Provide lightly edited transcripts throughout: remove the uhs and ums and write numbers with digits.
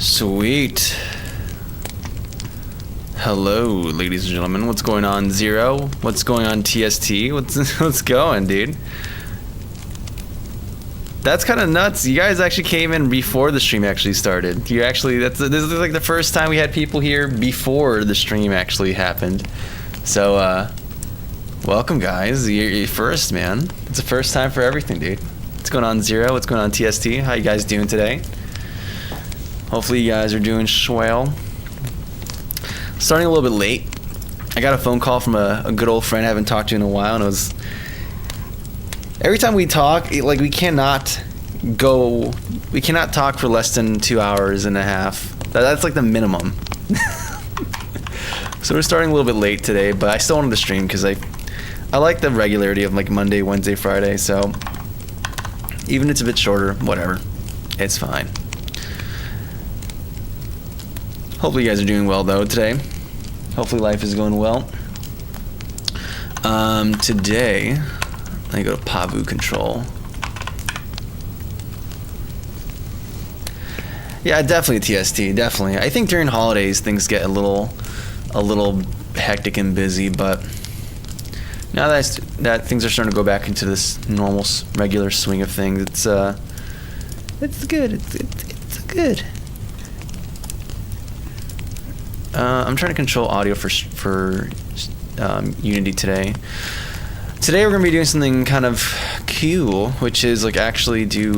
Sweet. Hello, ladies and gentlemen. What's going on, Zero? What's going on, TST? What's going, dude? That's kind of nuts. You guys actually came in before the stream actually started. This is like the first time we had people here before the stream actually happened. So, welcome, guys. You're first, man. It's the first time for everything, dude. What's going on, Zero? What's going on, TST? How you guys doing today? Hopefully you guys are doing swell. Starting a little bit late. I got a phone call from a good old friend I haven't talked to in a while, and it was... Every time we talk, we cannot talk for less than 2 hours and a half. That's like the minimum. So we're starting a little bit late today, but I still wanted to stream because I like the regularity of like Monday, Wednesday, Friday, so even if it's a bit shorter, whatever. It's fine. Hopefully you guys are doing well though today. Hopefully life is going well. Today, let me go to Pavu control. Yeah, definitely TST, definitely. I think during holidays things get a little hectic and busy, but now that things are starting to go back into this normal, regular swing of things, it's good. It's good. I'm trying to control audio for Unity today. Today we're gonna be doing something kind of cool, which is like actually do.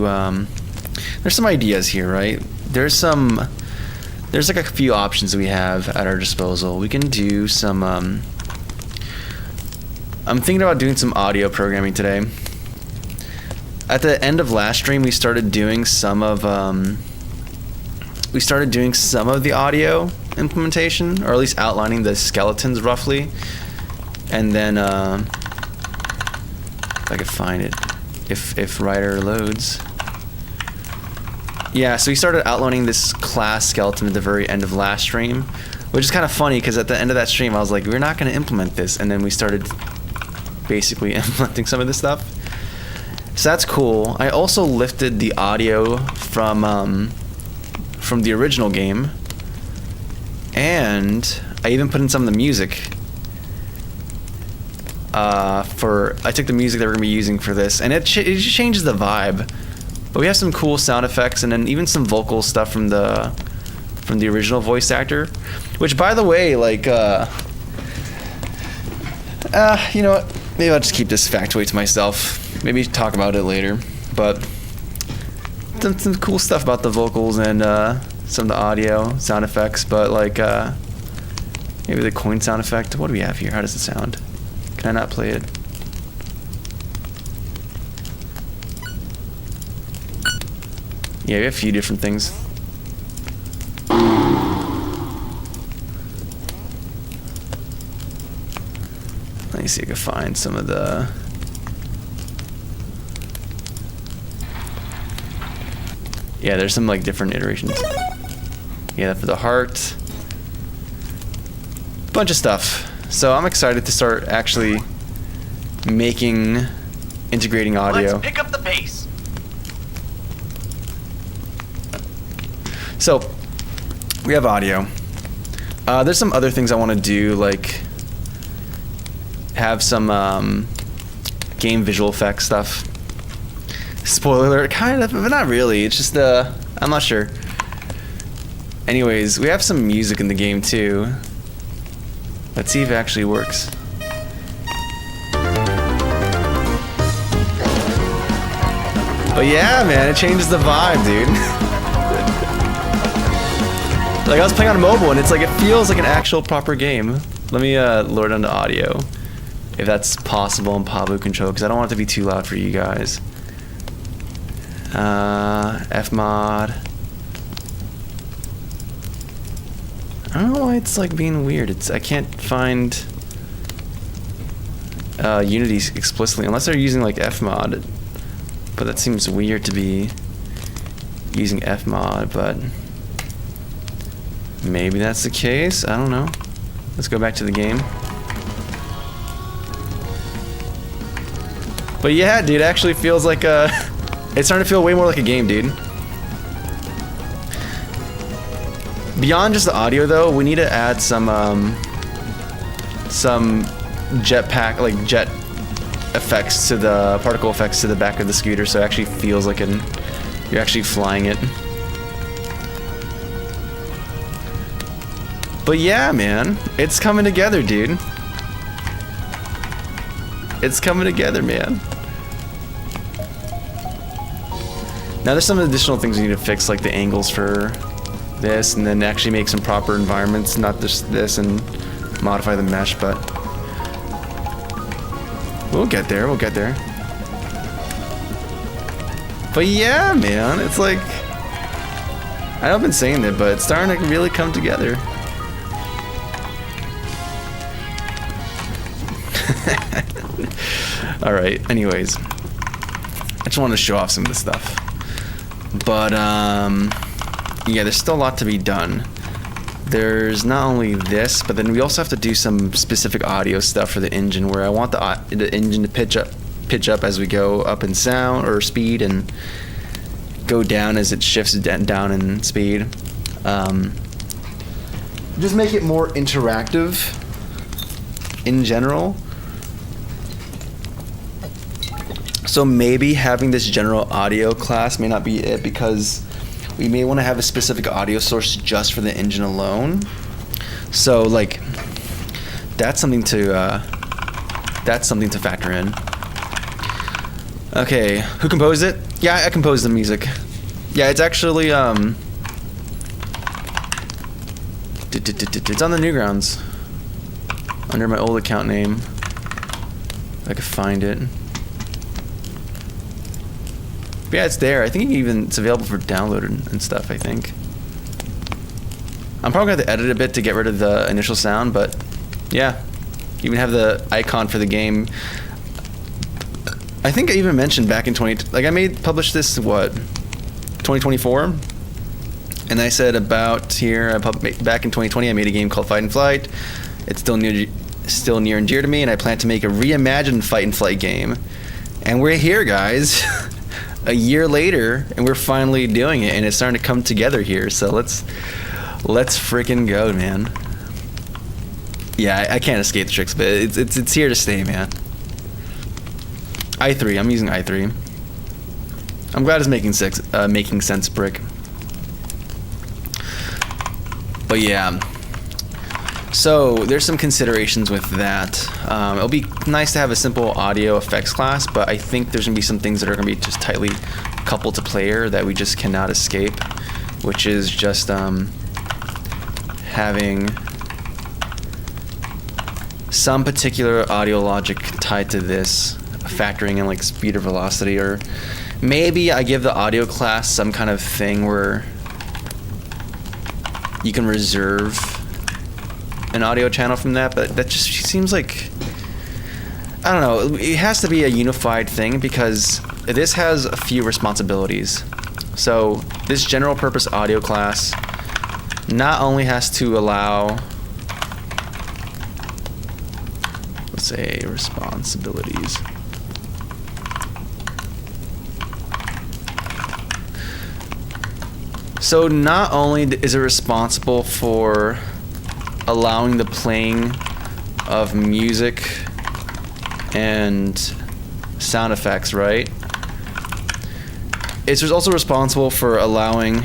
There's some ideas here, right? There's like a few options that we have at our disposal. We can do some. I'm thinking about doing some audio programming today. At the end of last stream, we started doing some of the audio implementation, or at least outlining the skeletons roughly, and then if I could find it, if writer loads. Yeah, so we started outlining this class skeleton at the very end of last stream, which is kind of funny because at the end of that stream I was like, we're not going to implement this, and then we started basically implementing some of this stuff. So that's cool. I also lifted the audio from the original game, and I even put in some of the music. I took the music that we're gonna be using for this, and it just changes the vibe. But we have some cool sound effects, and then even some vocal stuff from the original voice actor. Which, by the way, like, you know what? Maybe I'll just keep this factoid to myself. Maybe talk about it later. But some cool stuff about the vocals and some of the audio sound effects. But like, maybe the coin sound effect. What do we have here? How does it sound? Can I not play it? Yeah, we have a few different things. Let me see if I can find some of the... Yeah, there's some like different iterations. Yeah, for the heart. Bunch of stuff. So I'm excited to start actually integrating audio. Let's pick up the pace. So we have audio. There's some other things I want to do, like have some game visual effects stuff. Spoiler alert, kind of, but not really. It's just I'm not sure. Anyways, we have some music in the game too. Let's see if it actually works. But yeah, man, it changes the vibe, dude. Like, I was playing on mobile, and it's like, it feels like an actual proper game. Let me lower down the audio, if that's possible in Pablo control, because I don't want it to be too loud for you guys. Fmod. I don't know why it's like being weird. I can't find Unity explicitly, unless they're using like Fmod. But that seems weird to be using Fmod, but maybe that's the case. I don't know. Let's go back to the game. But yeah, dude, it actually feels like it's starting to feel way more like a game, dude. Beyond just the audio though, we need to add some jetpack, like jet effects to the particle effects to the back of the scooter, so it actually feels like you're actually flying it. But yeah, man, it's coming together, dude. It's coming together, man. Now there's some additional things we need to fix, like the angles for this, and then actually make some proper environments, not just this, and modify the mesh, but we'll get there, we'll get there. But yeah, man, it's like, I know I've been saying that, but it's starting to really come together. Alright, anyways, I just want to show off some of this stuff. But, yeah, there's still a lot to be done. There's not only this, but then we also have to do some specific audio stuff for the engine, where I want the engine to pitch up as we go up in sound or speed, and go down as it shifts down in speed. Just make it more interactive in general. So maybe having this general audio class may not be it, because we may want to have a specific audio source just for the engine alone. So like, that's something to factor in. Okay, who composed it? Yeah, I composed the music. Yeah, it's actually it's on the Newgrounds under my old account name. If I could find it. But yeah, it's there. I think it's available for download and stuff, I think. I'm probably going to have to edit a bit to get rid of the initial sound, but yeah. You even have the icon for the game. I think I even mentioned back in published this, 2024? And I said about here, back in 2020, I made a game called Fight and Flight. It's still near and dear to me, and I plan to make a reimagined Fight and Flight game. And we're here, guys. A year later, and we're finally doing it, and it's starting to come together here. So let's freaking go, man. Yeah, I can't escape the tricks, but it's here to stay, man. i3, I'm using i3. I'm glad it's making sense, Brick. But yeah. So there's some considerations with that. It'll be nice to have a simple audio effects class, but I think there's gonna be some things that are gonna be just tightly coupled to player that we just cannot escape, which is just having some particular audio logic tied to this, factoring in like speed or velocity, or maybe I give the audio class some kind of thing where you can reserve an audio channel from that, but that just seems like, I don't know, it has to be a unified thing, because this has a few responsibilities. So this general purpose audio class not only has to allow, let's say, responsibilities. So not only is it responsible for allowing the playing of music and sound effects, right? It's also responsible for allowing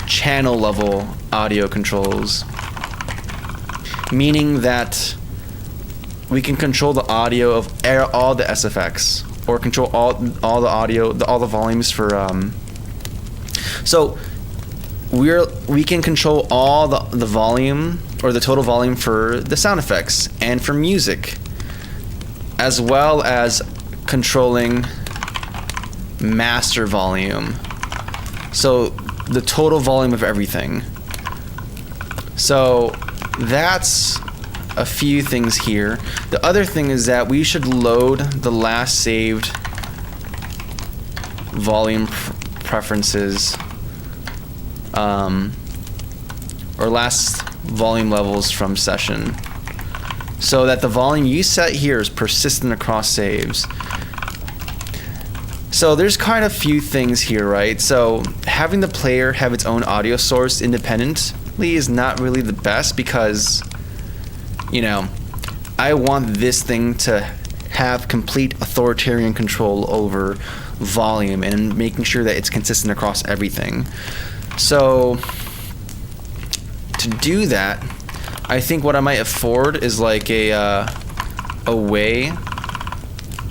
channel level audio controls, meaning that we can control the audio of all the SFX, or control all the audio, all the volumes for so we can control all the volume, or the total volume, for the sound effects and for music, as well as controlling master volume, so the total volume of everything. So that's a few things here. The other thing is that we should load the last saved volume preferences, or last volume levels from session, so that the volume you set here is persistent across saves. So there's kind of few things here, right? So having the player have its own audio source independently is not really the best because, you know, I want this thing to have complete authoritarian control over volume and making sure that it's consistent across everything. So to do that, I think what I might afford is like a way,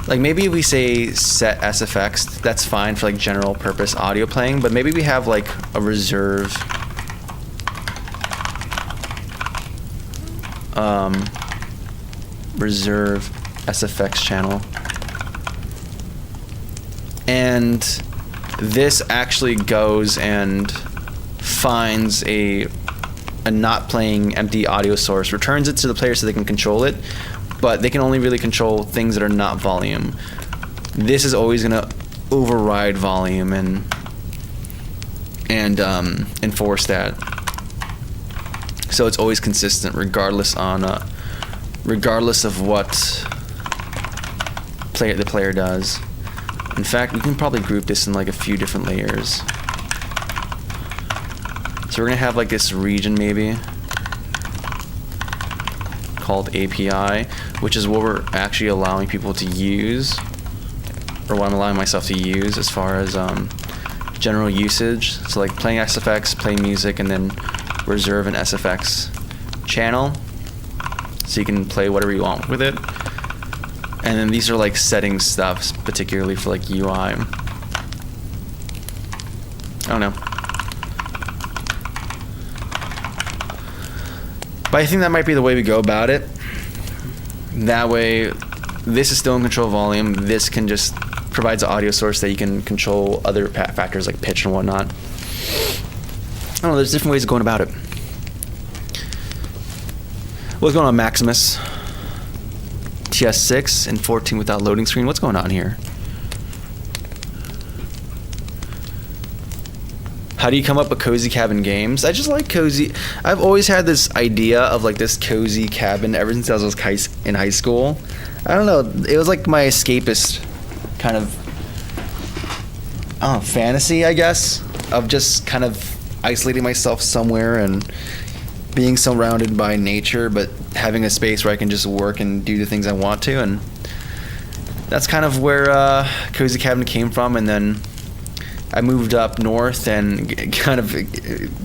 like maybe if we say set SFX, that's fine for like general purpose audio playing, but maybe we have like a reserve SFX channel, and this actually goes and finds a not playing empty audio source, returns it to the player so they can control it, but they can only really control things that are not volume. This is always going to override volume and enforce that, so it's always consistent regardless of what the player does. In fact, we can probably group this in like a few different layers. So we're gonna have like this region maybe called API, which is what we're actually allowing people to use, or what I'm allowing myself to use as far as general usage. So like playing SFX, play music, and then reserve an SFX channel so you can play whatever you want with it. And then these are like setting stuff, particularly for like UI. I don't know. But I think that might be the way we go about it. That way, this is still in control of volume. This can just provides an audio source that you can control other factors like pitch and whatnot. I don't know, there's different ways of going about it. What's going on, Maximus? TS6 and 14 without loading screen. What's going on here? How do you come up with cozy cabin games? I just like cozy. I've always had this idea of like this cozy cabin ever since I was in high school. I don't know. It was like my escapist kind of fantasy, I guess, of just kind of isolating myself somewhere and being surrounded by nature, but having a space where I can just work and do the things I want to. And that's kind of where cozy cabin came from. And then I moved up north and kind of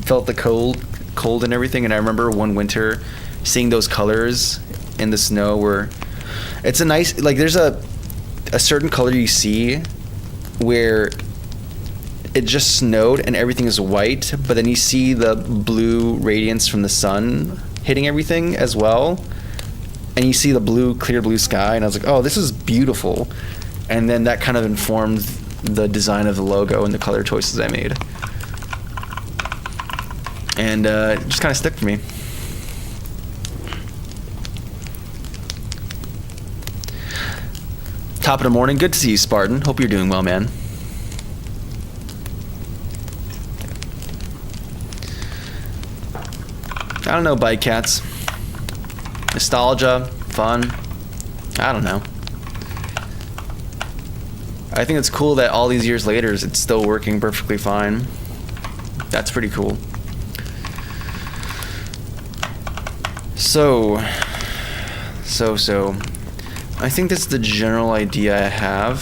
felt the cold and everything. And I remember one winter seeing those colors in the snow where it's a nice, like there's a certain color you see where it just snowed and everything is white, but then you see the blue radiance from the sun hitting everything as well. And you see the clear blue sky. And I was like, oh, this is beautiful. And then that kind of informed the design of the logo and the color choices I made. And it just kind of stuck for me. Top of the morning. Good to see you, Spartan. Hope you're doing well, man. I don't know, Bike Cats. Nostalgia, fun. I don't know. I think it's cool that all these years later it's still working perfectly fine. That's pretty cool. So I think that's the general idea I have.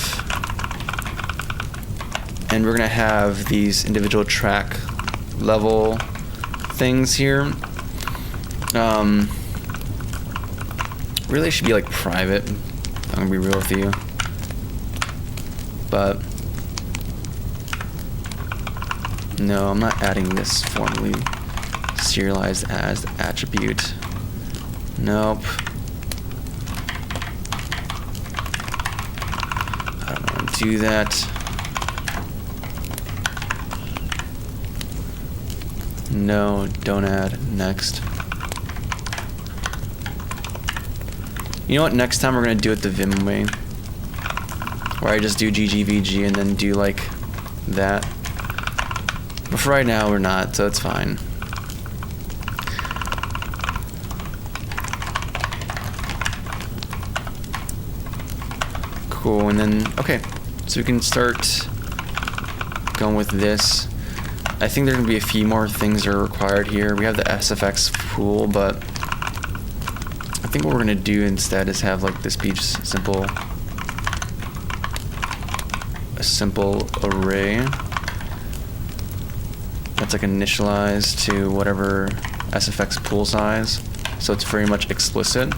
And we're gonna have these individual track level things here. Really should be like private. I'm gonna be real with you. But no, I'm not adding this formally serialized as attribute. Nope. I don't want to do that. No, don't add. Next. You know what? Next time we're gonna do it the Vim way, where I just do GGVG and then do like that. But for right now, we're not, so it's fine. Cool, and then, okay. So we can start going with this. I think there are going to be a few more things that are required here. We have the SFX pool, but I think what we're going to do instead is have like this be just a simple array that's like initialized to whatever SFX pool size. So it's very much explicit.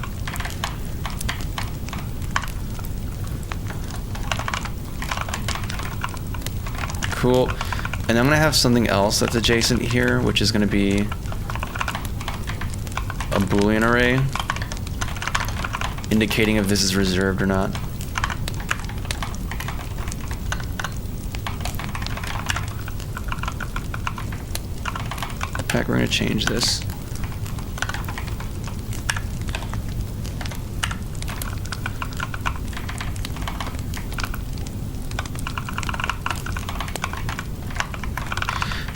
Cool. And I'm going to have something else that's adjacent here, which is going to be a Boolean array indicating if this is reserved or not. In fact, we're going to change this.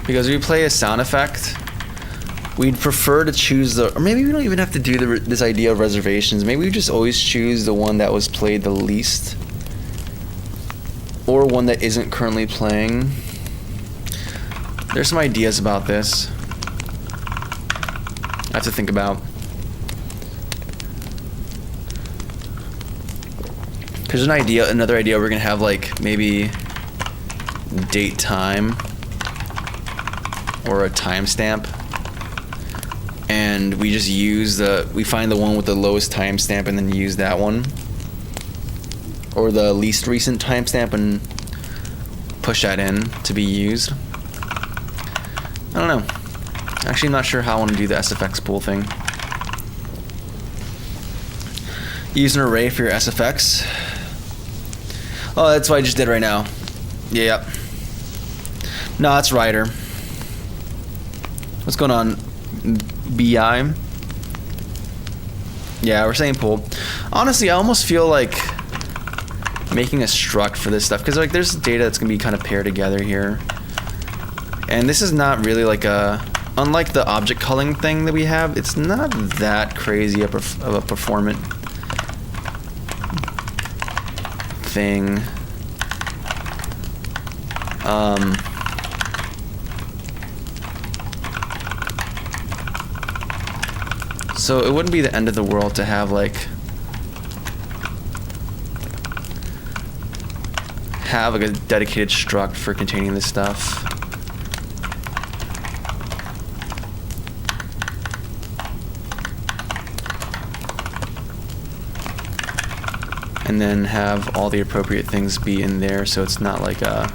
Because we play a sound effect, we'd prefer to choose the, or maybe we don't even have to do this idea of reservations. Maybe we just always choose the one that was played the least, or one that isn't currently playing. There's some ideas about this I have to think about. Because another idea, we're gonna have like maybe date time or a timestamp, and we just use we find the one with the lowest timestamp and then use that one, or the least recent timestamp and push that in to be used. I don't know. Actually, I'm not sure how I want to do the SFX pool thing. Use an array for your SFX. Oh, that's what I just did right now. Yeah. No, that's writer. What's going on, BI? Yeah, we're saying pool. Honestly, I almost feel like making a struct for this stuff, because like there's data that's gonna be kind of paired together here, and this is not really like unlike the object culling thing that we have, it's not that crazy of a performant thing. So it wouldn't be the end of the world to have a dedicated struct for containing this stuff. And then have all the appropriate things be in there, so it's not like a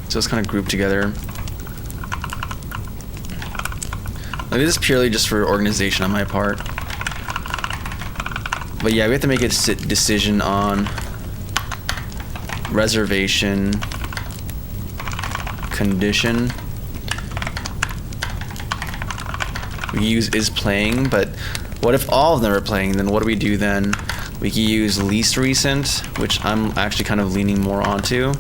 so it's kind of grouped together. Like, this is purely just for organization on my part. But yeah, we have to make a decision on reservation condition. We use is playing, but what if all of them are playing? Then what do we do then? We can use least recent, which I'm actually kind of leaning more onto.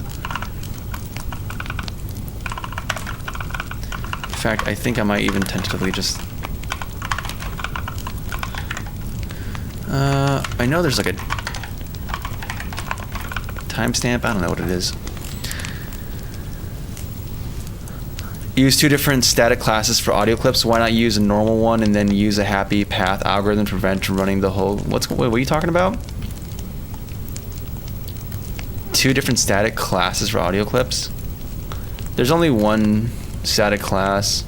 In fact, I think I might even tentatively just... I know there's like a timestamp. I don't know what it is. Use two different static classes for audio clips. Why not use a normal one and then use a happy path algorithm to prevent running the whole... What are you talking about? Two different static classes for audio clips? There's only one static class.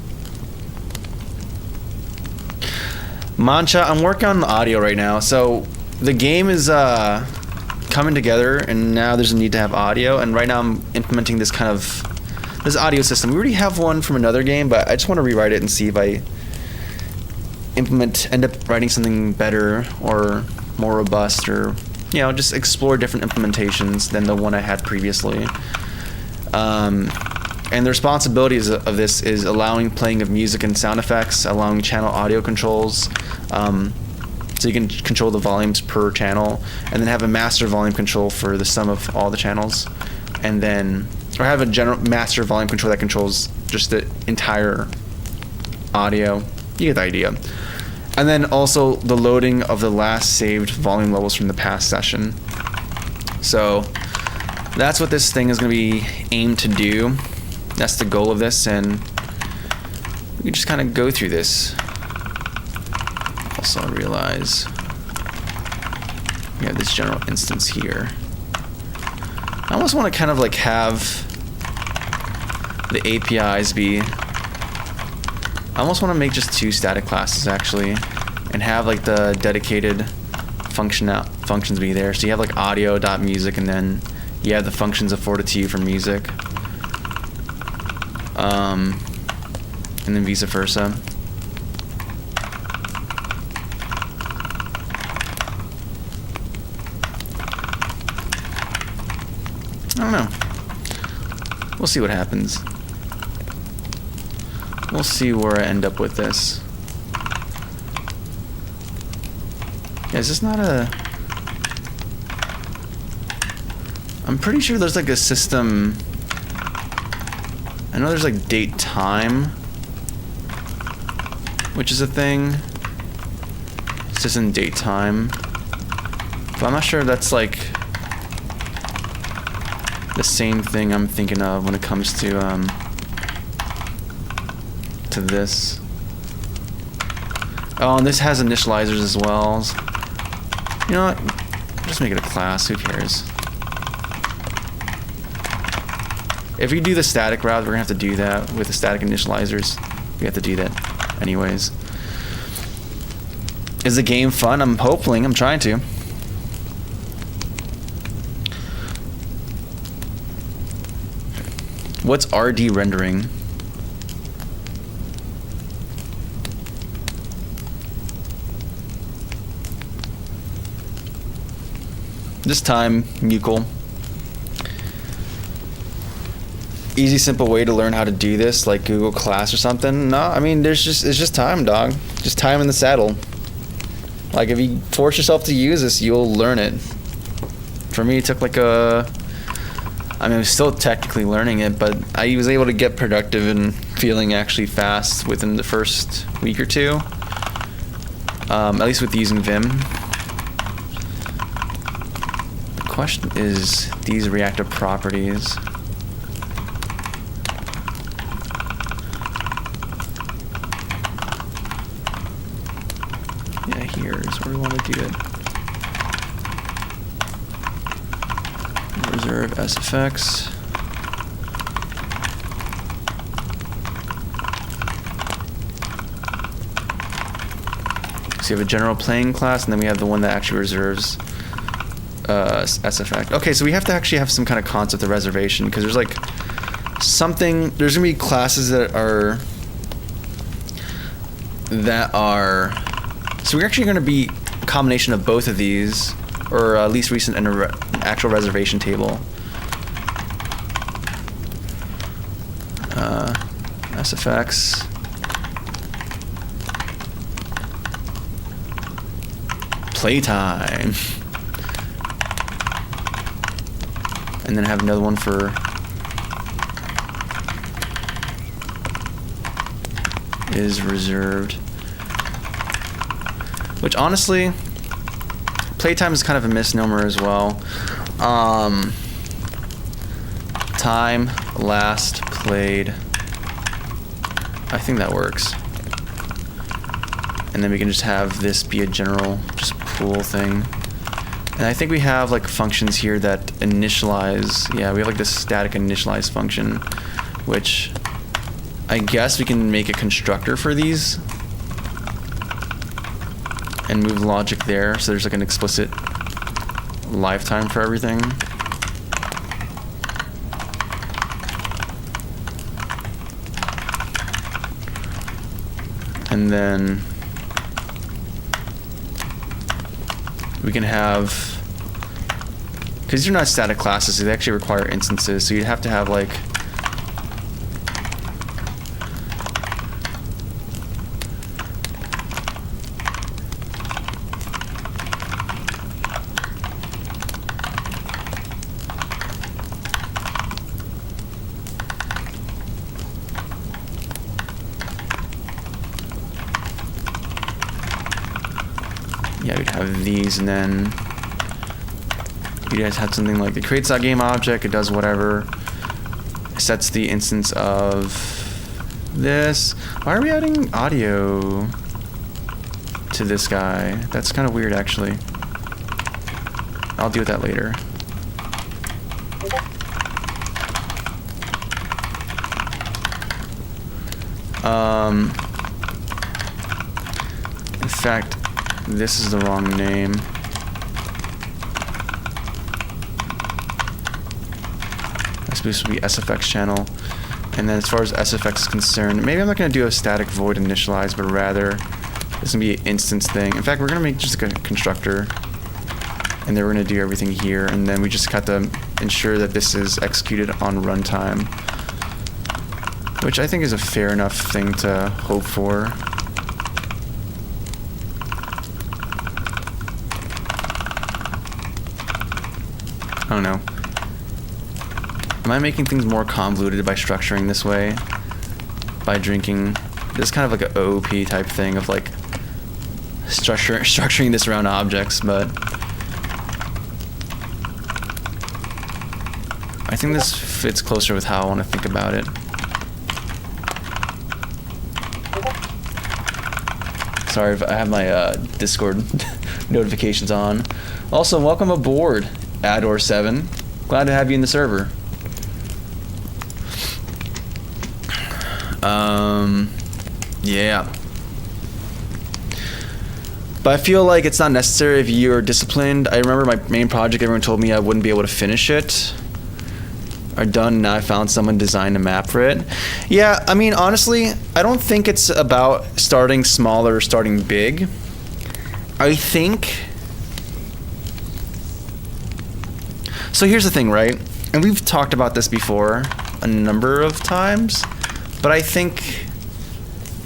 Mancha, I'm working on the audio right now. So the game is coming together, and now there's a need to have audio. And right now I'm implementing this kind of audio system. We already have one from another game, but I just want to rewrite it and see if I end up writing something better or more robust, or just explore different implementations than the one I had previously. And the responsibilities of this is allowing playing of music and sound effects, allowing channel audio controls, so you can control the volumes per channel, and then have a master volume control for the sum of all the channels, and then, or have a general master volume control that controls just the entire audio. You get the idea. And then also the loading of the last saved volume levels from the past session. So that's what this thing is going to be aimed to do. That's the goal of this, and we just kind of go through this. Also, I realize we have this general instance here. I almost want to kind of like have the APIs be... I almost want to make just 2 static classes actually, and have like the dedicated functions be there. So you have like audio.music, and then you have the functions afforded to you for music, and then vice versa. I don't know. We'll see what happens. We'll see where I end up with this. Yeah, is this not a... I'm pretty sure there's like a system... I know there's like date time, which is a thing. It's just in date time. But I'm not sure if that's like the same thing I'm thinking of when it comes to this. Oh, and this has initializers as well. You know what? Just make it a class. Who cares? If we do the static route, we're gonna have to do that with the static initializers. We have to do that anyways. Is the game fun? I'm hoping. I'm trying to. What's RD rendering? This time, Mucal. Easy, simple way to learn how to do this, like Google Class or something. No, I mean, it's just time, dog. Just time in the saddle. Like, if you force yourself to use this, you'll learn it. For me, it took like I was still technically learning it, but I was able to get productive and feeling actually fast within the first week or two. At least with using Vim. The question is these reactive properties. Yeah, here's where we want to do it. Reserve SFX. So you have a general playing class, and then we have the one that actually reserves SFX. Okay, so we have to actually have some kind of concept of reservation, because there's like something, there's gonna be classes that are so we're actually gonna be a combination of both of these, or at least recent and an actual reservation table. SFX. Playtime. And then have another one for is reserved. Which honestly, playtime is kind of a misnomer as well. Time last played. I think that works. And then we can just have this be a general just pool thing. And I think we have like functions here that initialize. Yeah, we have like this static initialize function, which I guess we can make a constructor for these and move logic there, so there's like an explicit lifetime for everything. And then we can have, because these are not static classes, they actually require instances, so you'd have to have like of these, and then you guys have something like it creates that game object, it does whatever, it sets the instance of this. Why are we adding audio to this guy? That's kind of weird, actually. I'll deal with that later. In fact, this is the wrong name. That's supposed to be SFX channel. And then as far as SFX is concerned, maybe I'm not going to do a static void initialize, but rather this is going to be an instance thing. In fact, we're going to make just a constructor, and then we're going to do everything here, and then we just have to ensure that this is executed on runtime, which I think is a fair enough thing to hope for. I don't know. Am I making things more convoluted by structuring this way? By drinking this is kind of like an OOP type thing of like structuring this around objects, but I think this fits closer with how I want to think about it. Sorry if I have my Discord notifications on. Also, welcome aboard, Ador7. Glad to have you in the server. Yeah. But I feel like it's not necessary if you're disciplined. I remember my main project, everyone told me I wouldn't be able to finish it. Are done, now I found someone designed a map for it. Yeah, I mean, honestly, I don't think it's about starting small or starting big. I think... So here's the thing, right? And we've talked about this before a number of times, but I think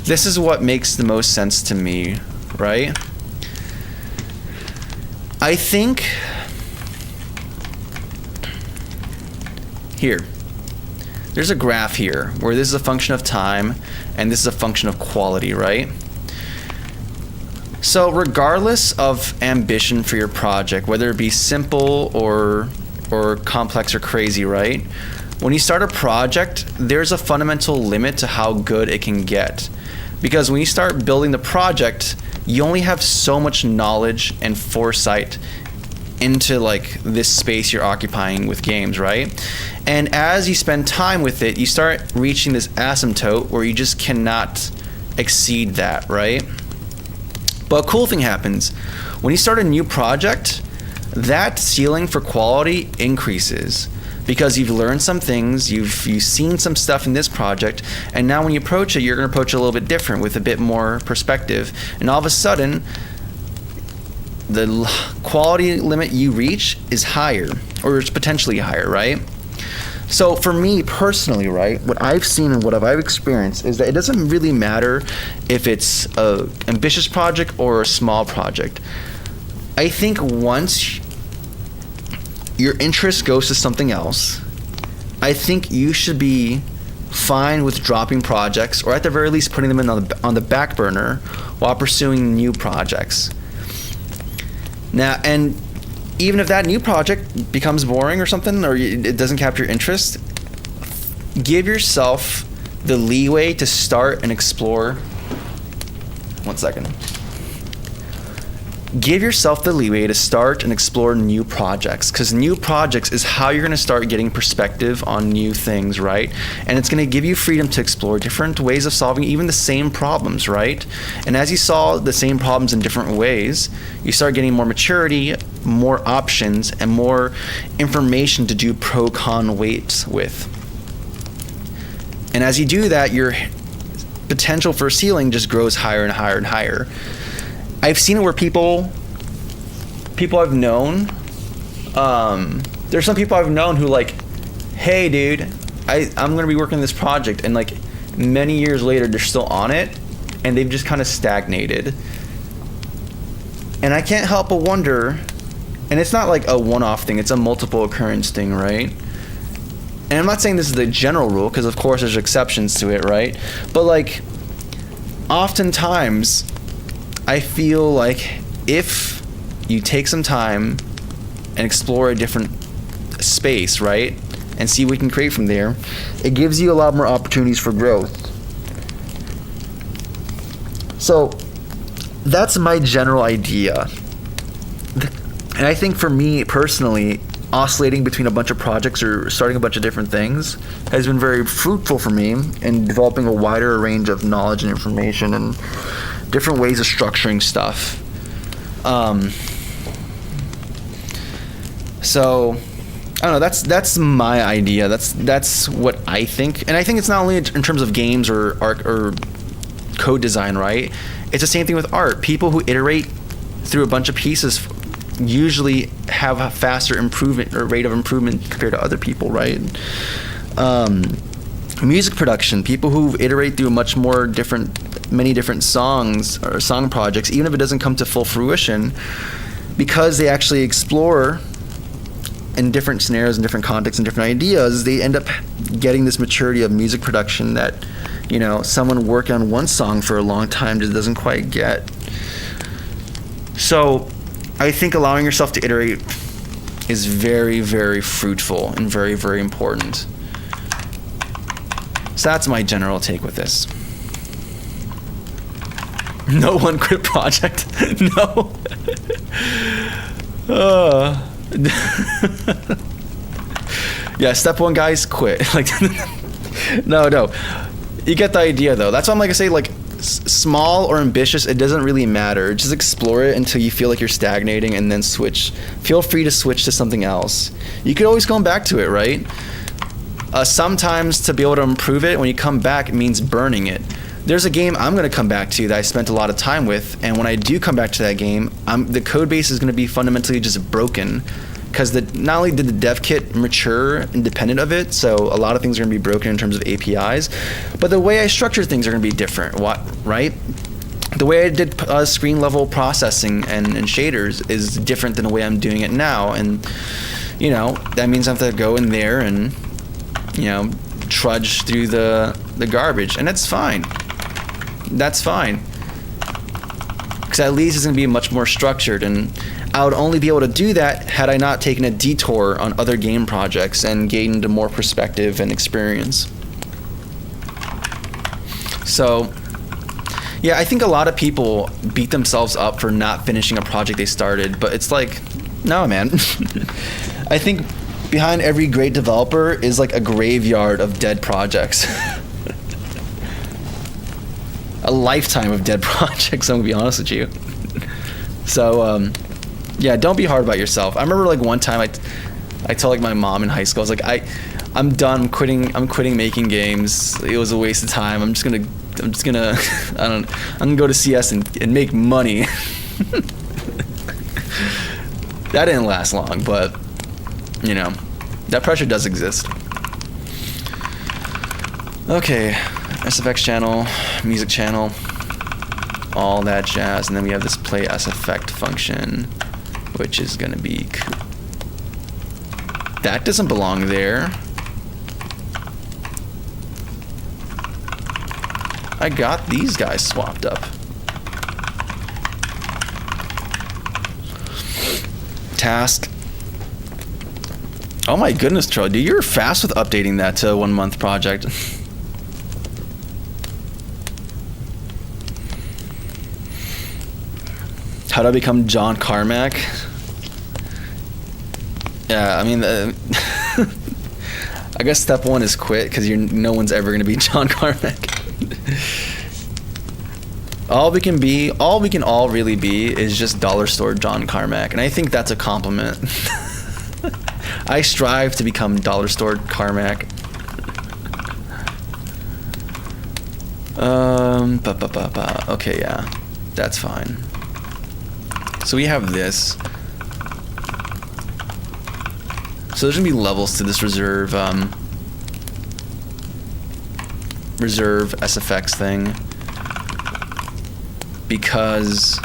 this is what makes the most sense to me, right? I think here, there's a graph here where this is a function of time and this is a function of quality, right? So regardless of ambition for your project, whether it be simple or complex or crazy, right? When you start a project, there's a fundamental limit to how good it can get. Because when you start building the project, you only have so much knowledge and foresight into like this space you're occupying with games, right? And as you spend time with it, you start reaching this asymptote where you just cannot exceed that, right? But a cool thing happens. When you start a new project, that ceiling for quality increases because you've learned some things, you've seen some stuff in this project, and now when you approach it, you're going to approach it a little bit different with a bit more perspective. And all of a sudden, the quality limit you reach is higher, or it's potentially higher, right? So for me personally, right, what I've seen and what I've experienced is that it doesn't really matter if it's an ambitious project or a small project. I think once your interest goes to something else, I think you should be fine with dropping projects, or at the very least putting them on the back burner while pursuing new projects. Now, and even if that new project becomes boring or something, or it doesn't capture your interest, give yourself the leeway to start and explore. 1 second. Give yourself the leeway to start and explore new projects, because new projects is how you're going to start getting perspective on new things, right? And it's going to give you freedom to explore different ways of solving even the same problems, right? And as you solve the same problems in different ways, you start getting more maturity, more options, and more information to do pro-con weights with. And as you do that, your potential for ceiling just grows higher and higher and higher. I've seen it where people I've known, there's some people I've known who like, hey dude, I'm gonna be working on this project, and like many years later they're still on it and they've just kind of stagnated. And I can't help but wonder, and it's not like a one-off thing, it's a multiple occurrence thing, right? And I'm not saying this is the general rule, because of course there's exceptions to it, right? But like, oftentimes I feel like if you take some time and explore a different space, right? And see what we can create from there. It gives you a lot more opportunities for growth. So that's my general idea. And I think for me personally, oscillating between a bunch of projects or starting a bunch of different things has been very fruitful for me in developing a wider range of knowledge and information and different ways of structuring stuff. So I don't know, that's my idea. That's what I think. And I think it's not only in terms of games or art or code design, right? It's the same thing with art. People who iterate through a bunch of pieces usually have a faster improvement or rate of improvement compared to other people, right? Music production, people who iterate through many different songs or song projects, even if it doesn't come to full fruition, because they actually explore in different scenarios and different contexts and different ideas, they end up getting this maturity of music production that, you know, someone working on one song for a long time just doesn't quite get. So I think allowing yourself to iterate is very, very fruitful and very, very important. So that's my general take with this. No one quit project. No. Yeah, step one, guys, quit. Like, no. You get the idea, though. That's why I'm like I say, like, small or ambitious, it doesn't really matter. Just explore it until you feel like you're stagnating, and then switch. Feel free to switch to something else. You could always come back to it, right? Sometimes to be able to improve it, when you come back, it means burning it. There's a game I'm going to come back to that I spent a lot of time with, and when I do come back to that game, the code base is going to be fundamentally just broken, because not only did the dev kit mature independent of it, so a lot of things are going to be broken in terms of APIs, but the way I structure things are going to be different, right? The way I did screen level processing and shaders is different than the way I'm doing it now, and you know, that means I have to go in there and, you know, trudge through the garbage, and that's fine. That's fine, because at least it's going to be much more structured, and I would only be able to do that had I not taken a detour on other game projects and gained more perspective and experience. So yeah, I think a lot of people beat themselves up for not finishing a project they started, but it's like, no, man. I think behind every great developer is like a graveyard of dead projects. A lifetime of dead projects, I'm gonna be honest with you. So yeah, don't be hard about yourself. I remember like one time I told like my mom in high school, I was like, I'm done. I'm quitting making games. It was a waste of time. I'm just gonna I'm gonna go to CS and make money. That didn't last long, but you know, that pressure does exist. Okay, SFX channel, music channel, all that jazz, and then we have this play SFX function, which is gonna be cool. That doesn't belong there. I got these guys swapped up. Task. Oh my goodness, Tro, dude, you're fast with updating that to a 1 month project. How do I become John Carmack? Yeah, I mean, I guess step one is quit, because no one's ever gonna be John Carmack. All we can all really be is just dollar store John Carmack, and I think that's a compliment. I strive to become dollar store Carmack. Okay, yeah, that's fine. So we have this. So there's gonna be levels to this reserve SFX thing, because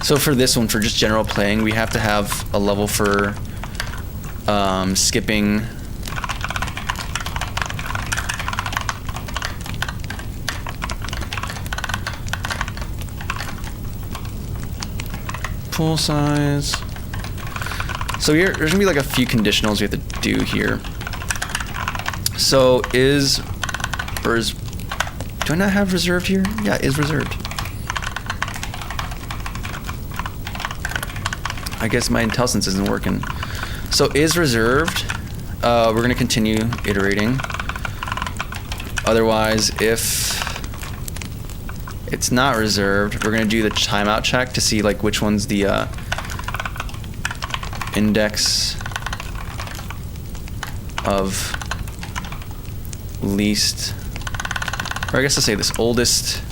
so for this one, for just general playing, we have to have a level for skipping pool size. So here, there's gonna be like a few conditionals we have to do here. So do I not have reserved here? Yeah, is reserved. I guess my IntelliSense isn't working. So is reserved. We're gonna continue iterating. Otherwise, if it's not reserved, we're gonna do the timeout check to see like which one's the index of least, or I guess I'll say this, oldest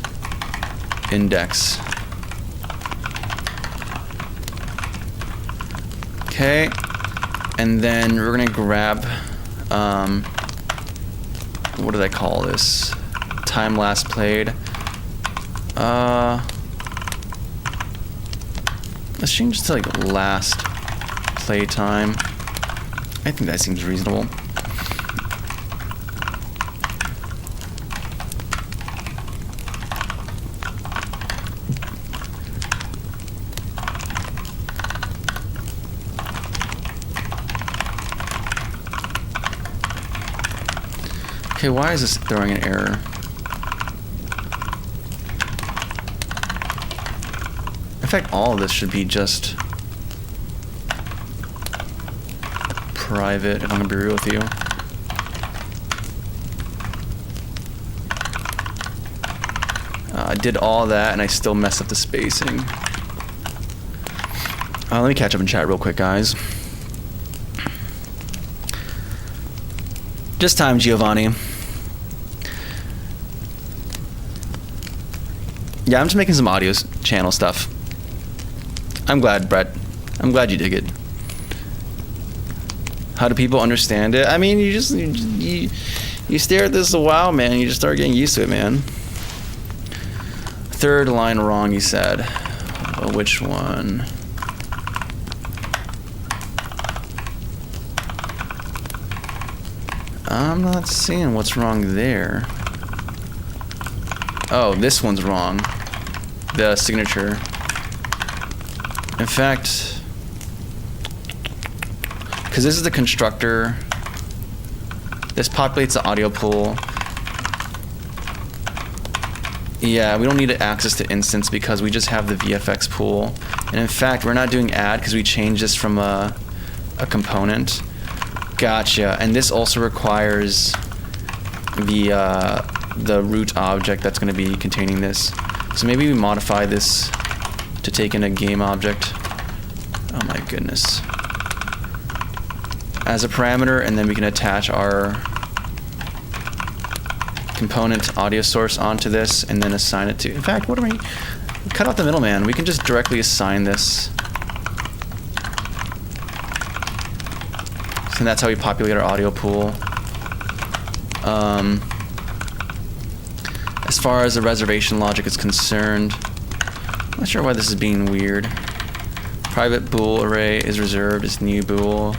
index. Okay, and then we're gonna grab, what did I call this? Time last played. Let's change it to like last play time. I think that seems reasonable. Okay, why is this throwing an error? In fact, all of this should be just private, if I'm gonna be real with you. I did all that and I still messed up the spacing. Let me catch up in chat real quick, guys. Just time, Giovanni. Yeah, I'm just making some audio channel stuff. I'm glad, Brett. I'm glad you dig it. How do people understand it? I mean, you stare at this a while, man. You just start getting used to it, man. Third line wrong, you said. Which one? I'm not seeing what's wrong there. Oh, this one's wrong. The signature. In fact, because this is the constructor, this populates the audio pool. Yeah, we don't need to access to instance because we just have the VFX pool. And in fact, we're not doing add because we changed this from a component. Gotcha. And this also requires the root object that's going to be containing this. So maybe we modify this to take in a game object. Oh my goodness. As a parameter, and then we can attach our component audio source onto this and then assign it to. In fact, what do we cut out the middleman? We can just directly assign this. And that's how we populate our audio pool. As far as the reservation logic is concerned, I'm not sure why this is being weird. Private bool array is reserved as new bool.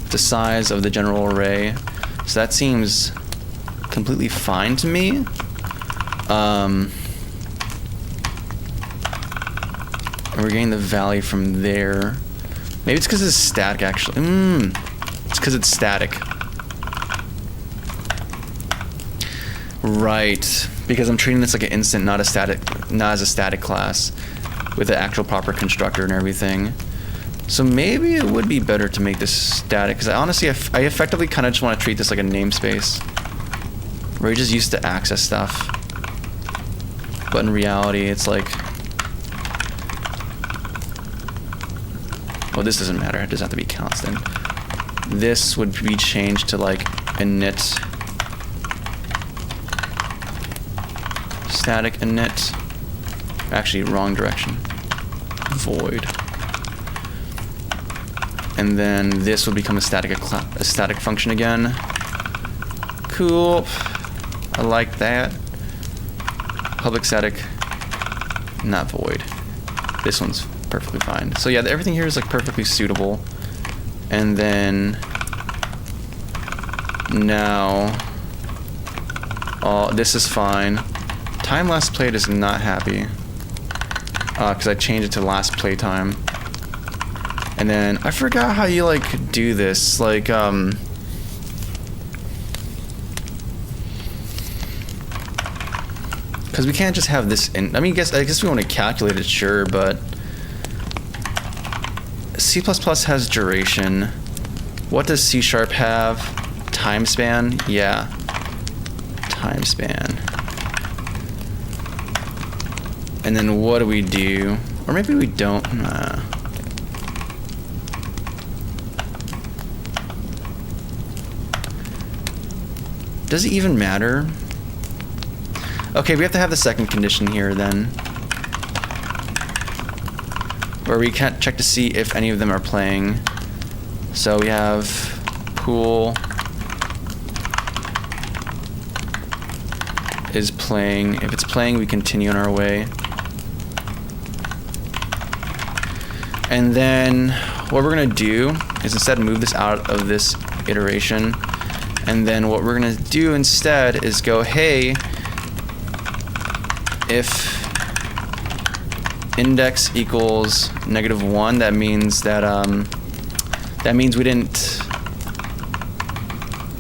The size of the general array. So that seems completely fine to me. And we're getting the value from there. Maybe it's because it's static, actually. It's because it's static. Right. Because I'm treating this like an instant, not as a static class, with the actual proper constructor and everything. So maybe it would be better to make this static, because I honestly, I effectively kind of just want to treat this like a namespace, where you're just used to access stuff. But in reality, it's like, well, this doesn't matter. It doesn't have to be constant. This would be changed to like init, static init. Actually, wrong direction. Void. And then this would become a static function again. Cool. I like that. Public static, not void. This one's perfectly fine. So yeah, everything here is like perfectly suitable. And then now, this is fine. Time last played is not happy because I changed it to last play time. And then I forgot how you like do this. Like because we can't just have this in. I mean, I guess we want to calculate it, sure, but C++ has duration. What does C# have? Time span? Yeah. Time span. And then what do we do? Or maybe we don't. Does it even matter? Okay, we have to have the second condition here then, where we can't check to see if any of them are playing. So we have pool is playing. If it's playing, we continue on our way. And then what we're gonna do is instead move this out of this iteration. And then what we're gonna do instead is go, hey, if index equals -1, that means that that means we didn't,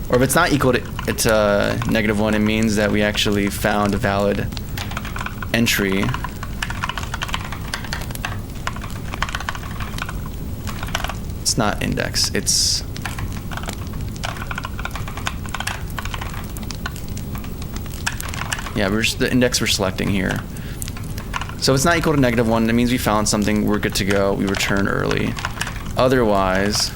or if it's not equal to -1, it means that we actually found a valid entry. It's not index, it's yeah, the index we're selecting here. So if it's not equal to -1, that means we found something, we're good to go, we return early. Otherwise,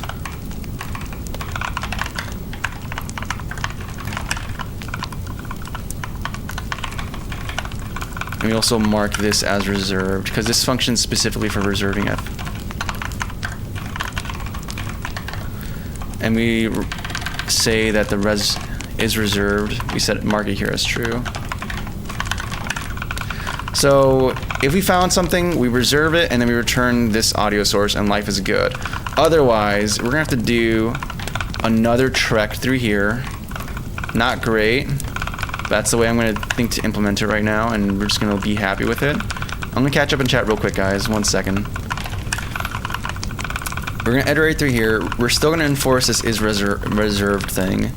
and we also mark this as reserved, because this functions specifically for reserving F. And we say that the res is reserved. We mark it here as true. So if we found something, we reserve it, and then we return this audio source, and life is good. Otherwise, we're gonna have to do another trek through here. Not great. That's the way I'm gonna think to implement it right now, and we're just gonna be happy with it. I'm gonna catch up in chat real quick, guys. 1 second. We're gonna iterate through here. We're still gonna enforce this is reserved thing,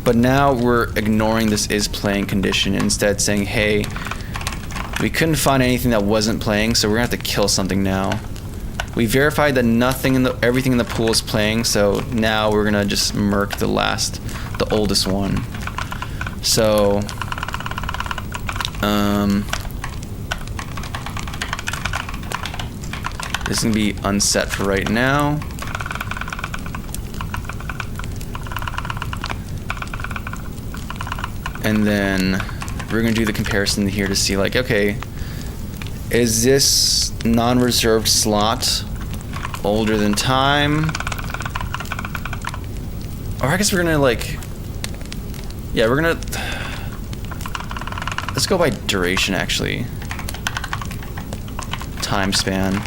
but now we're ignoring this is playing condition, instead saying, hey, we couldn't find anything that wasn't playing, so we're gonna have to kill something now. We verified that everything in the pool is playing, so now we're gonna just murk the oldest one. So, this is gonna be unset for right now. And then we're gonna do the comparison here to see, like, okay, is this non-reserved slot older than time? Or I guess we're gonna let's go by duration actually. Time span.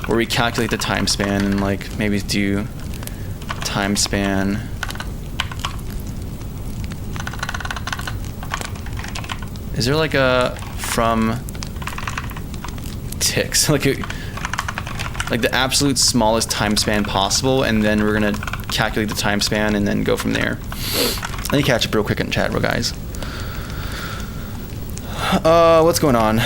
Where we calculate the time span and like maybe do time span. Is there like a from ticks, like the absolute smallest time span possible, and then we're gonna calculate the time span and then go from there. Let me catch up real quick in chat, real guys. What's going on?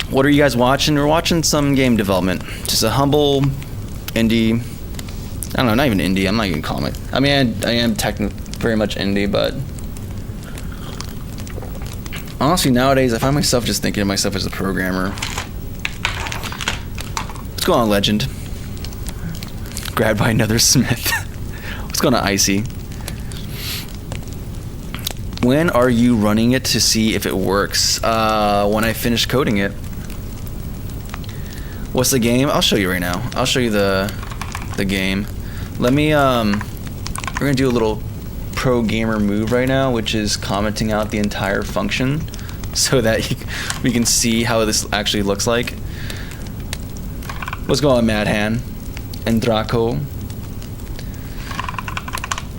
What are you guys watching? We're watching some game development. Just a humble indie. I don't know, not even indie. I'm not even calling it. I mean, I am technically very much indie, but honestly, nowadays, I find myself just thinking of myself as a programmer. What's going on, Legend? Grabbed by another Smith. What's going on, Icy? When are you running it to see if it works? When I finish coding it. What's the game? I'll show you right now. I'll show you the game. Let me, we're gonna do a little pro gamer move right now, which is commenting out the entire function so that we can see how this actually looks like. What's going on, Madhan and Draco?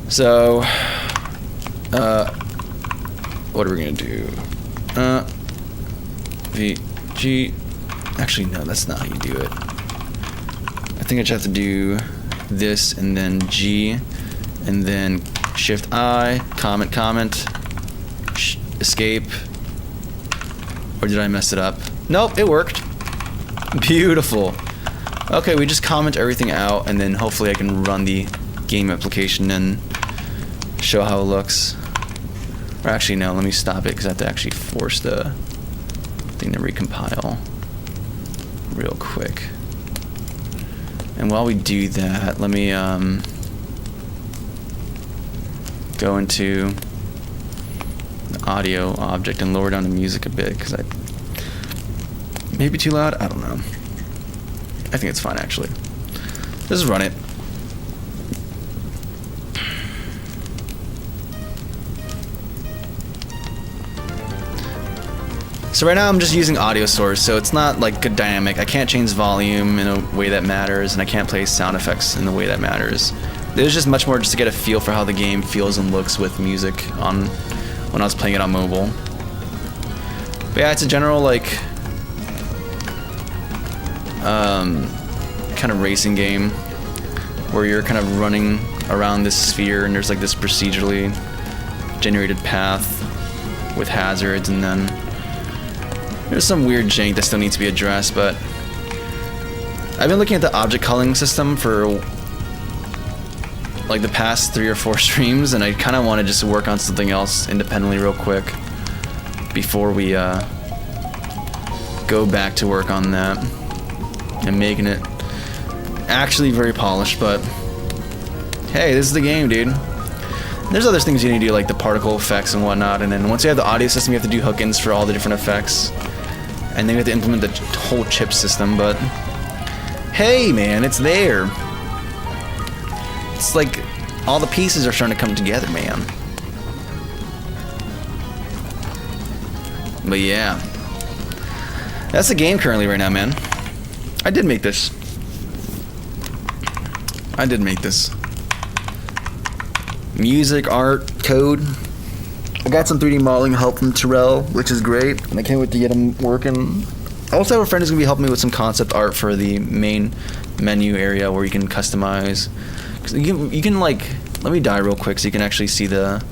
So, what are we gonna do? VG. Actually, no, that's not how you do it. think I just have to do this and then G and then Shift I, comment, escape. Or did I mess it up? Nope, it worked. Beautiful. Okay, we just comment everything out and then hopefully I can run the game application and show how it looks. Or actually, no, let me stop it because I have to actually force the thing to recompile real quick. And while we do that, let me go into the audio object and lower down the music a bit because I maybe too loud. I don't know. I think it's fine actually. Let's just run it. So right now I'm just using audio source, so it's not like good dynamic. I can't change volume in a way that matters, and I can't play sound effects in the way that matters. There's just much more just to get a feel for how the game feels and looks with music on when I was playing it on mobile. But yeah, it's a general like kind of racing game where you're kind of running around this sphere and there's like this procedurally generated path with hazards, and then there's some weird jank that still needs to be addressed. But I've been looking at the object culling system for like the past 3 or 4 streams, and I kind of want to just work on something else independently real quick before we go back to work on that and making it actually very polished. But hey, this is the game, dude. There's other things you need to do, like the particle effects and whatnot, and then once you have the audio system, you have to do hook-ins for all the different effects, and then you have to implement the whole chip system. But hey, man, it's there. It's like all the pieces are starting to come together, man. But yeah, that's the game currently right now, man. I did make this. Music, art, code. I got some 3D modeling help from Terrell, which is great, and I can't wait to get him working. I also have a friend who's gonna be helping me with some concept art for the main menu area where you can customize. Cause you can like, let me die real quick so you can actually see the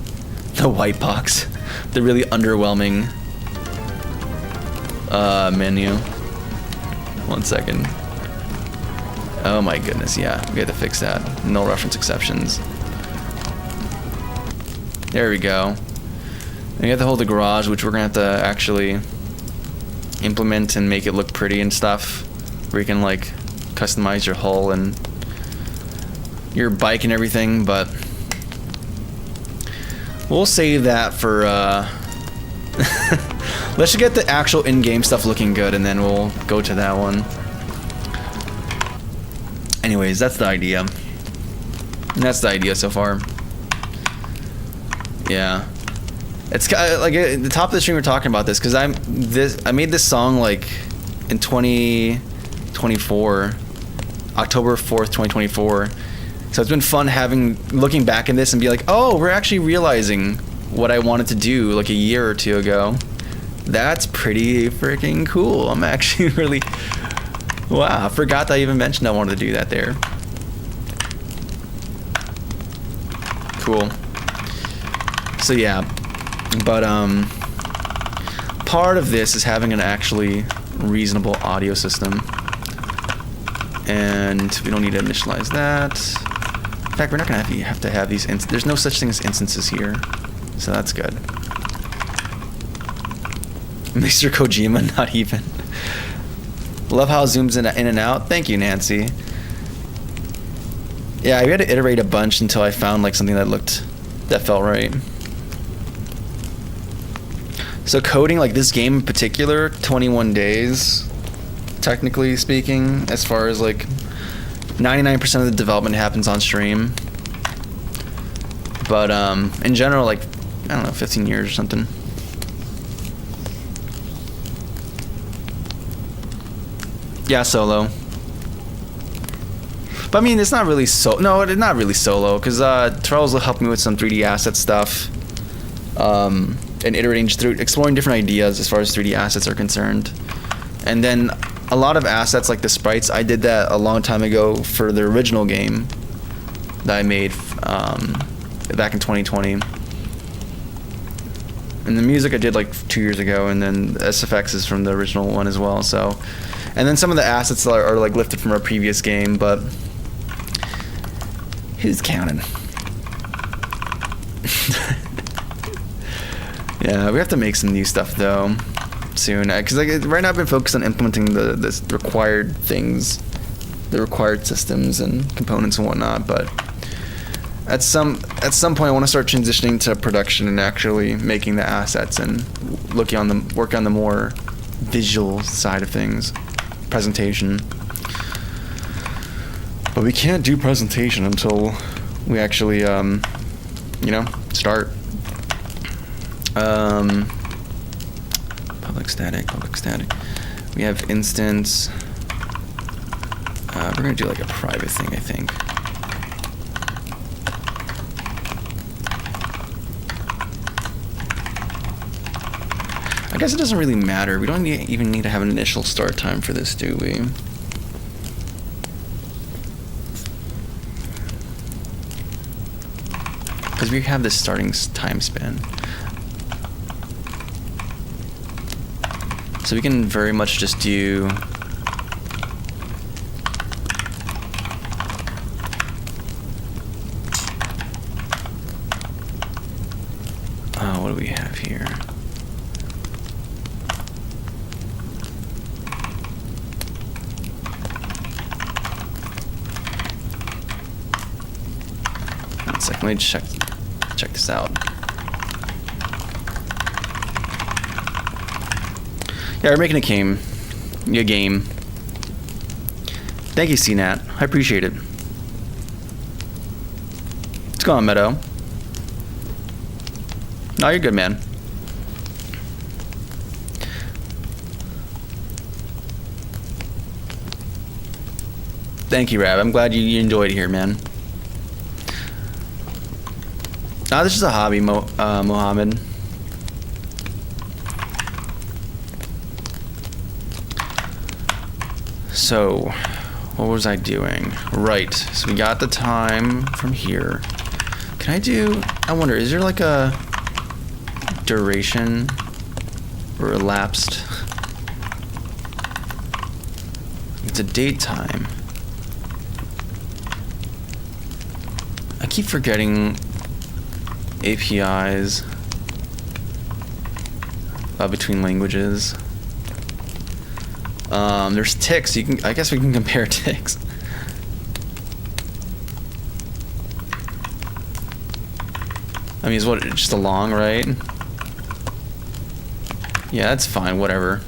white box, the really underwhelming menu. 1 second. Oh my goodness, yeah, we had to fix that. No reference exceptions. There we go. And you have to hold the garage, which we're gonna have to actually implement and make it look pretty and stuff, where you can like customize your hull and your bike and everything. But we'll save that for let's just get the actual in-game stuff looking good, and then we'll go to that one. Anyways, that's the idea. And that's the idea so far. Yeah, it's like at the top of the stream we're talking about this because I made this song like in 2024, October 4th, 2024. So it's been fun looking back at this and be like, oh, we're actually realizing what I wanted to do like a year or two ago. That's pretty freaking cool. I'm actually really, wow, I forgot that I even mentioned I wanted to do that there. Cool. So yeah, but part of this is having an actually reasonable audio system, and we don't need to initialize that. In fact, we're not gonna have to have these. There's no such thing as instances here, so that's good. Mr. Kojima, not even. Love how it zooms in and out. Thank you, Nancy. Yeah, we had to iterate a bunch until I found like something that felt right. So coding like this game in particular, 21 days, technically speaking, as far as like 99% of the development happens on stream. But in general, like, I don't know, 15 years or something. Yeah, solo. But I mean, it's not really no, it's not really solo, because Terrell's helped me with some 3D asset stuff. And iterating through, exploring different ideas as far as 3D assets are concerned. And then a lot of assets like the sprites, I did that a long time ago for the original game that I made back in 2020. And the music I did like 2 years ago, and then the SFX is from the original one as well. So, and then some of the assets are like lifted from our previous game, but who's counting? Yeah, we have to make some new stuff though soon, because like right now I've been focused on implementing the required things, the required systems and components and whatnot. But at some point I want to start transitioning to production and actually making the assets and work on the more visual side of things, presentation. But we can't do presentation until we actually start. Public static. We have instance. We're gonna do like a private thing, I think. I guess it doesn't really matter. We don't even need to have an initial start time for this, do we? Because we have this starting time span. So we can very much just do what do we have here? One second, let me check this out. Yeah, we're making a game. Thank you, CNAT. I appreciate it. What's going on, Meadow? No, you're good, man. Thank you, Rab. I'm glad you enjoyed it here, man. This is a hobby, Mohammed. So, what was I doing? Right, so we got the time from here. I wonder, is there like a duration or elapsed? It's a date time. I keep forgetting APIs between languages. There's ticks. I guess we can compare ticks. I mean, it's just a long, right? Yeah, that's fine. Whatever.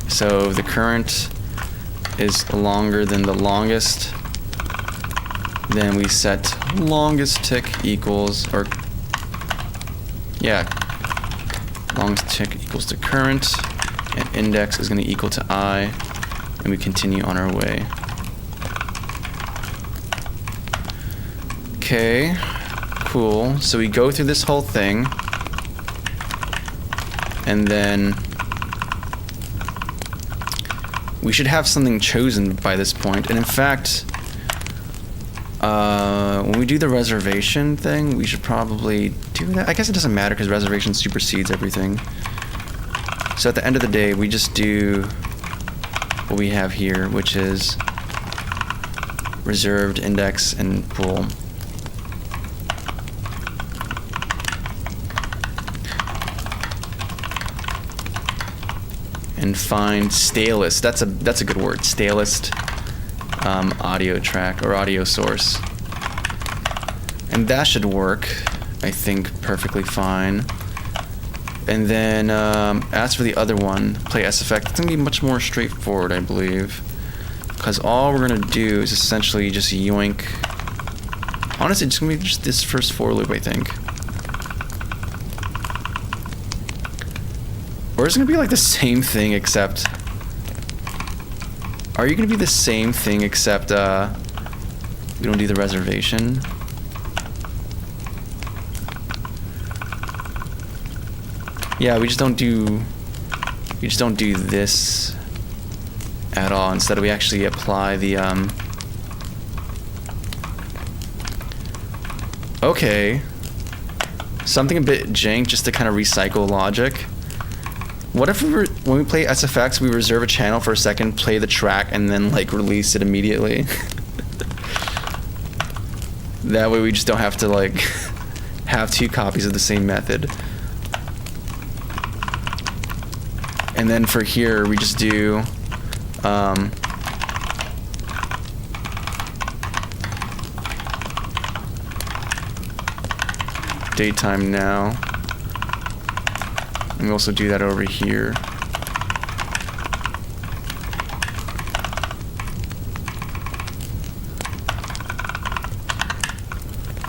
So if the current is longer than the longest, then we set longest tick equals, longest tick equals to current, and index is going to equal to I, and we continue on our way. Okay, cool. So we go through this whole thing, and then we should have something chosen by this point. And in fact, when we do the reservation thing, we should probably do that. I guess it doesn't matter because reservation supersedes everything. So at the end of the day, we just do what we have here, which is reserved, index, and pool. And find stalest. That's a good word. Stalest audio track or audio source. And that should work, I think, perfectly fine. And then as for the other one, play SFX, it's gonna be much more straightforward, I believe. Because all we're gonna do is essentially just yoink. Honestly, it's gonna be just this first for loop, I think. Or is it gonna be like the same thing except... Are you gonna be the same thing except we don't do the reservation? Yeah, we just don't do this at all. Instead, we actually apply the okay, something a bit jank just to kind of recycle logic. What if when we play SFX, we reserve a channel for a second, play the track, and then like release it immediately? That way we just don't have to like have two copies of the same method. And then for here, we just do daytime now. And we also do that over here.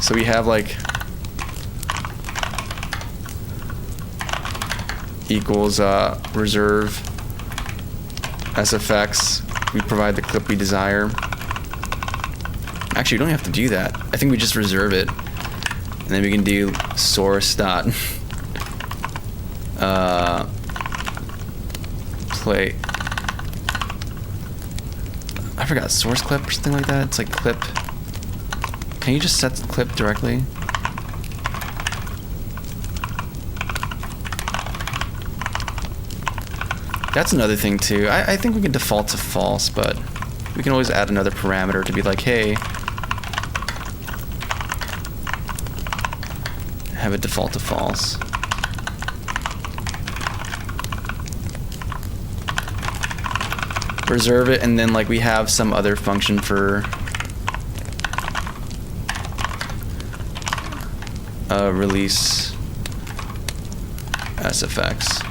So we have like equals reserve SFX. We provide the clip we desire. Actually, we don't have to do that. I think we just reserve it, and then we can do source dot play. I forgot, source clip or something like that. It's like clip. Can you just set the clip directly? That's another thing too. I think we can default to false, but we can always add another parameter to be like, hey, have it default to false. Reserve it, and then like we have some other function for release SFX.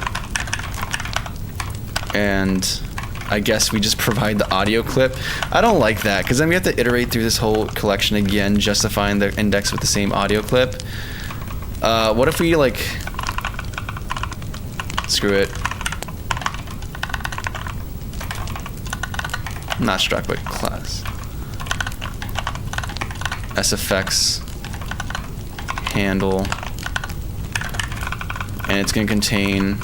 And I guess we just provide the audio clip. I don't like that, because then we have to iterate through this whole collection again, justifying the index with the same audio clip. What if we like, screw it. Not struct, but class. SFX handle, and it's going to contain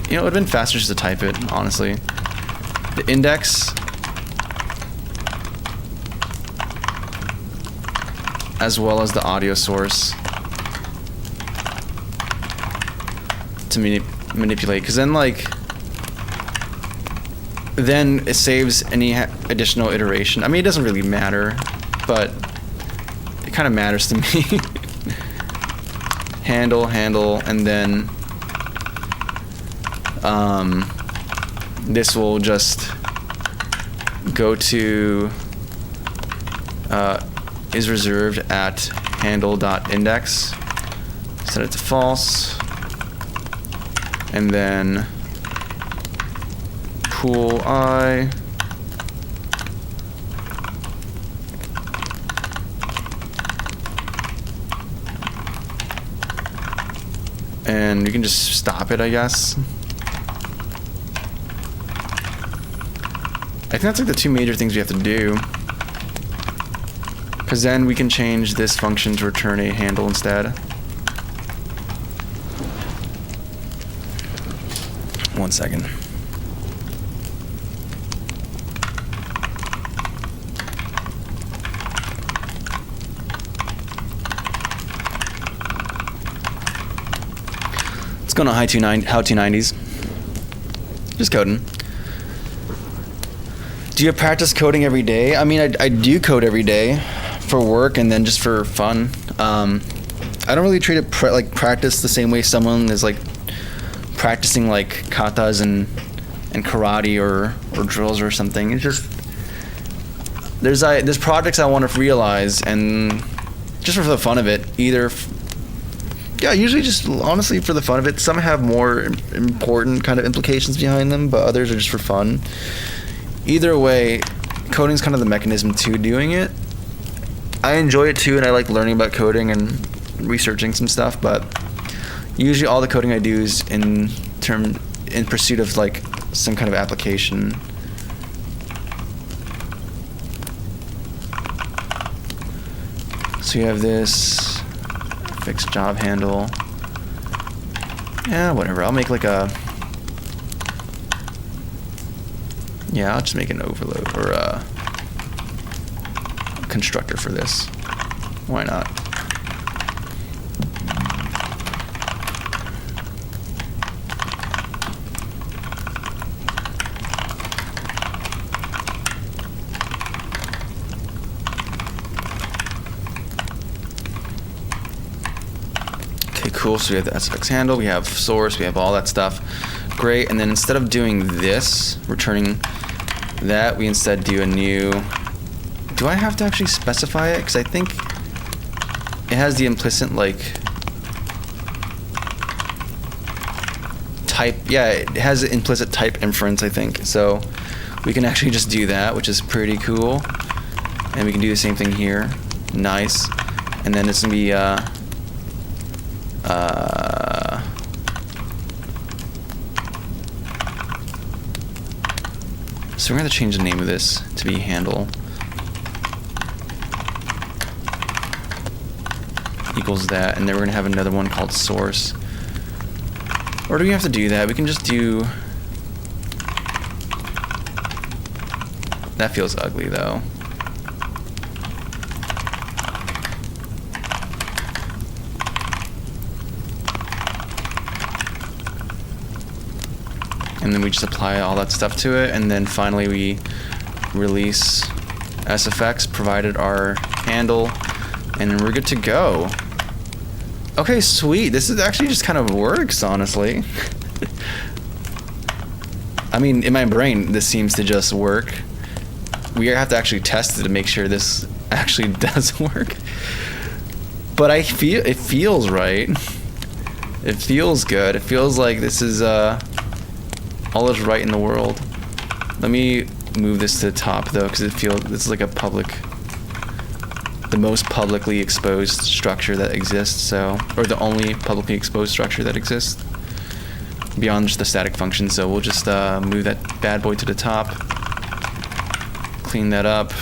it would have been faster just to type it, honestly. The index as well as the audio source to manipulate, because then like then it saves any additional iteration. I mean, it doesn't really matter, but it kind of matters to me. handle, and then this will just go to is reserved at handle.index, set it to false, and then pool I, and you can just stop it, I guess. I think that's like the two major things we have to do, because then we can change this function to return a handle instead. One second. Let's go on how 290s. Just coding. Do you practice coding every day? I mean, I do code every day for work and then just for fun. I don't really treat it like practice the same way someone is like practicing like katas and karate or drills or something. It's just there's projects I want to realize, and just for the fun of it, usually just honestly for the fun of it. Some have more important kind of implications behind them, but others are just for fun. Either way, coding is kind of the mechanism to doing it. I enjoy it too, and I like learning about coding and researching some stuff, but usually all the coding I do is in pursuit of like some kind of application. So you have this fixed job handle. Yeah, whatever. I'll make like a. Yeah, I'll just make an overload or a constructor for this. Why not? Okay, cool. So we have the SX handle, we have source, we have all that stuff. Great. And then instead of doing this, returning that, we instead do a new. Do I have to actually specify it? Because I think it has the implicit like type. Yeah, it has an implicit type inference, I think. So we can actually just do that, which is pretty cool. And we can do the same thing here. Nice. And then it's gonna be so we're gonna change the name of this to be handle equals that, and then we're gonna have another one called source. Or do we have to do that? We can just do. That feels ugly though. And then we just apply all that stuff to it, and then finally we release SFX, provided our handle, and then we're good to go. Okay, sweet. This is actually just kind of works, honestly. I mean, in my brain, this seems to just work. We have to actually test it to make sure this actually does work. But it feels right. It feels good. It feels like this is all is right in the world. Let me move this to the top though, because this is like the most publicly exposed structure that exists. So, or the only publicly exposed structure that exists beyond just the static function. So we'll just move that bad boy to the top, clean that up,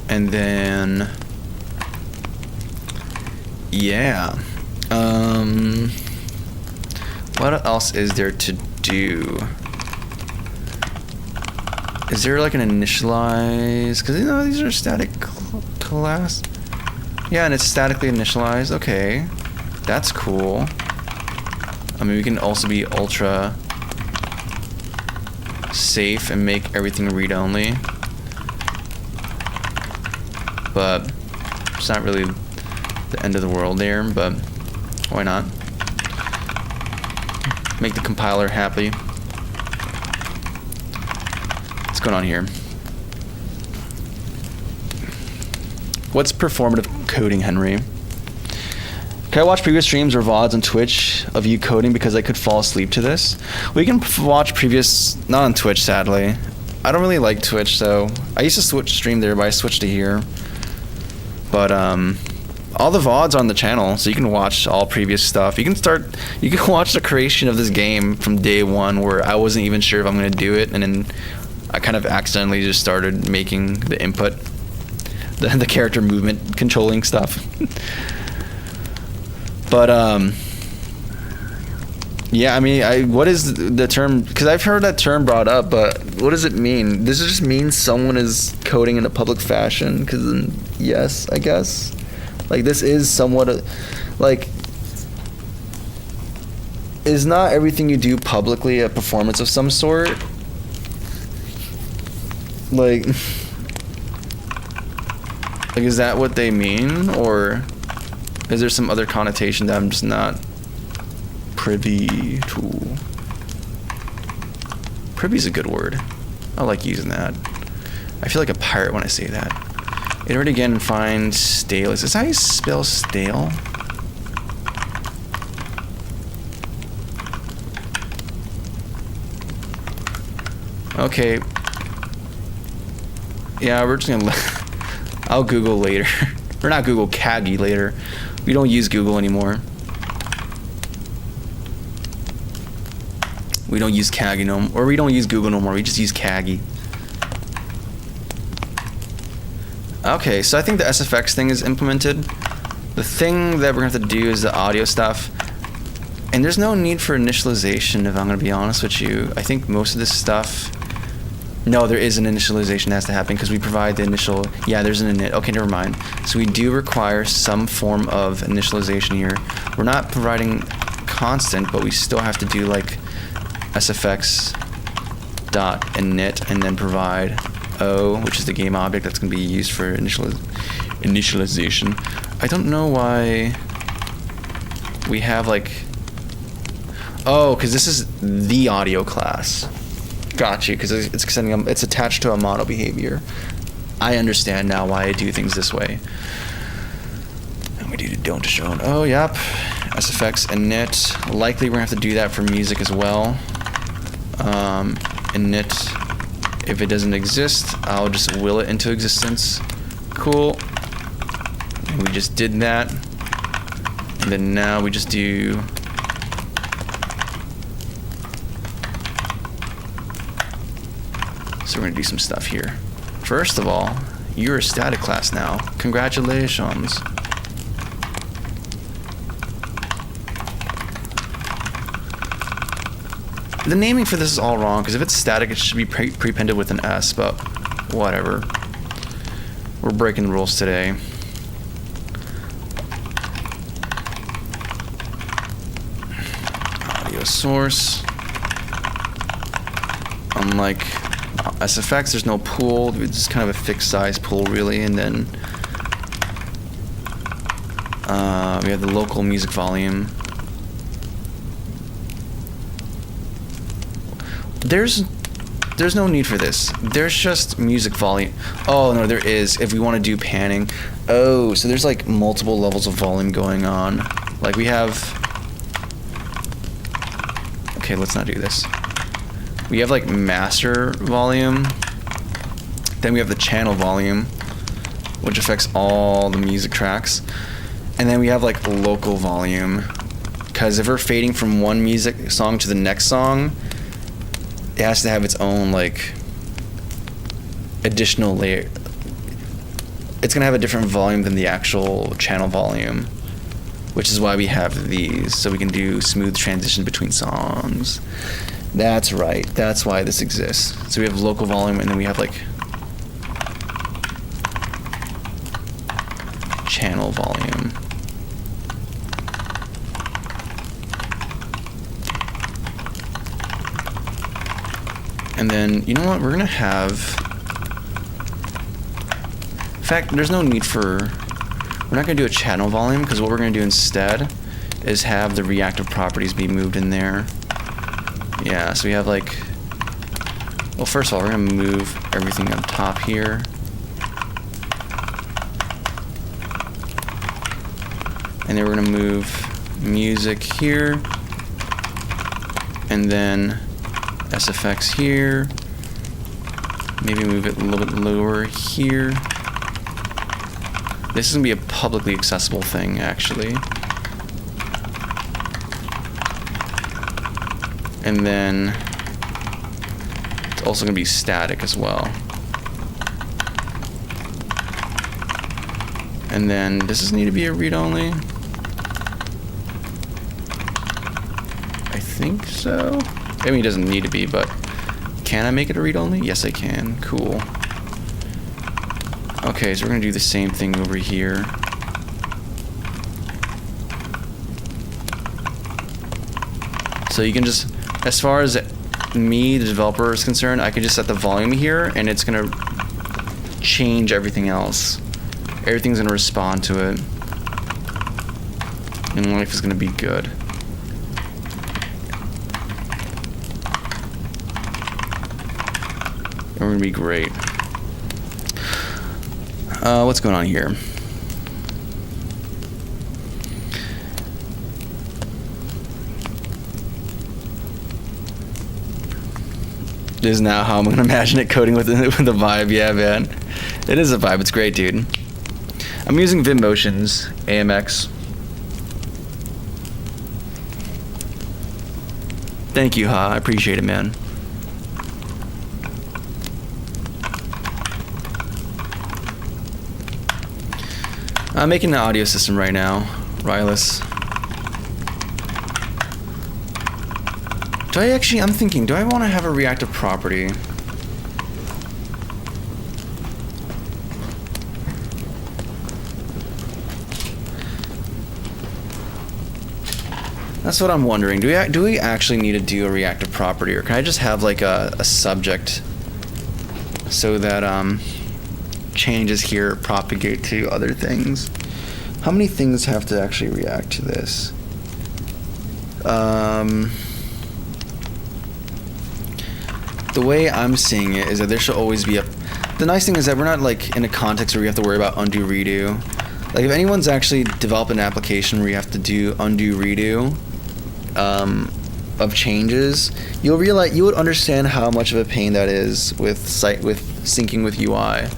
and then yeah. What else is there to do? Is there like an initialize? Because you know these are static class. Yeah, and it's statically initialized. Okay, that's cool. I mean, we can also be ultra safe and make everything read-only. But it's not really the end of the world there, but why not? Make the compiler happy. What's going on here? What's performative coding, Henry? Can I watch previous streams or VODs on Twitch of you coding because I could fall asleep to this? We can watch previous, not on Twitch, sadly. I don't really like Twitch, so I used to stream there, but I switched to here. But all the VODs on the channel, so you can watch all previous stuff. You can watch the creation of this game from day one, where I wasn't even sure if I'm gonna do it, and then I kind of accidentally just started making the input, the character movement controlling stuff. But yeah, I mean, what is the term? Because I've heard that term brought up, but what does it mean? Does it just mean someone is coding in a public fashion? Because yes, I guess. Like, this is somewhat like, is not everything you do publicly a performance of some sort? Like, is that what they mean, or is there some other connotation that I'm just not privy to? Privy is a good word. I like using that. I feel like a pirate when I say that. Iterate again and find stale. Is this how you spell stale? Okay. Yeah, we're just gonna. I'll Google later. Or not Google, Kagi later. We don't use Google anymore. We don't use Kagi no more, or we don't use Google no more. We just use Kagi. Okay, so I think the SFX thing is implemented. The thing that we're gonna have to do is the audio stuff. And there's no need for initialization, if I'm gonna be honest with you. I think most of this stuff, no, there is an initialization that has to happen because we provide the initial, yeah, there's an init. Okay, never mind. So we do require some form of initialization here. We're not providing constant, but we still have to do like SFX dot init and then provide O, which is the game object that's going to be used for initialization. I don't know why we have like, oh, because this is the audio class. Got you, because it's attached to a model behavior. I understand now why I do things this way. And we do don't show. Oh, yep. SFX init. Likely we're gonna have to do that for music as well. Init. If it doesn't exist, I'll just will it into existence. Cool. And we just did that. And then now we just do so we're gonna do some stuff here. First of all, you're a static class now. Congratulations. The naming for this is all wrong, because if it's static, it should be prepended with an S, but whatever. We're breaking the rules today. Audio source. Unlike SFX, there's no pool. It's just kind of a fixed size pool, really, and then we have the local music volume. There's no need for this. There's just music volume. Oh no, there is. If we want to do panning. Oh, so there's like multiple levels of volume going on. Like we have. Okay, let's not do this. We have like master volume. Then we have the channel volume, which affects all the music tracks. And then we have like local volume. Because if we're fading from one music song to the next song, it has to have its own like additional layer. It's gonna have a different volume than the actual channel volume, which is why we have these, so we can do smooth transition between songs. That's right, that's why this exists. So we have local volume and then we have like channel volume. And then, you know what, we're gonna have, in fact, there's no need for, we're not gonna do a channel volume, because what we're gonna do instead is have the reactive properties be moved in there. Yeah, so we have like, well, first of all, we're gonna move everything up top here. And then we're gonna move music here. And then SFX here. Maybe move it a little bit lower here. This is gonna be a publicly accessible thing, actually. And then it's also gonna be static as well. And then does this need to be a read-only? I think so. I mean, it doesn't need to be, but can I make it a read-only? Yes, I can. Cool. Okay, so we're gonna do the same thing over here. So you can just, as far as me, the developer, is concerned, I can just set the volume here, and it's gonna change everything else. Everything's gonna respond to it, and life is gonna be good. We're gonna be great. What's going on here? This is now how I'm gonna imagine it coding with the vibe. Yeah, man. It is a vibe. It's great, dude. I'm using VinMotion's AMX. Thank you, Ha. I appreciate it, man. I'm making the audio system right now, Rylus. I'm thinking, do I want to have a reactive property? That's what I'm wondering. Do we actually need to do a reactive property, or can I just have like a subject so that changes here propagate to other things? How many things have to actually react to this? The way I'm seeing it is that there should always be the nice thing is that we're not like in a context where we have to worry about undo redo. Like if anyone's actually developed an application where you have to do undo redo of changes, you would understand how much of a pain that is with syncing with UI.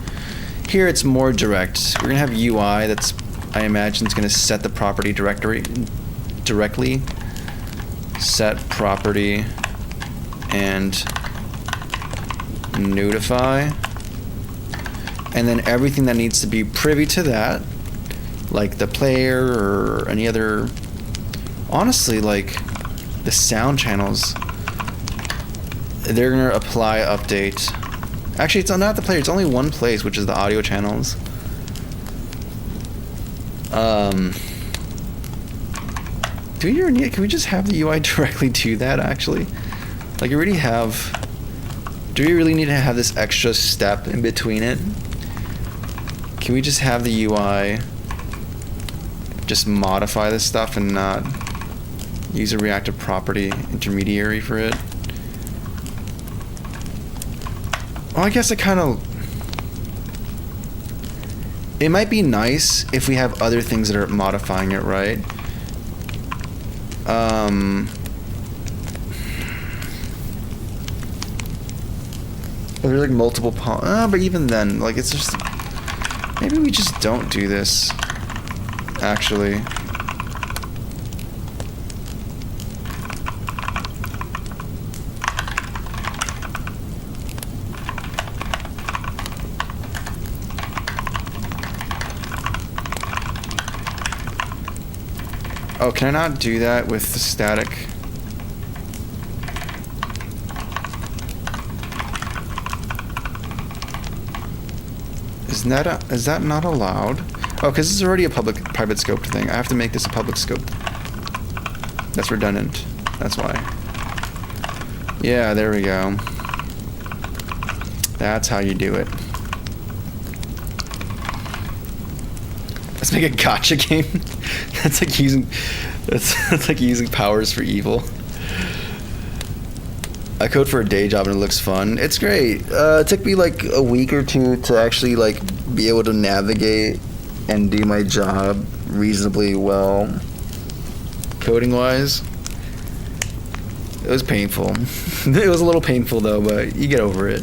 Here it's more direct. We're gonna have UI that's, I imagine, it's gonna set the property directly. Set property and notify, and then everything that needs to be privy to that, like the player or any other, honestly, like the sound channels, they're gonna apply update. Actually, it's not the player, it's only one place, which is the audio channels. Do we really need, can we just have the UI directly do that, actually? Like, you already have, do we really need to have this extra step in between it? Can we just have the UI just modify this stuff and not use a reactive property intermediary for it? Well, I guess it might be nice if we have other things that are modifying it, right? There's like multiple but even then, like, it's just, maybe we just don't do this, actually. Oh, can I not do that with the static? Is that not allowed? Oh, because this is already a private scoped thing. I have to make this a public scope. That's redundant. That's why. Yeah, there we go. That's how you do it. Let's make a gotcha game. That's like using powers for evil. I code for a day job and it looks fun. It's great. It took me like a week or two to actually like be able to navigate and do my job reasonably well, coding wise. It was painful. It was a little painful though, but you get over it.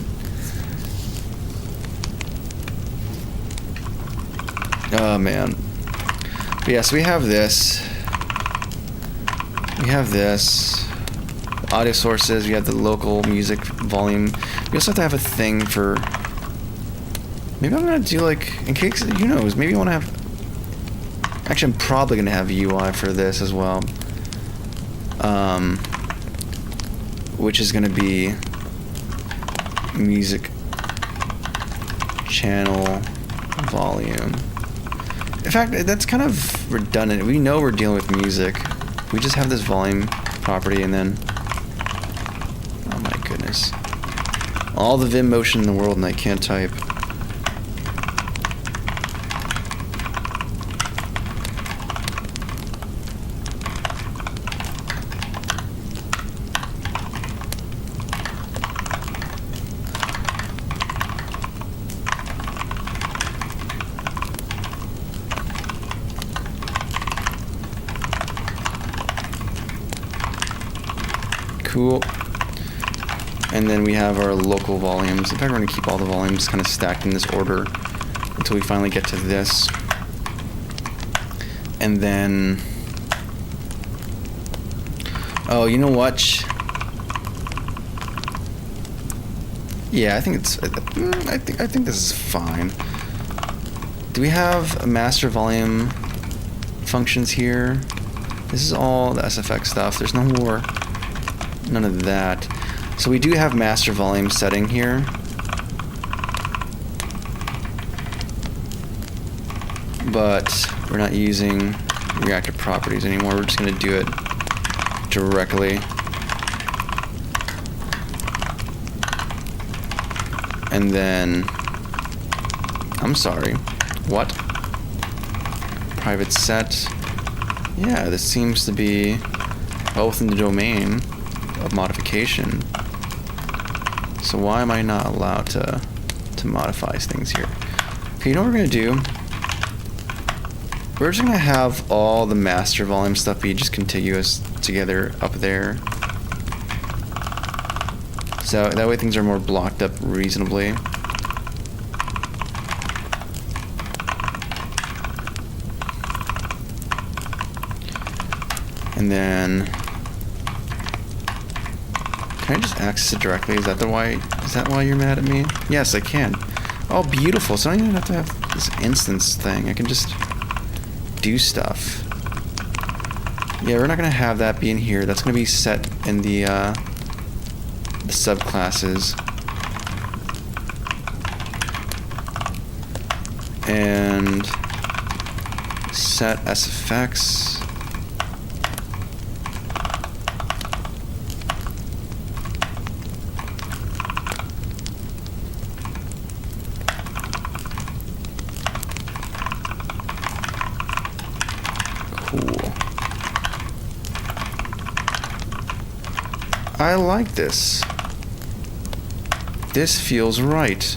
Oh man. But yeah, so we have this. We have this. Audio sources, we have the local music volume. We also have to have a thing for, maybe I'm gonna do like, in case, who knows, maybe I wanna have, actually I'm probably gonna have UI for this as well. Which is gonna be music channel volume. In fact, that's kind of redundant. We know we're dealing with music. We just have this volume property and then, oh my goodness. All the Vim motion in the world and I can't type. Cool. And then we have our local volumes. In fact, we're going to keep all the volumes kind of stacked in this order until we finally get to this. And then, oh, you know what? Yeah, I think it's. I think this is fine. Do we have a master volume functions here? This is all the SFX stuff. There's no more. None of that. So we do have master volume setting here. But we're not using reactive properties anymore. We're just going to do it directly. And then, I'm sorry, what? Private set. Yeah, this seems to be well within the domain of modification. So why am I not allowed to modify things here? Okay, you know what we're gonna do? We're just gonna have all the master volume stuff be just contiguous together up there. So that way things are more blocked up reasonably. And then, can I just access it directly? Is that why you're mad at me? Yes, I can. Oh, beautiful. So I don't even have to have this instance thing. I can just do stuff. Yeah, we're not gonna have that be in here. That's gonna be set in the subclasses. And set SFX. Cool. I like this. This feels right.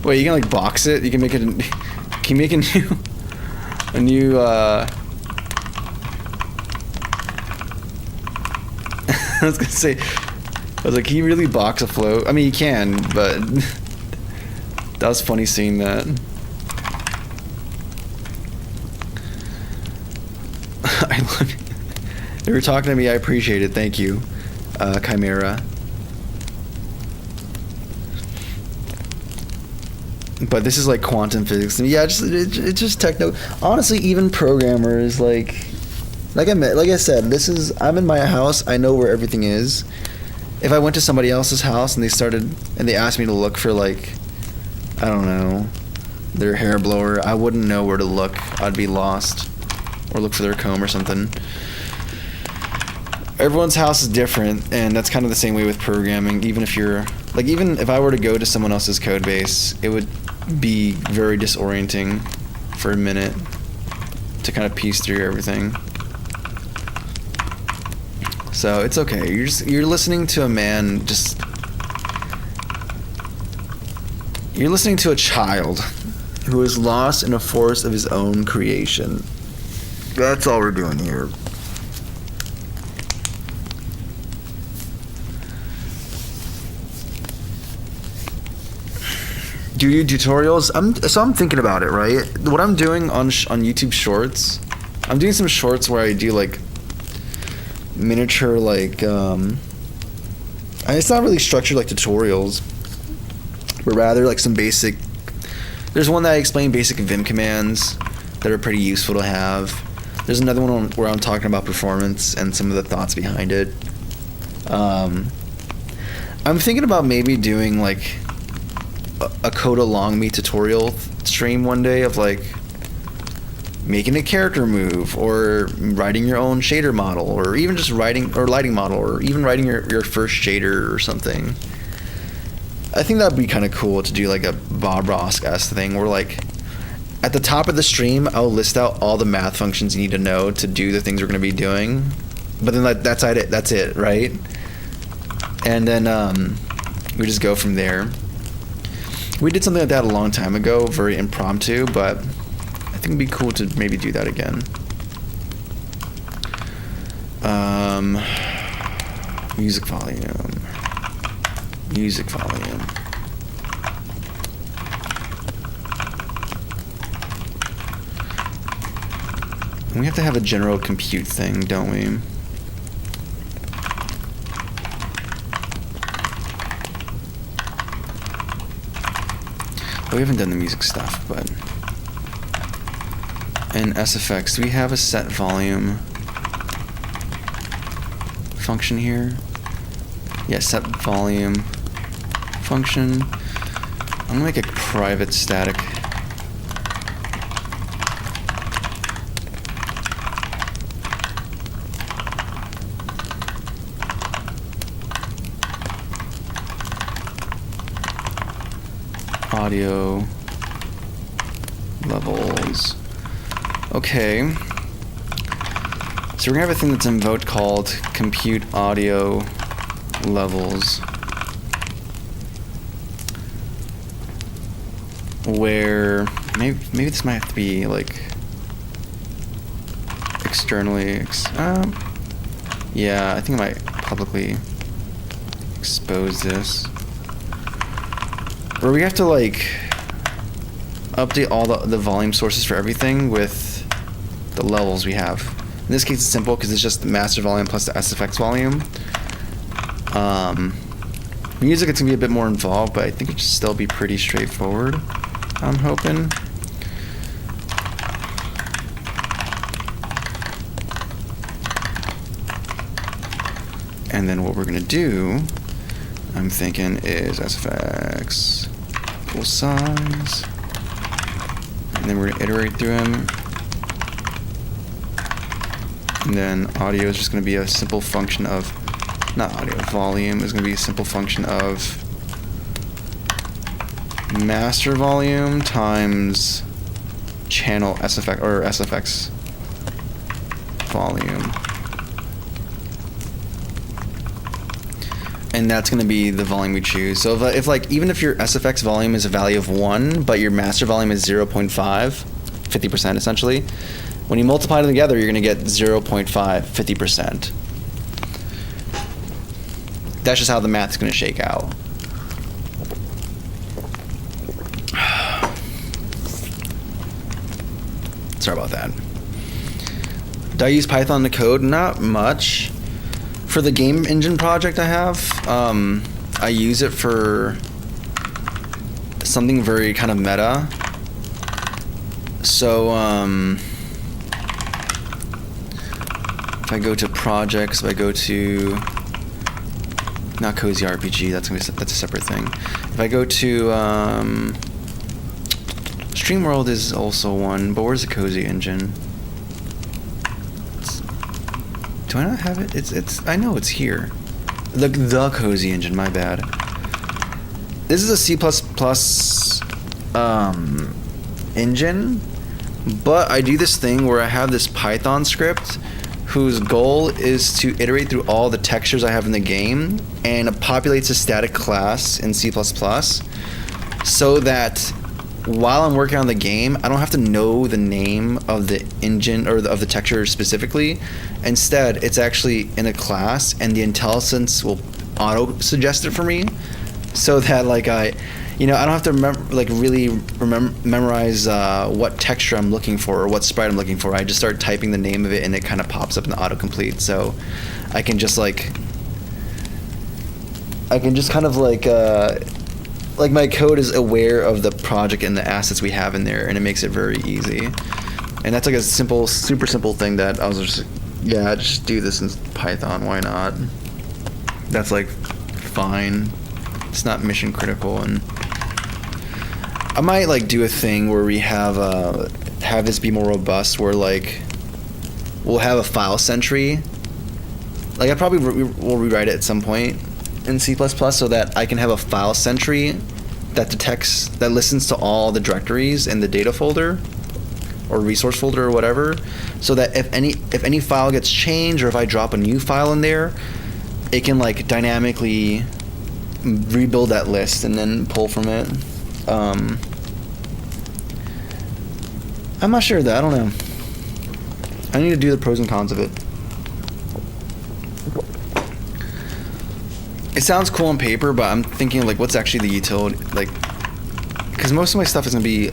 Wait, you can like box it? You can make it. Can you make a new? I was gonna say. I was like, can you really box a float? I mean, you can, but that was funny seeing that. I love you. They were talking to me. I appreciate it. Thank you, Chimera. But this is like quantum physics. Yeah, it's just techno. Honestly, even programmers like I said, this is. I'm in my house. I know where everything is. If I went to somebody else's house and they asked me to look for like, I don't know, their hair blower, I wouldn't know where to look. I'd be lost. Or look for their comb or something. Everyone's house is different, and that's kind of the same way with programming. Even if I were to go to someone else's code base, it would be very disorienting for a minute to kind of piece through everything. So it's okay. You're listening to a man you're listening to a child who is lost in a forest of his own creation. That's all we're doing here. Do you do tutorials? I'm thinking about it, right? What I'm doing on YouTube Shorts, I'm doing some shorts where I do like miniature it's not really structured like tutorials, but rather like some basic. There's one that I explain basic Vim commands that are pretty useful to have. There's another one where I'm talking about performance and some of the thoughts behind it. I'm thinking about maybe doing like a code along me tutorial stream one day of like making a character move, or writing your own shader model, or even just writing or lighting model, or even writing your first shader or something. I think that'd be kind of cool to do like a Bob Ross-esque thing where like at the top of the stream I'll list out all the math functions you need to know to do the things we're going to be doing, but then that's it, right? And then we just go from there. We did something like that a long time ago, very impromptu, but I think it'd be cool to maybe do that again. Music volume. We have to have a general compute thing, don't we? We haven't done the music stuff, but in SFX, do we have a set volume function here? Yeah, set volume function. I'm gonna make a private static. Audio levels. Okay. So we're gonna have a thing that's invoked called compute audio levels, where maybe this might have to be like externally. Yeah, I think I might publicly expose this. Where we have to like update all the volume sources for everything with the levels we have. In this case, it's simple because it's just the master volume plus the SFX volume. Music, it's gonna be a bit more involved, but I think it should still be pretty straightforward. I'm hoping. And then what we're gonna do, I'm thinking, is SFX full size, and then we're gonna iterate through them. And then audio is just gonna be a simple function of, not audio, volume is gonna be a simple function of master volume times channel SFX or SFX volume. And that's going to be the volume we choose. So if like, even if your SFX volume is a value of 1, but your master volume is 0.5, 50% essentially, when you multiply them together, you're going to get 0.5, 50%. That's just how the math's going to shake out. Sorry about that. Do I use Python to code? Not much. For the game engine project I have, I use it for something very kind of meta. So if I go to projects, if I go to not Cozy RPG, that's a separate thing. If I go to StreamWorld is also one, but where's the Cozy engine? Do I not have it? It's I know it's here. The Cozy engine, my bad. This is a C++ engine, but I do this thing where I have this Python script whose goal is to iterate through all the textures I have in the game, and it populates a static class in C++, so that while I'm working on the game, I don't have to know the name of the engine or of the texture specifically. Instead, it's actually in a class, and the IntelliSense will auto suggest it for me, so that like I don't have to memorize what texture I'm looking for or what sprite I'm looking for. I just start typing the name of it, and it kind of pops up in the autocomplete. So I can just kind of like my code is aware of the project and the assets we have in there, and it makes it very easy. And that's like a simple, super simple thing that I was just do this in Python. Why not? That's like fine. It's not mission critical, and I might like do a thing where we have this be more robust, where like we'll have a file sentry. Like I probably will rewrite it at some point in C++ so that I can have a file sentry that listens to all the directories in the data folder or resource folder or whatever, so that if any file gets changed, or if I drop a new file in there, it can like dynamically rebuild that list and then pull from it. I'm not sure of that. I don't know. I need to do the pros and cons of it. It sounds cool on paper, but I'm thinking like, what's actually the utility? Like, because most of my stuff is gonna be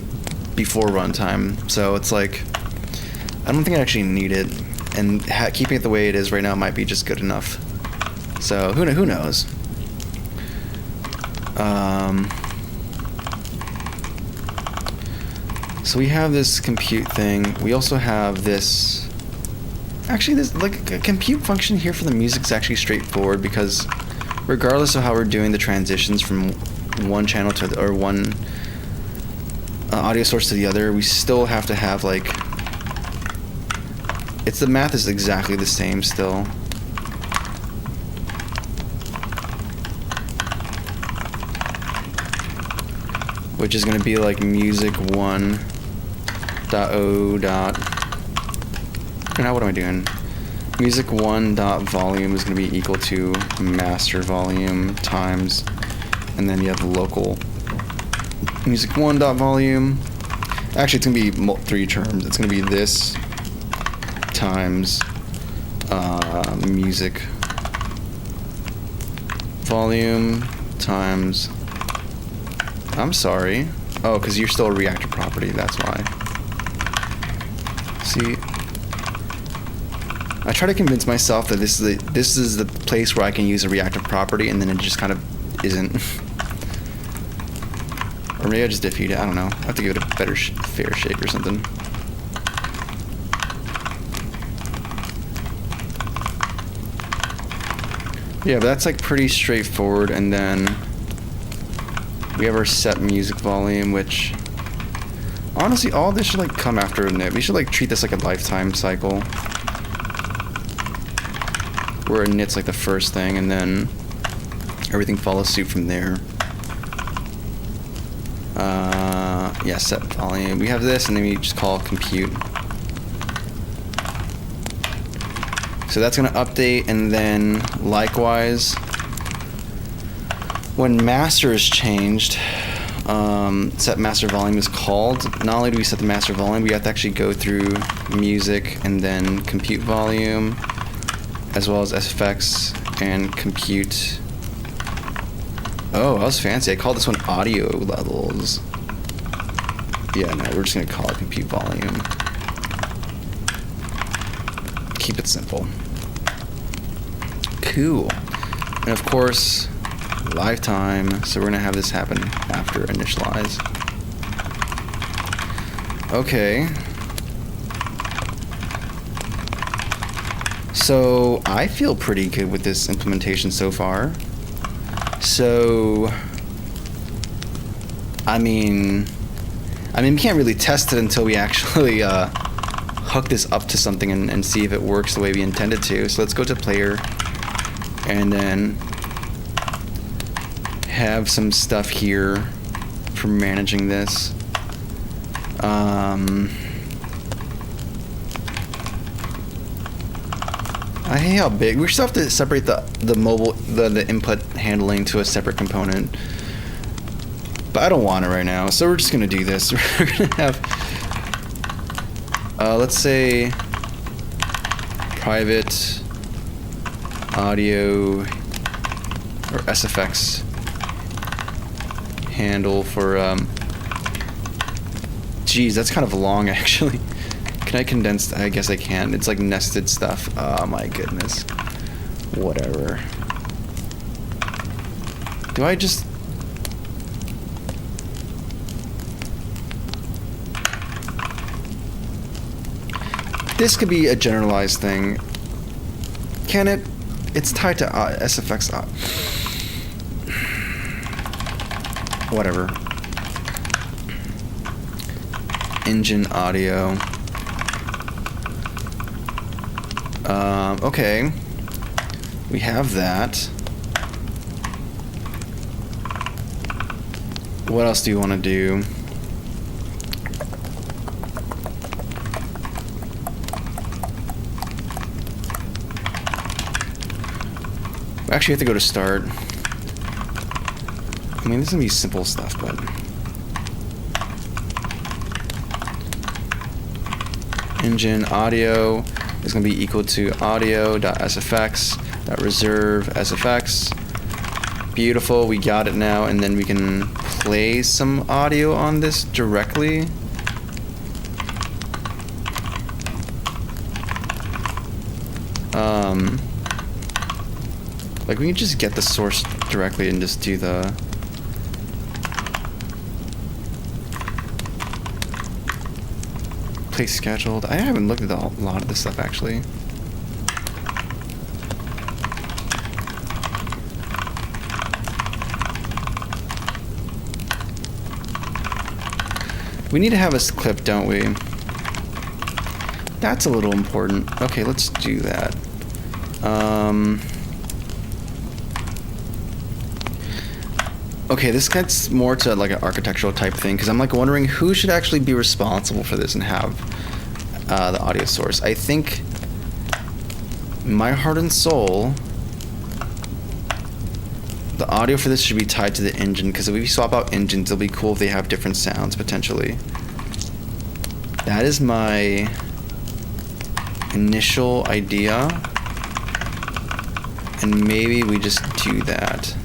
before runtime, so it's like, I don't think I actually need it, and keeping it the way it is right now might be just good enough. So who knows? So we have this compute thing. We also have this. Actually, this like a compute function here for the music is actually straightforward because regardless of how we're doing the transitions from one channel to or one audio source to the other, we still have to have like the math is exactly the same still. Which is going to be like music1.o. Now what am I doing? Music1.volume is going to be equal to master volume times, and then you have the local music1.volume. Actually, it's going to be 3 terms. It's going to be this times music volume times. I'm sorry. Oh, because you're still a reactor property. That's why. See, I try to convince myself that this is the place where I can use a reactive property, and then it just kind of isn't. Or maybe I just defeat it. I don't know. I have to give it a better fair shake or something. Yeah, but that's like pretty straightforward, and then we have our set music volume, which honestly all this should like come after a knit. We should like treat this like a lifetime cycle where a knit's like the first thing and then everything follows suit from there. Yeah, set volume. We have this and then we just call compute. So that's going to update, and then likewise when master is changed, set master volume is called. Not only do we set the master volume, we have to actually go through music and then compute volume, as well as SFX and compute. Oh, that was fancy. I called this one audio levels. Yeah, no, we're just gonna call it compute volume. Keep it simple. Cool. And of course, lifetime, so we're gonna have this happen after initialize. Okay. So I feel pretty good with this implementation so far. So I mean we can't really test it until we actually hook this up to something and see if it works the way we intended to. So let's go to player and then have some stuff here for managing this. I hate how big. We still have to separate the mobile the input handling to a separate component, but I don't want it right now. So we're just gonna do this. We're gonna have let's say private audio or SFX handle for geez, that's kind of long actually. Can I condense? I guess I can. It's like nested stuff. Oh my goodness. Whatever. Do I just... This could be a generalized thing. Can it? It's tied to SFX. Whatever. Engine audio. Okay. We have that. What else do you want to do? We actually have to go to start. I mean, this is gonna be simple stuff, but engine audio is going to be equal to audio.sfx.reserve sfx. Beautiful, we got it now, and then we can play some audio on this directly. Like, we can just get the source directly and just do the... Play scheduled. I haven't looked at a lot of this stuff, actually. We need to have a clip, don't we? That's a little important. Okay, let's do that. Okay, this gets more to like an architectural type thing, because I'm like wondering who should actually be responsible for this and have the audio source. I think my heart and soul, the audio for this should be tied to the engine, because if we swap out engines, it'll be cool if they have different sounds potentially. That is my initial idea, and maybe we just do that.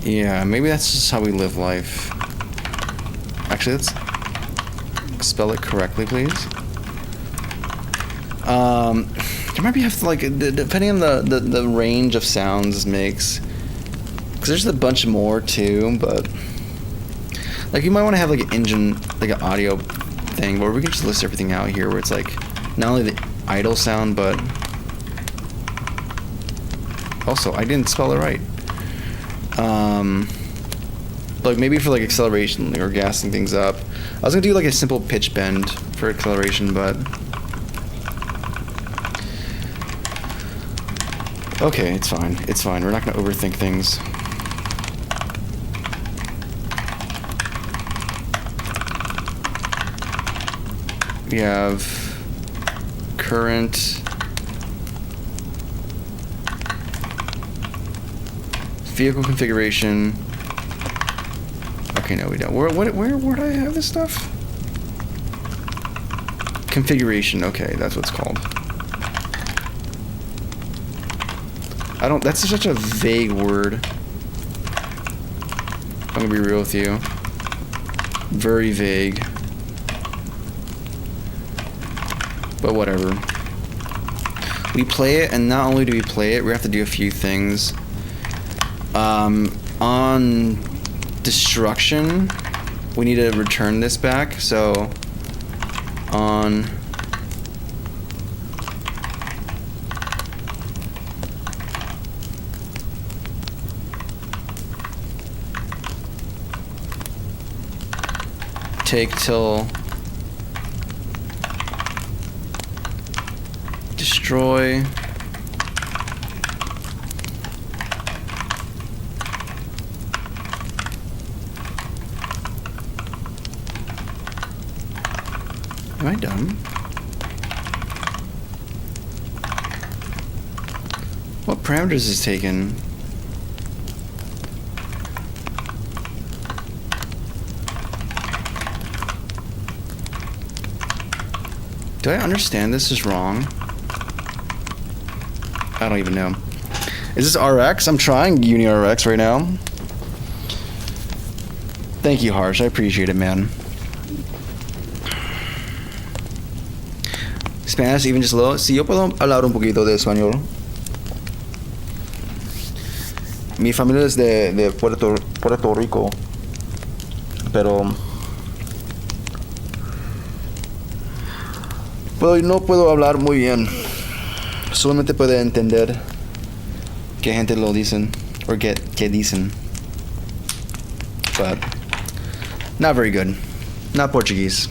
Yeah, maybe that's just how we live life. Actually, let's spell it correctly, please. You might have to, like, depending on the range of sounds this makes, because there's a bunch more too, but like you might want to have like an engine, like an audio thing where we can just list everything out here, where it's like not only the idle sound, but also I didn't spell it right. Like maybe for like acceleration or gassing things up. I was gonna do like a simple pitch bend for acceleration, but okay, it's fine. It's fine. We're not gonna overthink things. We have current vehicle configuration. Okay, no, we don't. Where do I have this stuff? Configuration. Okay, that's what it's called. That's such a vague word. I'm gonna be real with you. Very vague. But whatever. We play it, and not only do we play it, we have to do a few things. On destruction, we need to return this back, so on take till destroy Am I dumb? What parameters is taken? Do I understand this is wrong? I don't even know. Is this RX? I'm trying Uni RX right now. Thank you, Harsh. I appreciate it, man. Spanish, even just a little. Si yo puedo hablar un poquito de español. Mi familia es de Puerto Rico, pero no puedo hablar muy bien. Solamente puedo entender qué gente lo dicen, or qué dicen. But not very good. Not Portuguese.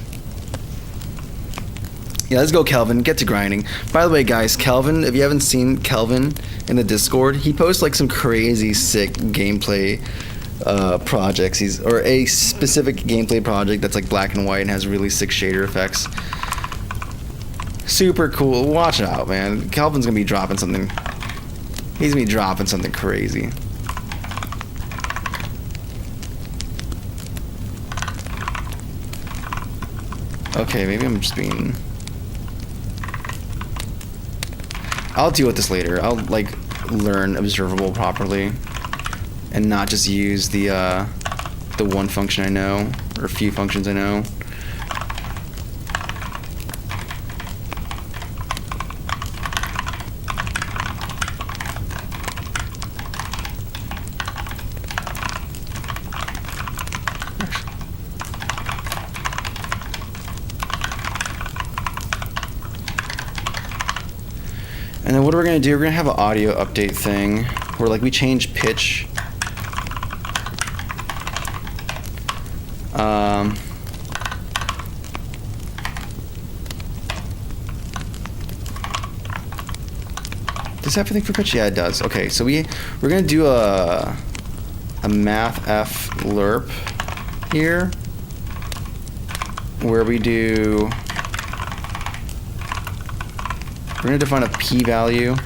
Yeah, let's go, Kelvin. Get to grinding. By the way, guys, Kelvin, if you haven't seen Kelvin in the Discord, he posts like some crazy sick gameplay projects. Or a specific gameplay project that's like black and white and has really sick shader effects. Super cool. Watch out, man. Kelvin's gonna be dropping something. He's gonna be dropping something crazy. Okay, maybe I'm just being... I'll deal with this later. I'll like learn observable properly, and not just use the one function I know, or a few functions I know. And then what we're gonna do, we're gonna have an audio update thing where like we change pitch. Does it have anything for pitch? Yeah, it does. Okay, so we're gonna do a math f lerp here, where we're gonna define a p-value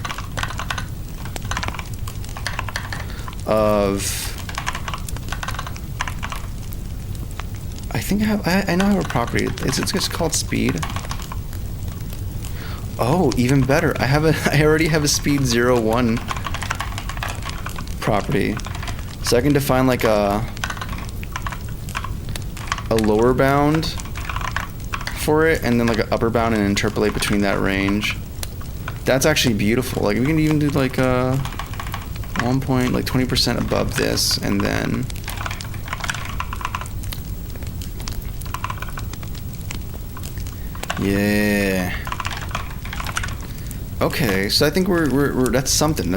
of, I think I know I have a property. It's just called speed. Oh, even better. I already have a speed 0, 1 property. So I can define like a lower bound for it, and then like an upper bound, and interpolate between that range. That's actually beautiful. Like we can even do like 1 point, like 20% above this, and then yeah. Okay, so I think we're that's something.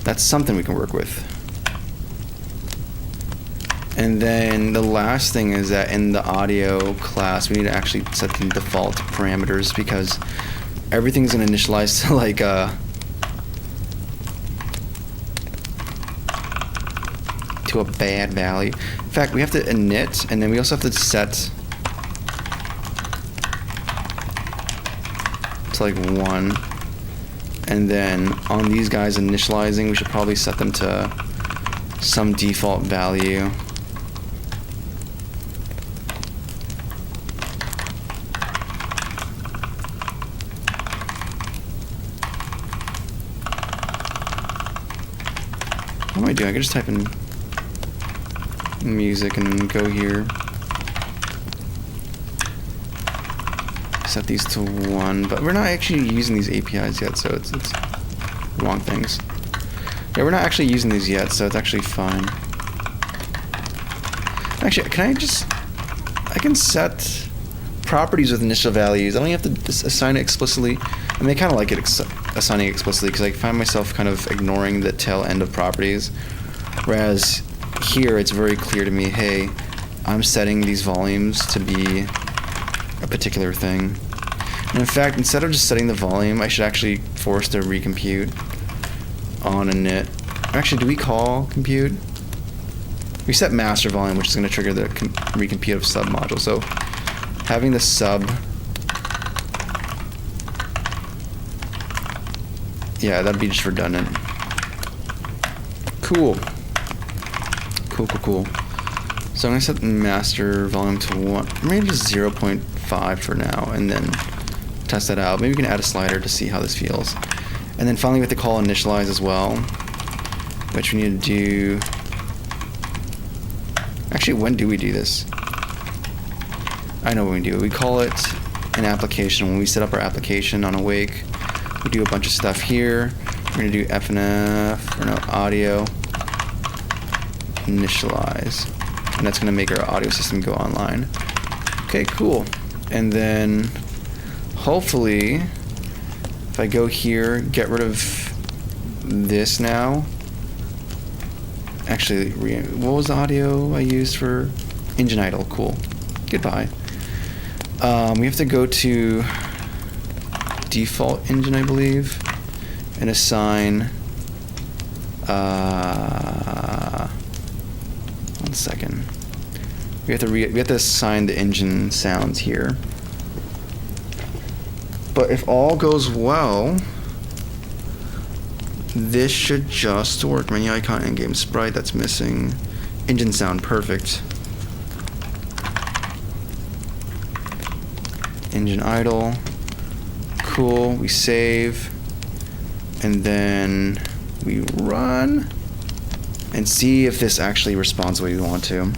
That's something we can work with. And then the last thing is that in the audio class, we need to actually set the default parameters, because everything's gonna initialize to like to a bad value. In fact, we have to init, and then we also have to set to like 1. And then on these guys initializing, we should probably set them to some default value. What am I doing? I can just type in music and then go here. Set these to 1, but we're not actually using these APIs yet, so it's wrong things. Yeah, we're not actually using these yet, so it's actually fine. Actually, I can set properties with initial values. I don't have to assign it explicitly. I mean, I kind of like it assigning explicitly, because I find myself kind of ignoring the tail end of properties. Whereas here, it's very clear to me, hey, I'm setting these volumes to be a particular thing. And in fact, instead of just setting the volume, I should actually force the recompute on init. Actually, do we call compute? We set master volume, which is going to trigger the recompute of sub module. So having the sub, yeah, that'd be just redundant. Cool. Cool. So I'm going to set master volume to 1, maybe just 0.5 for now, and then test that out. Maybe we can add a slider to see how this feels. And then finally we have to call initialize as well, which we need to do. Actually, when do we do this? I know when we do it. We call it an application. When we set up our application on Awake, we do a bunch of stuff here. We're going to do FNF, or no, audio, initialize. And that's going to make our audio system go online. Okay, cool. And then hopefully, if I go here, get rid of this now. Actually, what was the audio I used for engine idle? Cool. Goodbye. We have to go to default engine, I believe, and assign. 1 second. We have to assign the engine sounds here. But if all goes well, this should just work. Menu icon, in-game sprite, that's missing. Engine sound, perfect. Engine idle. cool. We save. And then we run. And see if this actually responds the way we want to.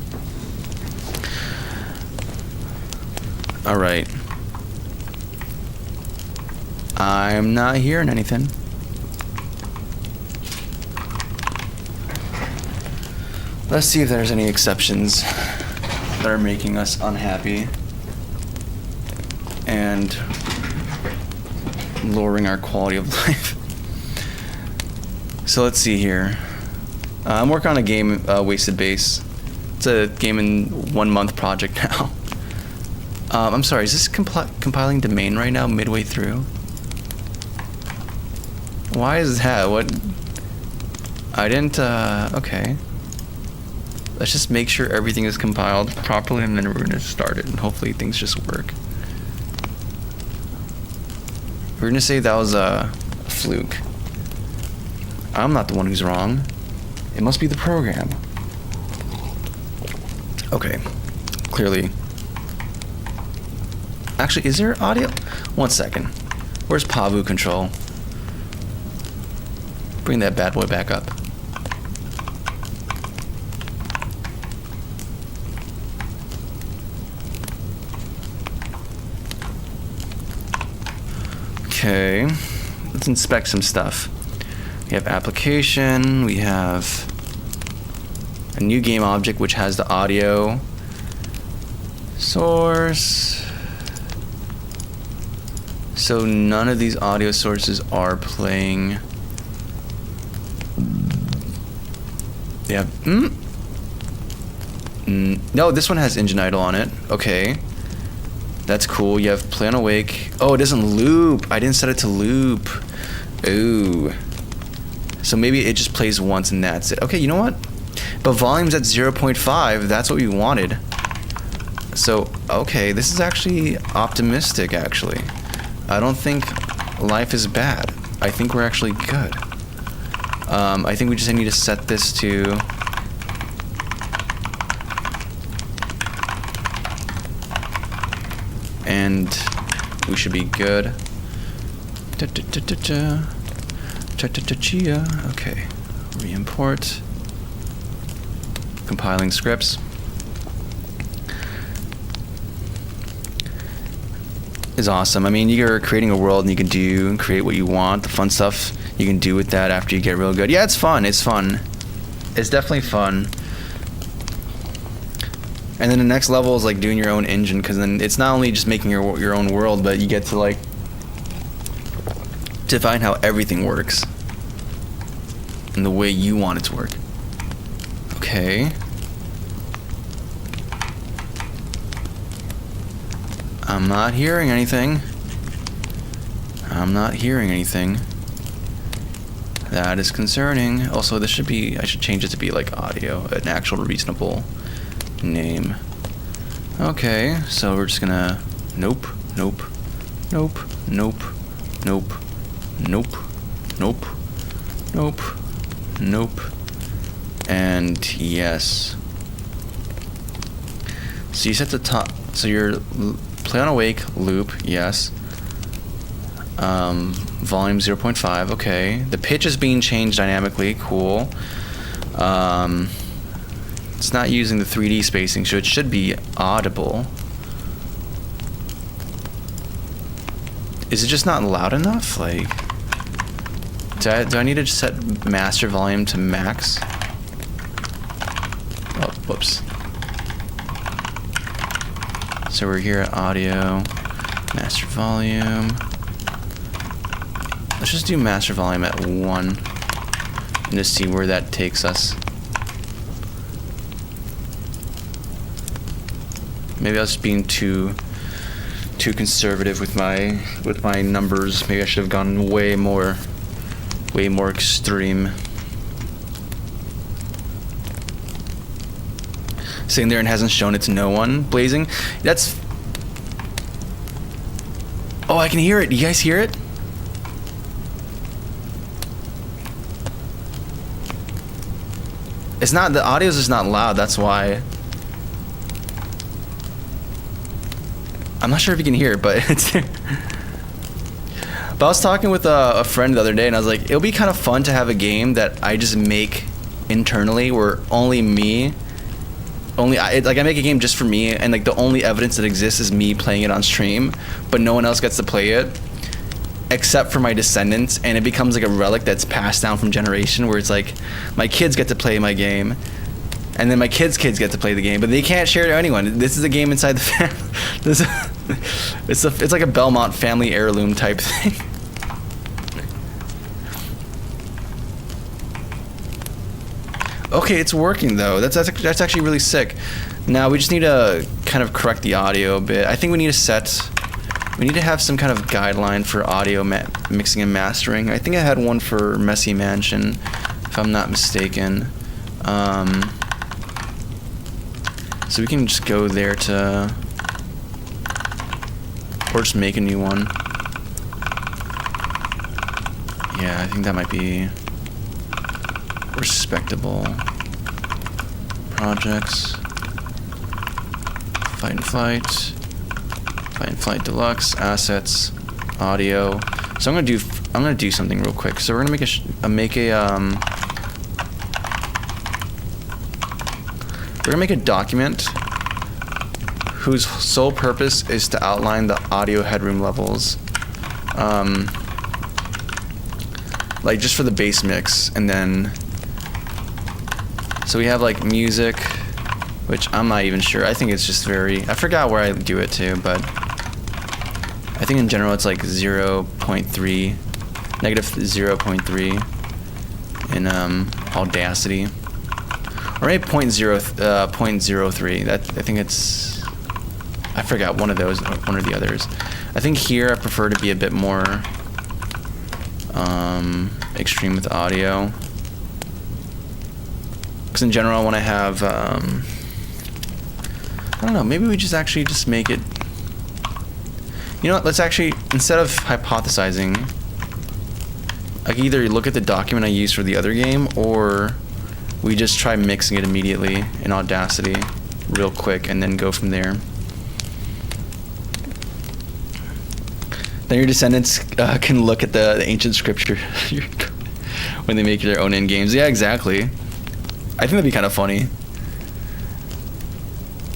Alright. I'm not hearing anything. Let's see if there's any exceptions that are making us unhappy and lowering our quality of life. So let's see here. I'm working on a game, Wasted Base. It's a game in 1 month project now. I'm sorry, is this compiling domain right now midway through? Why is that? What? I didn't, okay. Let's just make sure everything is compiled properly and then we're gonna start it and hopefully things just work. We're gonna say that was a fluke. I'm not the one who's wrong. It must be the program. Okay, clearly. Actually, is there audio? 1 second. Where's Pavu control? Bring that bad boy back up. Okay, let's inspect some stuff. We have application, we have a new game object which has the audio source. So none of these audio sources are playing. They have, no, this one has engine idle on it. Okay. That's cool. You have play on awake. Oh, it doesn't loop. I didn't set it to loop. Ooh. So maybe it just plays once and that's it. Okay, you know what? But volume's at 0.5. That's what we wanted. So, okay, this is actually optimistic, actually. I don't think life is bad. I think we're actually good. I think we just need to set this to... and we should be good. Okay, re-import. Compiling scripts. Is awesome. I mean, you're creating a world and you can do and create what you want. The fun stuff you can do with that after you get real good. Yeah, it's fun. It's fun. It's definitely fun. And then the next level is like doing your own engine, because then it's not only just making your own world, but you get to like define how everything works and the way you want it to work. Okay. I'm not hearing anything. I'm not hearing anything. That is concerning. Also, this should be, I should change it to be like audio, an actual reasonable name. Okay, so we're just gonna nope, nope, nope, nope, nope, nope, nope, nope, nope, and yes. So you set the top, so your play on awake loop, yes. Volume 0.5, okay. The pitch is being changed dynamically, cool. It's not using the 3D spacing, so it should be audible. Is it just not loud enough? Like, do I need to just set master volume to max? Oh, whoops. So we're here at audio, master volume. Let's just do master volume at 1 and just see where that takes us. Maybe I was being too conservative with my numbers. Maybe I should have gone way more extreme. Sitting there and hasn't shown it to no one. Blazing. That's... Oh, I can hear it. You guys hear it? It's not, the audio's just not loud, that's why. I'm not sure if you can hear it, but it's... But I was talking with a friend the other day, and I was like, it'll be kind of fun to have a game that I just make internally, where only I make a game just for me, and like the only evidence that exists is me playing it on stream, but no one else gets to play it except for my descendants, and it becomes like a relic that's passed down from generation, where it's like my kids get to play my game, and then my kids' kids get to play the game, but they can't share it to anyone. This is a game inside the family. It's like a Belmont family heirloom type thing. Okay, it's working though. That's actually really sick. Now we just need to kind of correct the audio a bit. I think we need to have some kind of guideline for audio mixing and mastering. I think I had one for Messy Mansion, if I'm not mistaken. So we can just go there or just make a new one. Yeah, I think that might be respectable. Projects. Fight and Flight Deluxe, assets, audio. So I'm gonna do something real quick. So we're gonna make a document whose sole purpose is to outline the audio headroom levels, like just for the bass mix, and then so we have like music, which I'm not even sure. I think it's just I forgot where I do it to, but I think in general it's like 0.3, negative 0.3 in Audacity, or maybe 0.03. That I think I forgot one of those, one or the others. I think here I prefer to be a bit more extreme with audio, because in general I want to have I don't know, maybe we just make it, you know what, let's actually, instead of hypothesizing, I can either look at the document I used for the other game, or we just try mixing it immediately in Audacity real quick and then go from there. Then your descendants can look at the ancient scripture when they make their own end games. Yeah, exactly. I think that'd be kind of funny.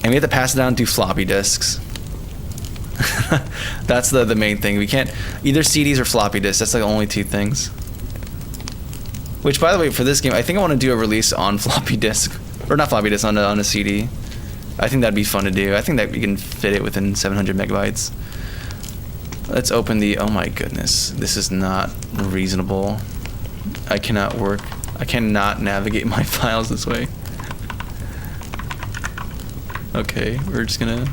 And we have to pass it down to floppy disks. That's the main thing. We can't, either CDs or floppy disks. That's like the only two things. Which, by the way, for this game, I think I want to do a release on floppy disk, or not floppy disk, on a CD. I think that'd be fun to do. I think that we can fit it within 700 megabytes. Let's open the, oh my goodness, this is not reasonable. I cannot navigate my files this way. Okay, we're just gonna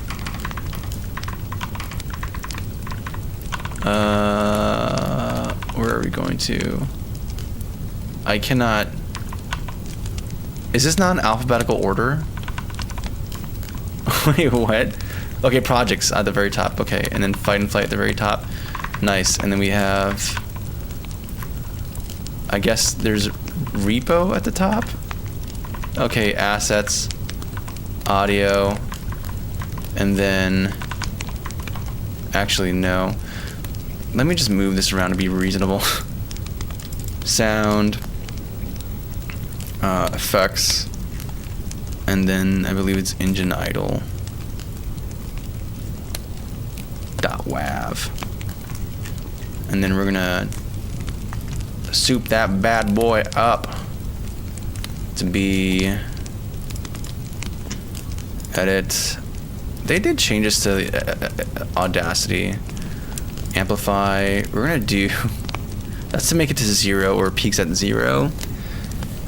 where are we going to? I cannot. Is this not in alphabetical order? Wait, what? Okay, projects at the very top. Okay, and then Fight and Flight at the very top. Nice. And then we have, I guess there's repo at the top. Okay, assets, audio, and then, actually no. Let me just move this around to be reasonable. Sound, effects, and then I believe it's engine idle. .wav. And then we're gonna soup that bad boy up to be edit. They did changes to Audacity. Amplify. We're gonna do, that's to make it to 0 or peaks at 0.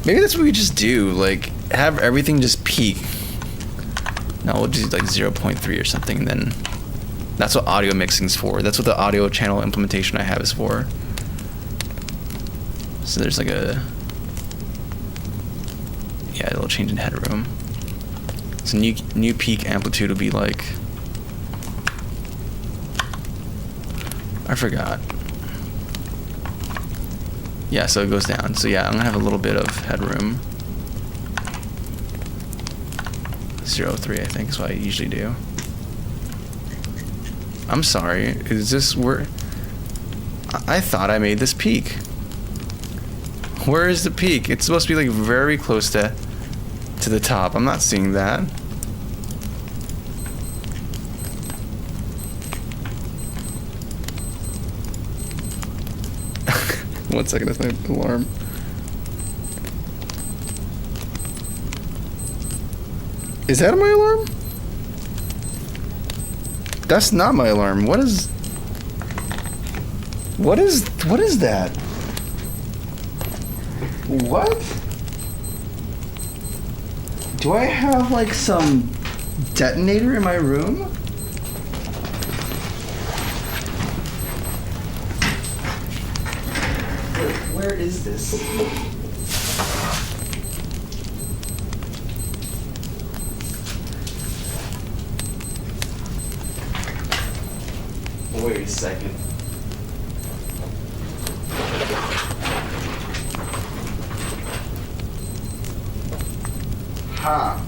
Maybe that's what we just do, like have everything just peak. No, we'll do like 0.3 or something, and then that's what audio mixing's for. That's what the audio channel implementation I have is for. So there's like a, yeah, a little change in headroom. So new peak amplitude will be like, I forgot. Yeah, so it goes down. So yeah, I'm gonna have a little bit of headroom. 0.3 I think is what I usually do. I'm sorry, is this where? I thought I made this peak. Where is the peak? It's supposed to be like very close to the top. I'm not seeing that. One second, that's my alarm. Is that my alarm? That's not my alarm. What is that? What? Do I have like some detonator in my room? Where is this? Wait a second. Ha.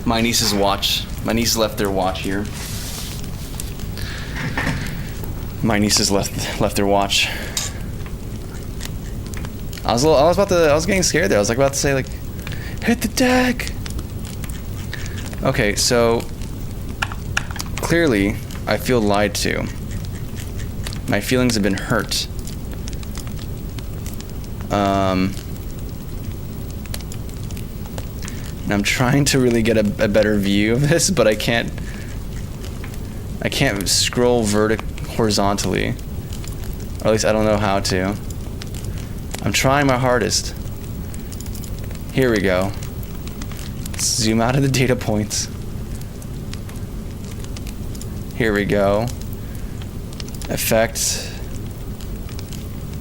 My niece's watch. My niece left their watch here. My nieces left their watch. I was getting scared there. I was like about to say like, hit the deck. Okay, so clearly I feel lied to. My feelings have been hurt. And I'm trying to really get a better view of this, but I can't scroll horizontally, or at least I don't know how to. I'm trying my hardest. Here we go. Let's zoom out of the data points. Here we go. Effect.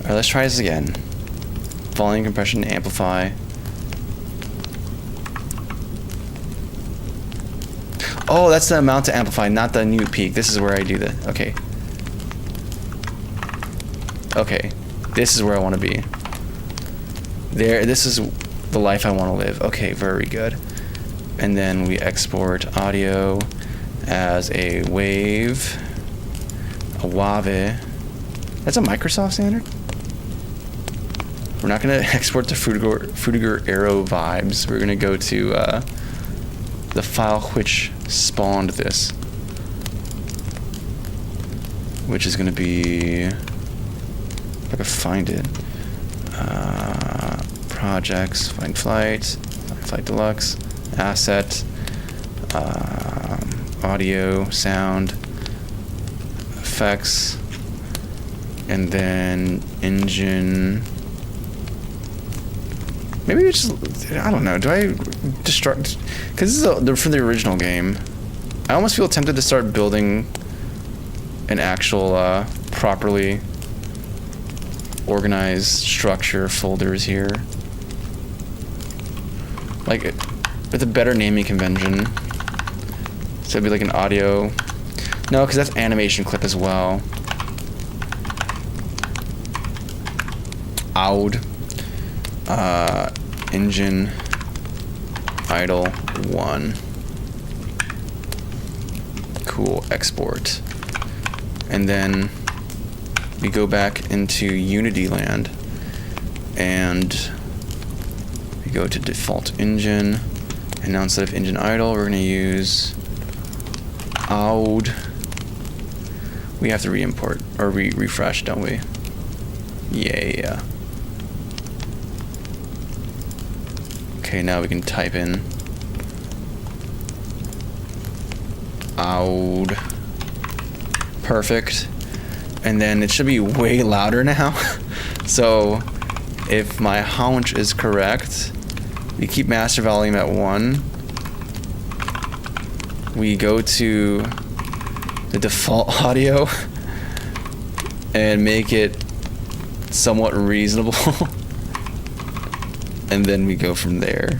Alright, let's try this again. Volume, compression, amplify. Oh, that's the amount to amplify, not the new peak. This is where I do the, okay. Okay, this is where I want to be. There, this is the life I want to live. Okay, very good. And then we export audio as a wave, a WAV. That's a Microsoft standard? We're not going to export to Fruitiger Aero Vibes. We're going to go to the file which spawned this, which is going to be, if I can find it, projects, find flight deluxe, asset, audio, sound, effects, and then engine. Maybe we just, I don't know, do I destruct, because this is from the original game. I almost feel tempted to start building an actual properly organized structure folders here. Like, with a better naming convention. So it'd be like an audio. No, because that's animation clip as well. Aud. Engine idle 1. Cool, export. And then we go back into Unity land and we go to default engine, and now instead of engine idle we're going to use Aud. We have to re-import or refresh, don't we? Yeah. Okay, now we can type in Aud. Perfect. And then it should be way louder now. So if my haunch is correct, we keep master volume at 1. We go to the default audio and make it somewhat reasonable. And then we go from there.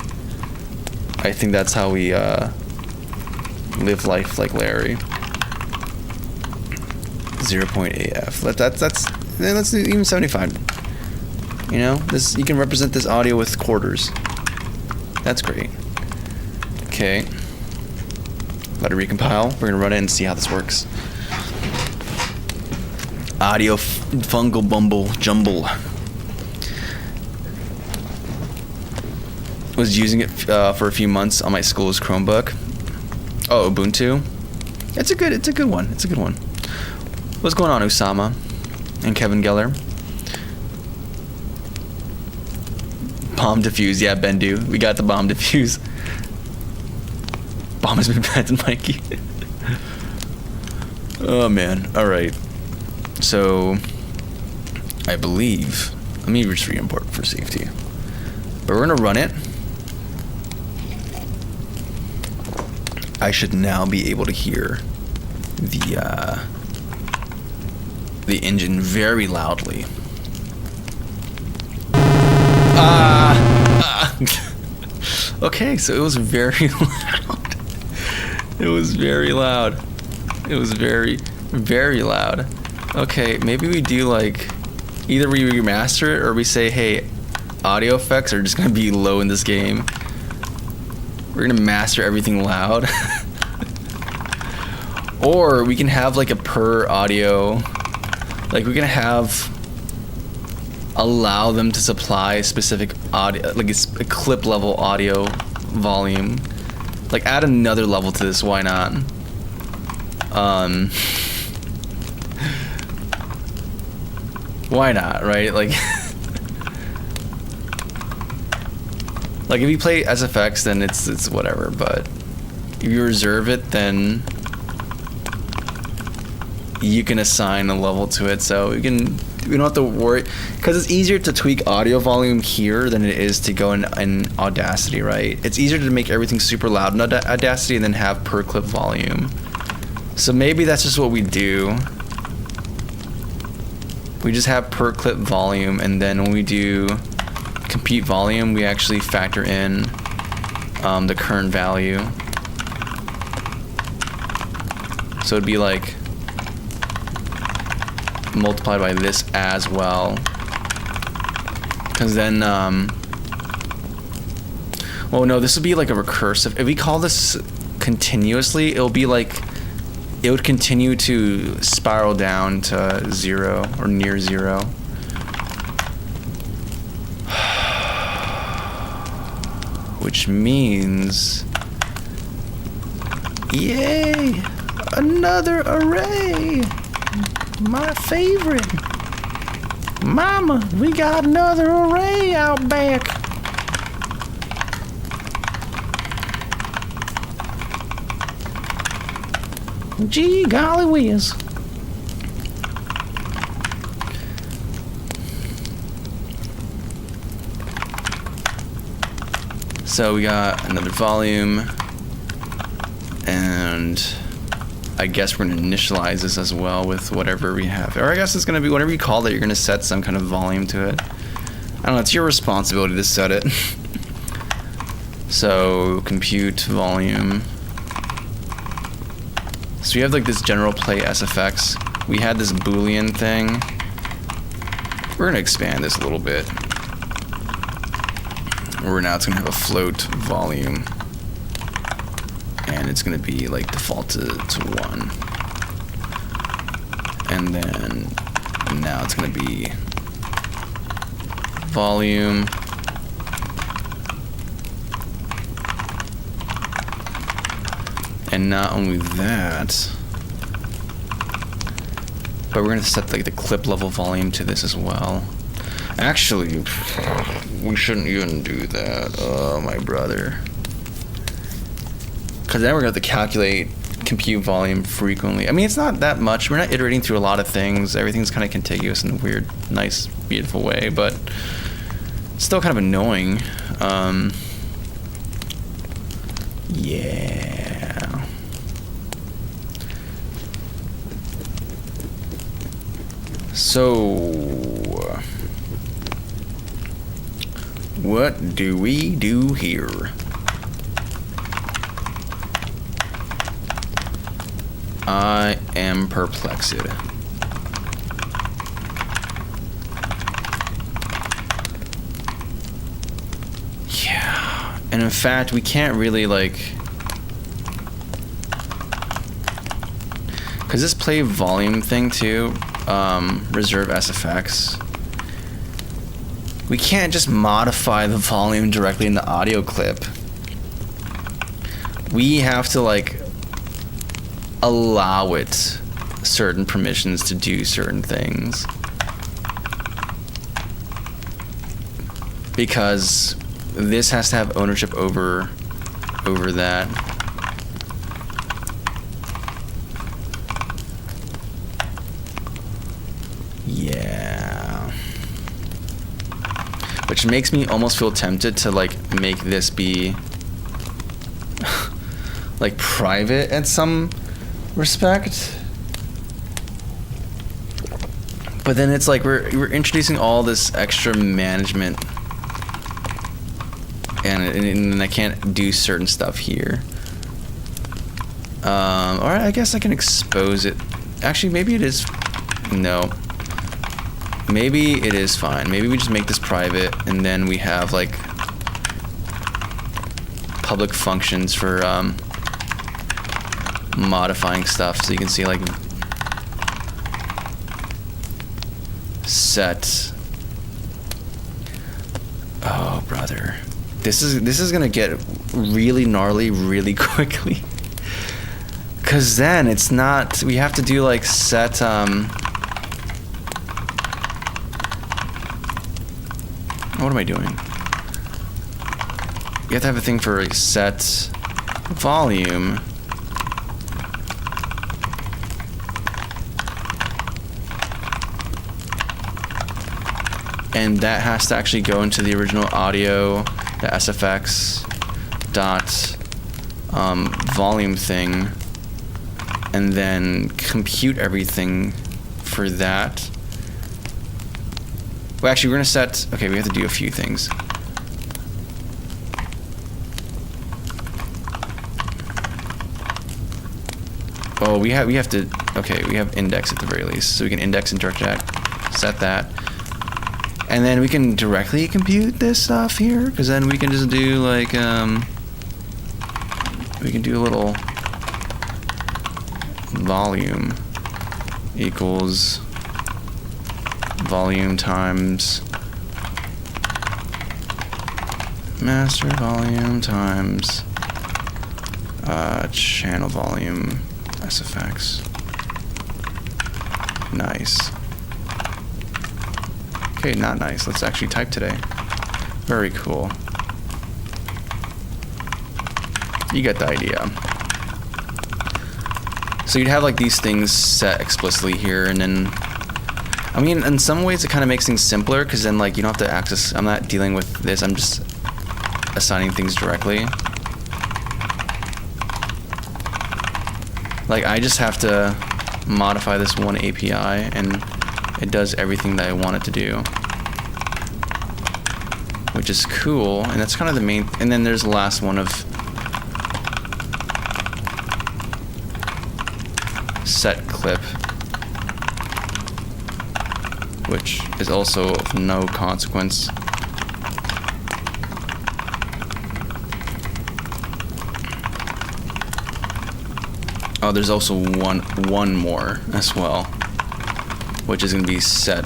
I think that's how we live life like Larry. 0.AF. Let's do even 75. You know, this, you can represent this audio with quarters. That's great. Okay. Let it recompile. We're gonna run it and see how this works. Audio fungal bumble jumble. Was using it for a few months on my school's Chromebook. Oh, Ubuntu. It's a good one. It's a good one. What's going on, Usama and Kevin Geller? Bomb defuse, yeah, Bendu. We got the bomb defuse. Bomb has been planted, Mikey. Oh man. All right. So, I believe. Let me just re-import for safety. But we're gonna run it. I should now be able to hear the engine very loudly. Okay, so it was very loud. It was very loud. It was very, very loud. Okay, maybe we do like, either we remaster it or we say, hey, audio effects are just gonna be low in this game. We're gonna master everything loud. Or we can have like a per audio, like we can have, allow them to supply specific audio, like a clip level audio volume. Like add another level to this, why not? Why not, right? Like, like if you play SFX, then it's whatever. But if you reserve it, then you can assign a level to it, so we don't have to worry, because it's easier to tweak audio volume here than it is to go in Audacity, right? It's easier to make everything super loud in Audacity and then have per clip volume. So maybe that's just what we do. We just have per clip volume, and then when we do compute volume, we actually factor in the current value. So it'd be like multiplied by this as well, because then well, no, this would be like a recursive. If we call this continuously, it'll be like, it would continue to spiral down to 0 or near 0. Which means, yay, another array. My favorite. Mama, we got another array out back. Gee, golly whiz. So we got another volume, and I guess we're gonna initialize this as well with whatever we have. Or I guess it's gonna be whatever you call it, you're gonna set some kind of volume to it. I don't know, it's your responsibility to set it. So, compute volume. So we have like this general play SFX. We had this Boolean thing. We're gonna expand this a little bit. Where now it's gonna have a float volume. And it's gonna be like default to 1. And then now it's gonna be volume. And not only that, but we're gonna set like the clip level volume to this as well. Actually, we shouldn't even do that. Oh, my brother. Because then we're going to have to calculate compute volume frequently. I mean, it's not that much. We're not iterating through a lot of things. Everything's kind of contiguous in a weird, nice, beautiful way, but it's still kind of annoying. Yeah. So, what do we do here? I am perplexed. Yeah. And in fact, we can't really like... Because this play volume thing too, reserve SFX. We can't just modify the volume directly in the audio clip. We have to like allow it certain permissions to do certain things. Because this has to have ownership over that. Yeah. Which makes me almost feel tempted to like make this be like private in some respect. But then it's like we're introducing all this extra management, and I can't do certain stuff here. Or I guess I can expose it. Actually, maybe it is. No. Maybe it is fine. Maybe we just make this private, and then we have like public functions for modifying stuff, so you can see like set. Oh, brother, this is gonna get really gnarly really quickly. Cause then it's not. We have to do like set. What am I doing? You have to have a thing for like set volume. And that has to actually go into the original audio, the SFX dot volume thing, and then compute everything for that. Well, actually, we're gonna set. Okay, we have to do a few things. Oh, we have to. Okay, we have index at the very least, so we can index and direct jack. Set that, and then we can directly compute this stuff here, because then we can just do like we can do a little volume equals volume times master volume times channel volume SFX. Nice. Okay, not nice. Let's actually type today. Very cool. You get the idea. So you'd have like these things set explicitly here, and then I mean, in some ways it kind of makes things simpler, because then like you don't have to access. I'm not dealing with this. I'm just assigning things directly. Like I just have to modify this one API, and it does everything that I want it to do, which is cool. And that's kind of the main. And then there's the last one of set clip, which is also of no consequence. Oh, there's also one more as well, which is going to be set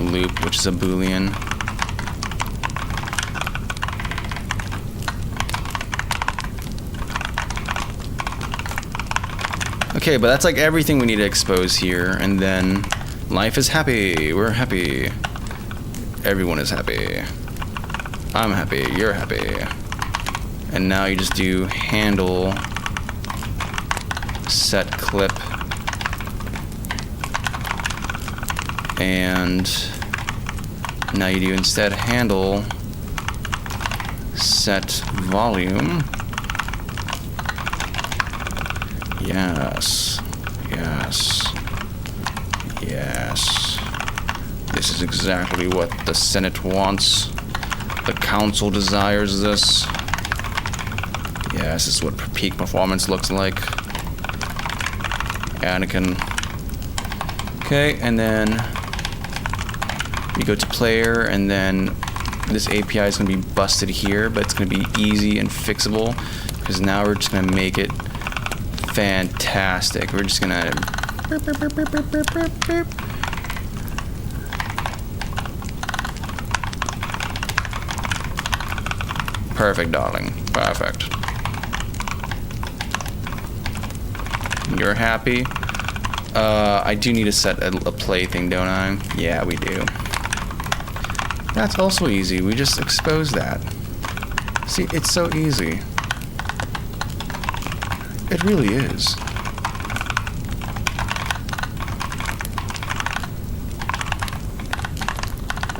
loop, which is a Boolean. Okay, but that's like everything we need to expose here, and then life is happy. We're happy. Everyone is happy. I'm happy. You're happy. And now you just do handle set clip, and now you do instead handle set volume. Yes, yes, yes. This is exactly what the Senate wants. The council desires this. Yes, this is what peak performance looks like. Anakin. Okay, and then we go to player, and then this API is going to be busted here, but it's going to be easy and fixable because now we're just going to make it fantastic. We're just going to perfect, darling. Perfect. You're happy? I do need to set a play thing, don't I? Yeah, we do. That's also easy. We just expose that. See, it's so easy. It really is.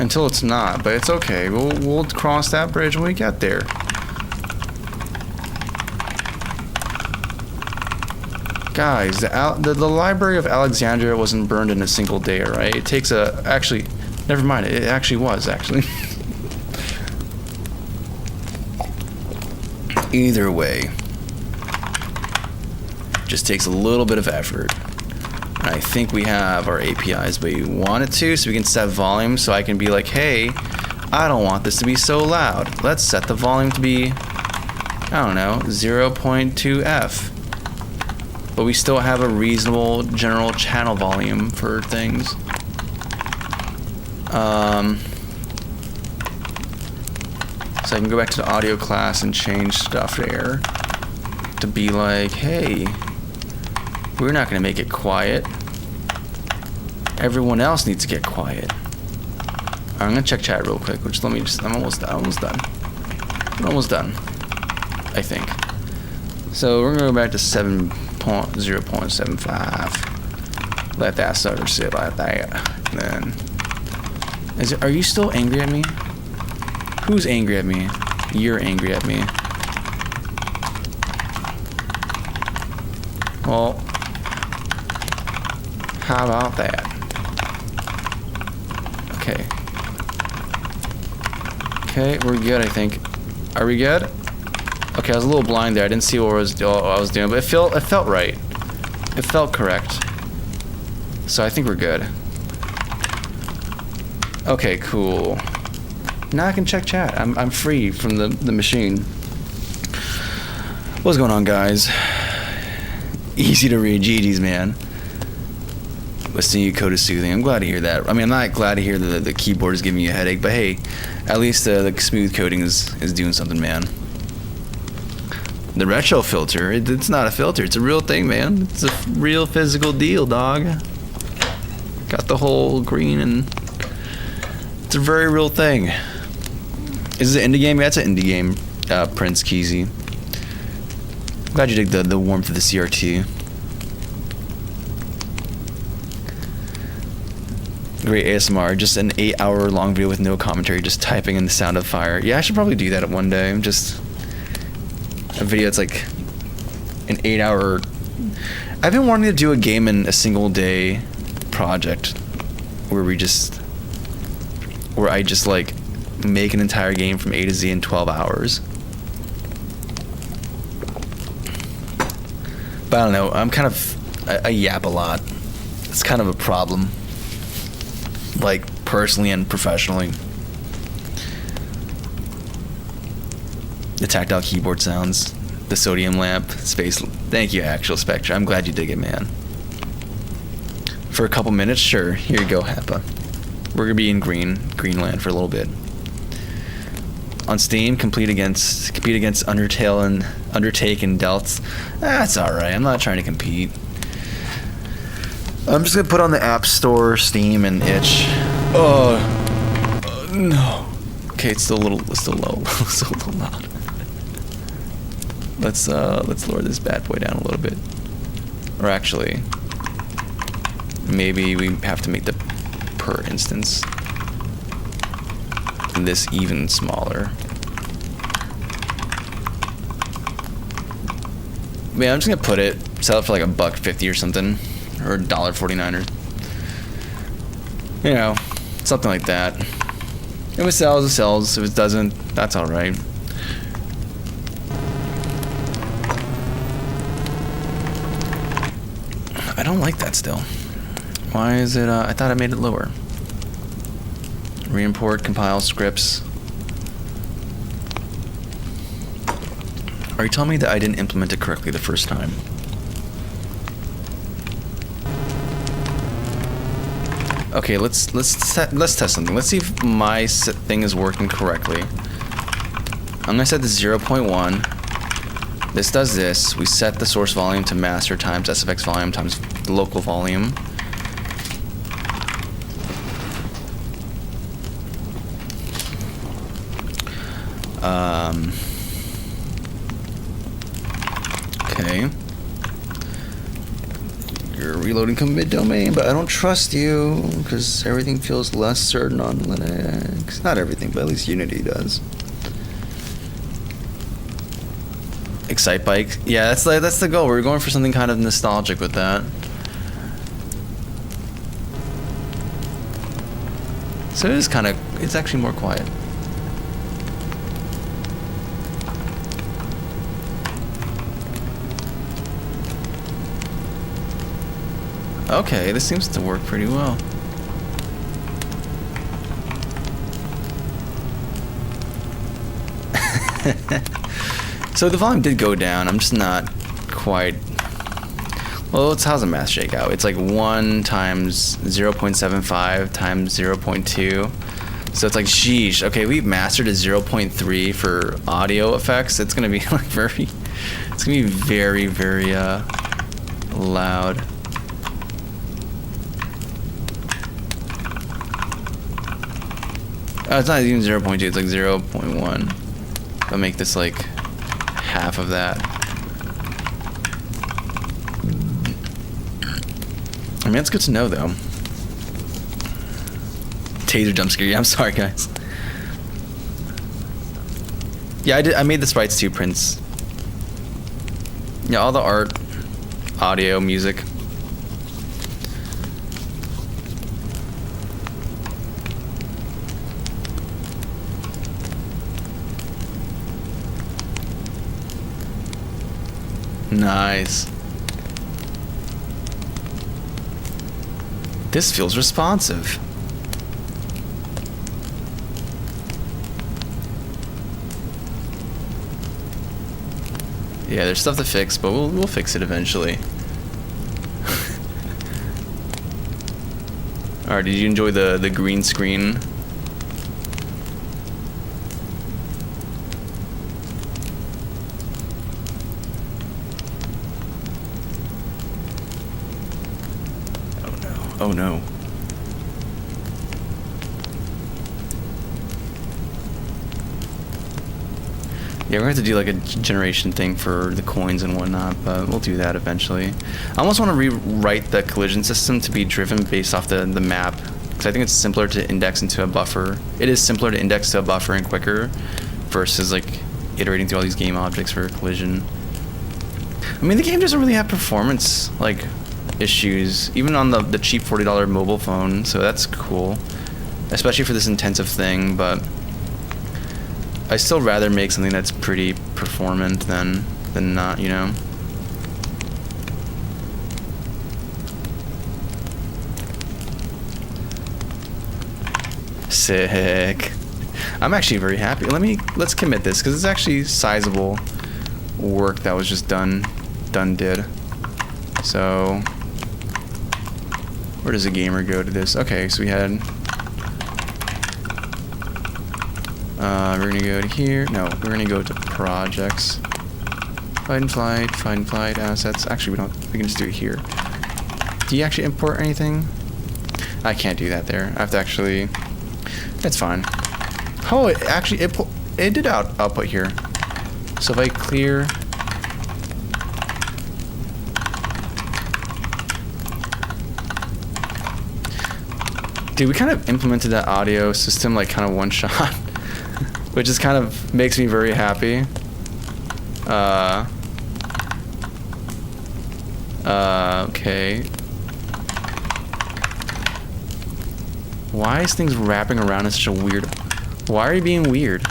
Until it's not, but it's okay. We'll cross that bridge when we get there. Guys, the Library of Alexandria wasn't burned in a single day, right? It takes actually, never mind, it actually was, actually. Either way, just takes a little bit of effort. I think we have our APIs where we want it to, so we can set volume, so I can be like, hey, I don't want this to be so loud. Let's set the volume to be, I don't know, 0.2F. But we still have a reasonable general channel volume for things. So I can go back to the audio class and change stuff there to be like, hey, we're not gonna make it quiet. Everyone else needs to get quiet. I'm gonna check chat real quick, I'm almost done. We're almost done, I think. So we're gonna go back to 0.75. Let that starter sit like that. Then, are you still angry at me? Who's angry at me? You're angry at me. Well, how about that? Okay. Okay, we're good, I think. Are we good? Okay, I was a little blind there. I didn't see what I was doing, but it felt right. It felt correct. So I think we're good. Okay, cool. Now I can check chat. I'm free from the machine. What's going on, guys? Easy to read. GG's, man. Listening to you code is soothing. I'm glad to hear that. I mean, I'm not glad to hear that the keyboard is giving you a headache, but hey, at least the smooth coding is doing something, man. The retro filter, it's not a filter, it's a real thing, man. It's a real physical deal, dog. Got the whole green and it's a very real thing. Is it an indie game? Yeah, it's an indie game, Prince Keezy. Glad you dig the warmth of the CRT. Great ASMR, just an 8-hour long video with no commentary, just typing in the sound of fire. Yeah, I should probably do that one day. Just a video that's like an 8-hour. I've been wanting to do a game in a single day project where I just like make an entire game from A to Z in 12 hours. But I don't know, I'm kind of, I yap a lot. It's kind of a problem. Like, personally and professionally. The tactile keyboard sounds, the sodium lamp, space. Thank you, Actual Spectre. I'm glad you dig it, man. For a couple minutes, sure. Here you go, Happa. We're gonna be in Greenland for a little bit. On Steam, compete against Undertale and Undertake and Delts. That's alright. I'm not trying to compete. I'm just gonna put on the App Store, Steam, and itch. Oh no. Okay, it's still low. Still a little loud. Let's lower this bad boy down a little bit. Or actually, maybe we have to make the per instance this even smaller. Man, I'm just gonna sell it for like $1.50 or something, or $1.49 or, you know, something like that. If it sells, it sells. If it doesn't, that's all right. I don't like that still. Why is it? I thought I made it lower. Re-import, compile scripts. Are you telling me that I didn't implement it correctly the first time? Okay, let's test something. Let's see if my thing is working correctly. I'm gonna set this 0.1. This does this. We set the source volume to master times SFX volume times local volume. Okay. You're reloading commit domain, but I don't trust you because everything feels less certain on Linux. Not everything, but at least Unity does. Excite bike. Yeah, that's the goal. We're going for something kind of nostalgic with that. So it's actually more quiet. Okay, this seems to work pretty well. So the volume did go down. I'm just not quite... Well, how's the math shake out? It's like 1 times 0.75 times 0.2. So it's like, sheesh. Okay, we've mastered a 0.3 for audio effects. It's gonna be like it's gonna be very, very loud. Oh, it's not even 0.2, it's like 0.1. I'll make this like half of that. I mean, it's good to know though. Taser jump scare. Yeah, I'm sorry, guys. Yeah, I made the sprites too, Prince. Yeah, all the art, audio, music. Nice. This feels responsive. Yeah, there's stuff to fix, but we'll fix it eventually. Alright, did you enjoy the green screen? Oh no. Yeah, we're going to have to do like a generation thing for the coins and whatnot, but we'll do that eventually. I almost want to rewrite the collision system to be driven based off the map, because I think it's simpler to index into a buffer. It is simpler to index to a buffer and quicker versus like iterating through all these game objects for collision. I mean, the game doesn't really have performance like issues, even on the cheap $40 mobile phone, so that's cool, especially for this intensive thing, but I still rather make something that's pretty performant than not, you know? Sick. I'm actually very happy. Let's commit this, because it's actually sizable work that was just did. So where does a gamer go to this? Okay, so we had we're gonna go to here. No, we're gonna go to projects. Find flight assets. Actually, we can just do it here. Do you actually import anything? I can't do that there. I have to actually, that's fine. Oh, it did output here. So if I clear, dude, we kind of implemented that audio system like kind of one shot, which is kind of makes me very happy. Okay. Why is things wrapping around in such a weird... Why are you being weird?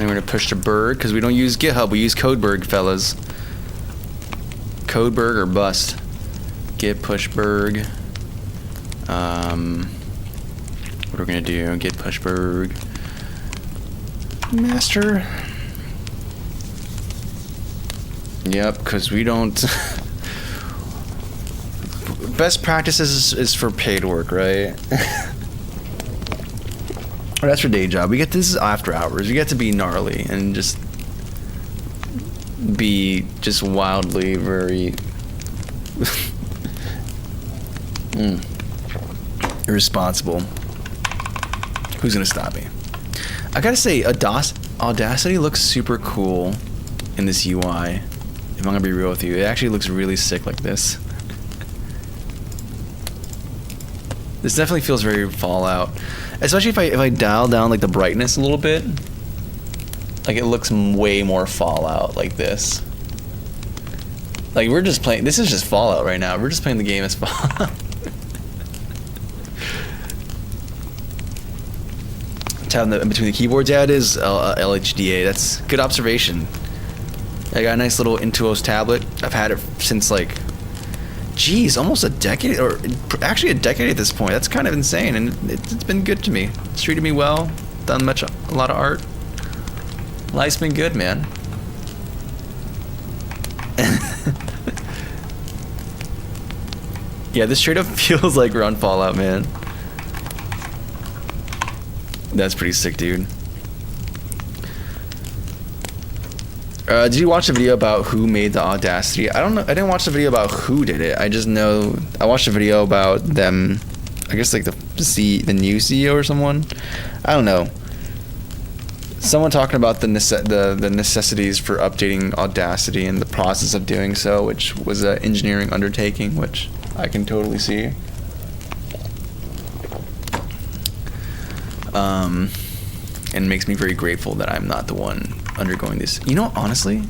then we're gonna push to Berg, because we don't use GitHub, we use Codeberg, fellas. Codeberg or bust. Git push Berg. What are we gonna do? Git push Berg. Master. Yep, because we don't. Best practices is for paid work, right? Or that's for day job. This is after hours. We get to be gnarly and just be just wildly very irresponsible. Who's gonna stop me? I gotta say, Audacity looks super cool in this UI. If I'm gonna be real with you, it actually looks really sick like this. This definitely feels very Fallout, especially if I dial down like the brightness a little bit. Like it looks way more Fallout like this. Like we're just playing. This is just Fallout right now. We're just playing the game as Fallout. Tab in between the keyboards. Yeah, it is LHDA. That's good observation. I got a nice little Intuos tablet. I've had it since like, geez, almost a decade, or actually a decade at this point. That's kind of insane, and it's been good to me. It's treated me well. Done a lot of art. Life's been good, man. Yeah, this straight up feels like we're on Fallout, man. That's pretty sick, dude. Did you watch the video about who made the Audacity? I don't know. I didn't watch the video about who did it. I just know I watched a video about them. I guess like the new CEO or someone. I don't know. Someone talking about the necessities for updating Audacity and the process of doing so, which was an engineering undertaking, which I can totally see. And makes me very grateful that I'm not the one undergoing this. You know, honestly,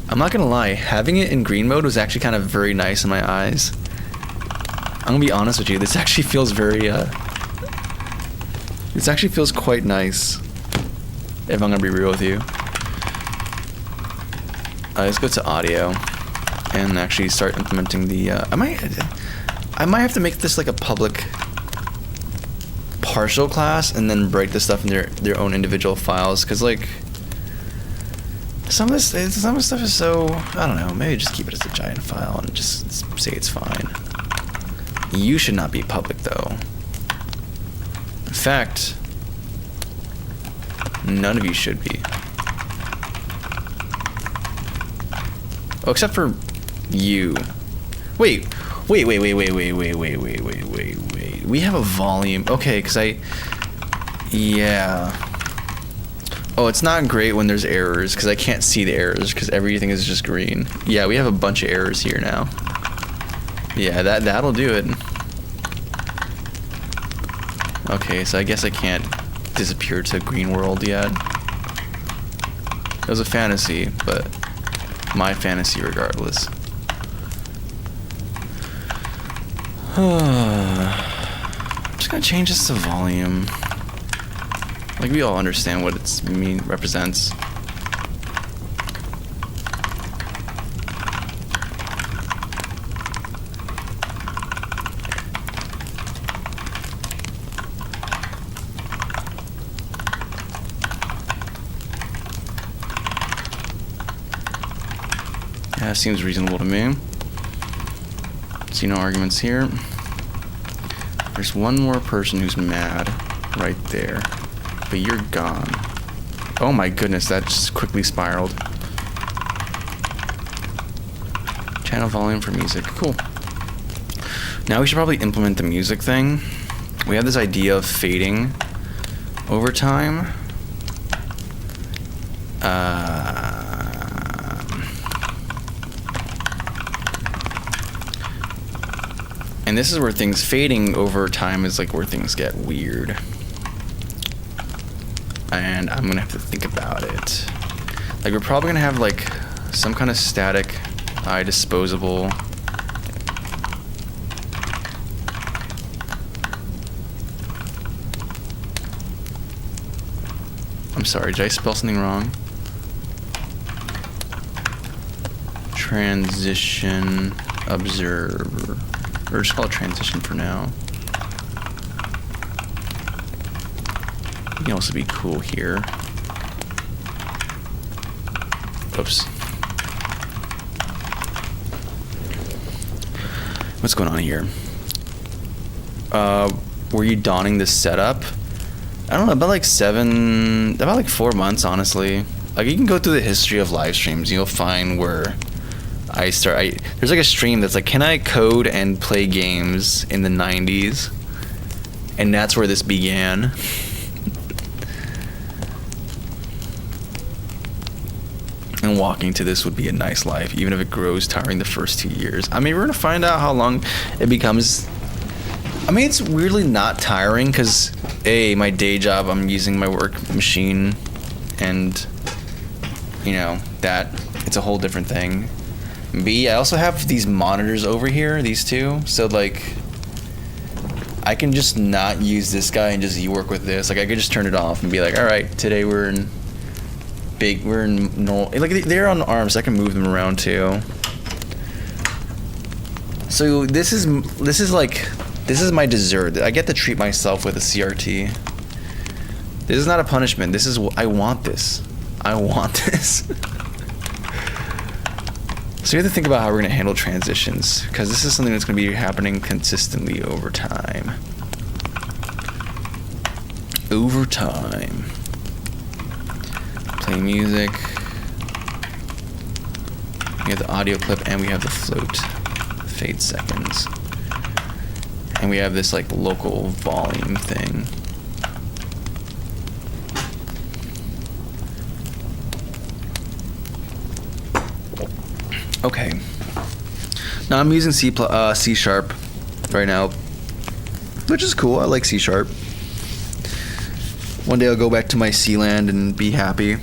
I'm not gonna lie, having it in green mode was actually kind of very nice in my eyes. I'm gonna be honest with you, this actually feels very this actually feels quite nice, if I'm gonna be real with you. Let's go to audio and actually start implementing the I might have to make this like a public partial class and then break this stuff in their own individual files, because like some of this stuff is so, I don't know, maybe just keep it as a giant file and just say it's fine. You should not be public though. In fact, none of you should be. Oh, except for you. Wait. We have a volume. Okay, because yeah. Oh, it's not great when there's errors, because I can't see the errors, because everything is just green. Yeah, we have a bunch of errors here now. Yeah, that'll do it. Okay, so I guess I can't disappear to green world yet. It was a fantasy, but my fantasy regardless. I'm just gonna change this to volume. Like we all understand what it represents. Yeah, seems reasonable to me. See no arguments here. There's one more person who's mad right there, but you're gone. Oh my goodness, that just quickly spiraled. Channel volume for music, cool. Now we should probably implement the music thing. We have this idea of fading over time. And this is where things fading over time is like where things get weird. And I'm gonna have to think about it. Like we're probably gonna have like some kind of static disposable. I'm sorry, did I spell something wrong? Transition observer. Or just call it transition for now. You can also be cool here. Oops. What's going on here? Were you donning this setup? I don't know, about like 4 months, honestly. Like, you can go through the history of live streams, you'll find where there's like a stream that's like, can I code and play games in the 90s? And that's where this began. And walking to this would be a nice life, even if it grows tiring the first 2 years. I mean, we're gonna find out how long it becomes. I mean, it's weirdly not tiring because A, my day job, I'm using my work machine, and you know, that it's a whole different thing. B, I also have these monitors over here, these two, so like I can just not use this guy and just work with this. Like, I could just turn it off and be like, all right, today we're in normal. Like, they're on arms, so I can move them around too. So this is my dessert. I get to treat myself with a CRT. This is not a punishment. This is, I want this. I want this. So you have to think about how we're going to handle transitions, because this is something that's going to be happening consistently over time. Over time. Play music. We have the audio clip, and we have the float. Fade seconds. And we have this like local volume thing. Okay. Now I'm using C# right now, which is cool. I like C#. One day I'll go back to my C land and be happy,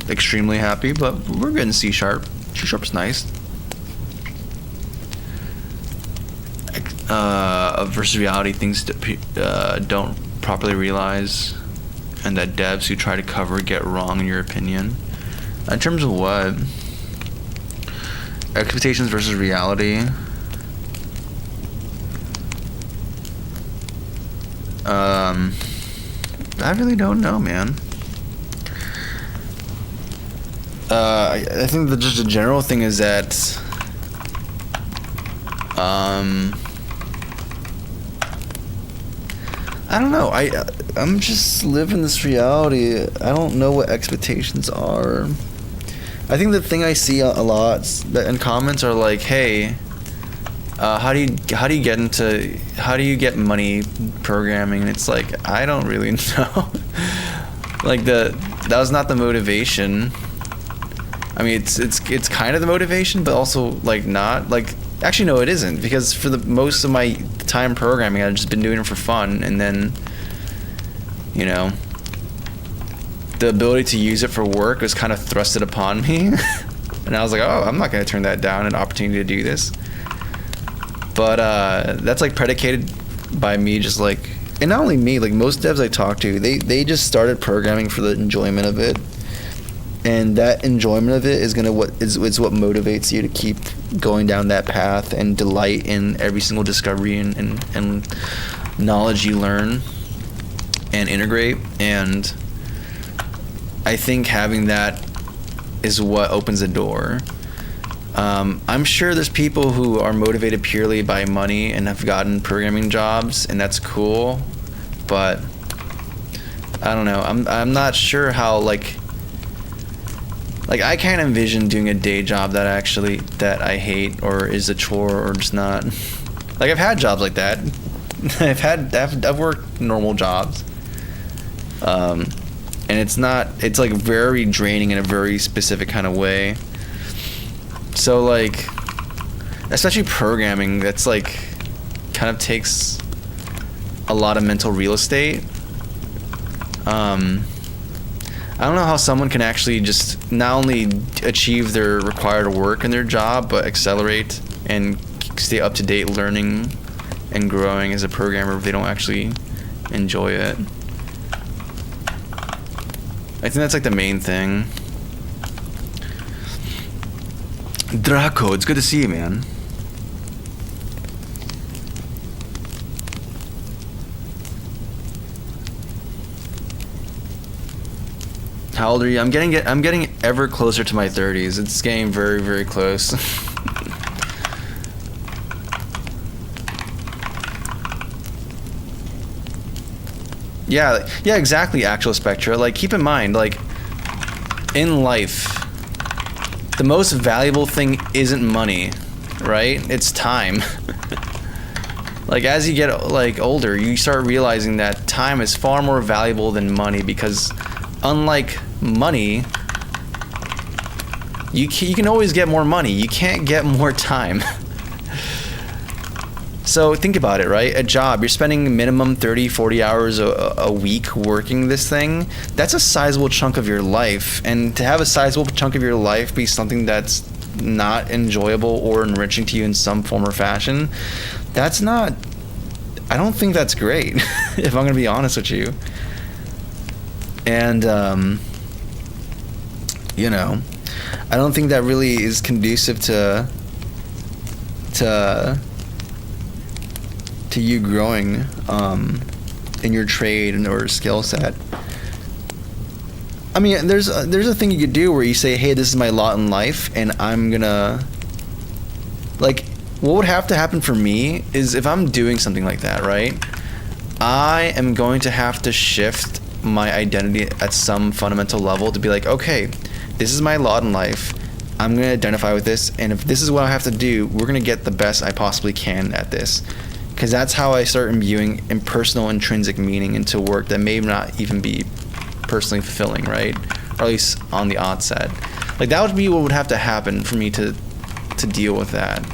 extremely happy. But we're good in C#. C# is nice. Versus reality, things that don't properly realize, and that devs who try to cover get wrong, in your opinion. In terms of what? Expectations versus reality. I really don't know, man. I think that just a general thing is that I don't know. I'm just living this reality. I don't know what expectations are. I think the thing I see a lot in comments are like, "Hey, how do you get money programming?" And it's like, I don't really know. Like, that was not the motivation. I mean, it's kind of the motivation, but also like not. Like, actually, no, it isn't, because for the most of my time programming, I've just been doing it for fun, and then, you know, the ability to use it for work was kind of thrusted upon me. And I was like, oh, I'm not going to turn that down, an opportunity to do this. But that's like predicated by me just like, and not only me, like most devs I talk to, they just started programming for the enjoyment of it. And that enjoyment of it is what motivates you to keep going down that path and delight in every single discovery and knowledge you learn and integrate. And I think having that is what opens the door. I'm sure there's people who are motivated purely by money and have gotten programming jobs, and that's cool, but I don't know. I'm not sure how like I can't envision doing a day job that I hate or is a chore or just not. Like, I've had jobs like that. I've worked normal jobs. And it's like very draining in a very specific kind of way. So like, especially programming, that's like kind of takes a lot of mental real estate. I don't know how someone can actually just not only achieve their required work in their job, but accelerate and stay up to date learning and growing as a programmer if they don't actually enjoy it. I think that's like the main thing. Draco, it's good to see you, man. How old are you? I'm getting ever closer to my 30s. It's getting very, very close. Yeah, exactly, Actual Spectra. Like, keep in mind, like, in life, the most valuable thing isn't money, right? It's time. Like, as you get, like, older, you start realizing that time is far more valuable than money, because unlike money, you can always get more money. You can't get more time. So think about it, right? A job, you're spending minimum 30, 40 hours a week working this thing. That's a sizable chunk of your life. And to have a sizable chunk of your life be something that's not enjoyable or enriching to you in some form or fashion, that's not, I don't think that's great, if I'm going to be honest with you. And, you know, I don't think that really is conducive to you growing in your trade or skill set. I mean, there's a thing you could do where you say, hey, this is my lot in life, and I'm gonna, like, what would have to happen for me is if I'm doing something like that, right, I am going to have to shift my identity at some fundamental level to be like, okay, this is my lot in life, I'm going to identify with this, and if this is what I have to do, we're going to get the best I possibly can at this. Because that's how I start imbuing impersonal intrinsic meaning into work that may not even be personally fulfilling, right? Or at least on the onset. Like, that would be what would have to happen for me to deal with that.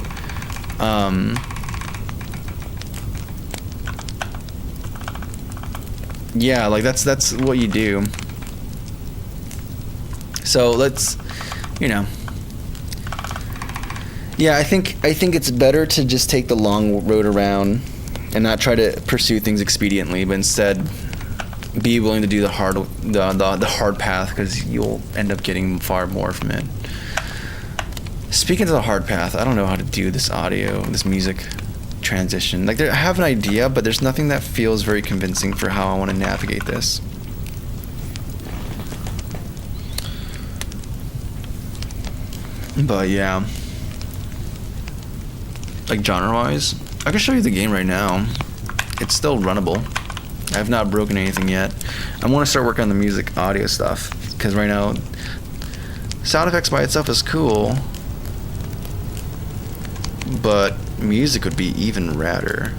Yeah, like, that's what you do. So let's, you know. Yeah, I think it's better to just take the long road around and not try to pursue things expediently, but instead be willing to do the hard path, because you'll end up getting far more from it. Speaking of the hard path, I don't know how to do this music transition. Like, I have an idea, but there's nothing that feels very convincing for how I want to navigate this. But yeah. Like, genre-wise, I can show you the game right now. It's still runnable. I have not broken anything yet. I want to start working on the music audio stuff, because right now, sound effects by itself is cool, but music would be even radder.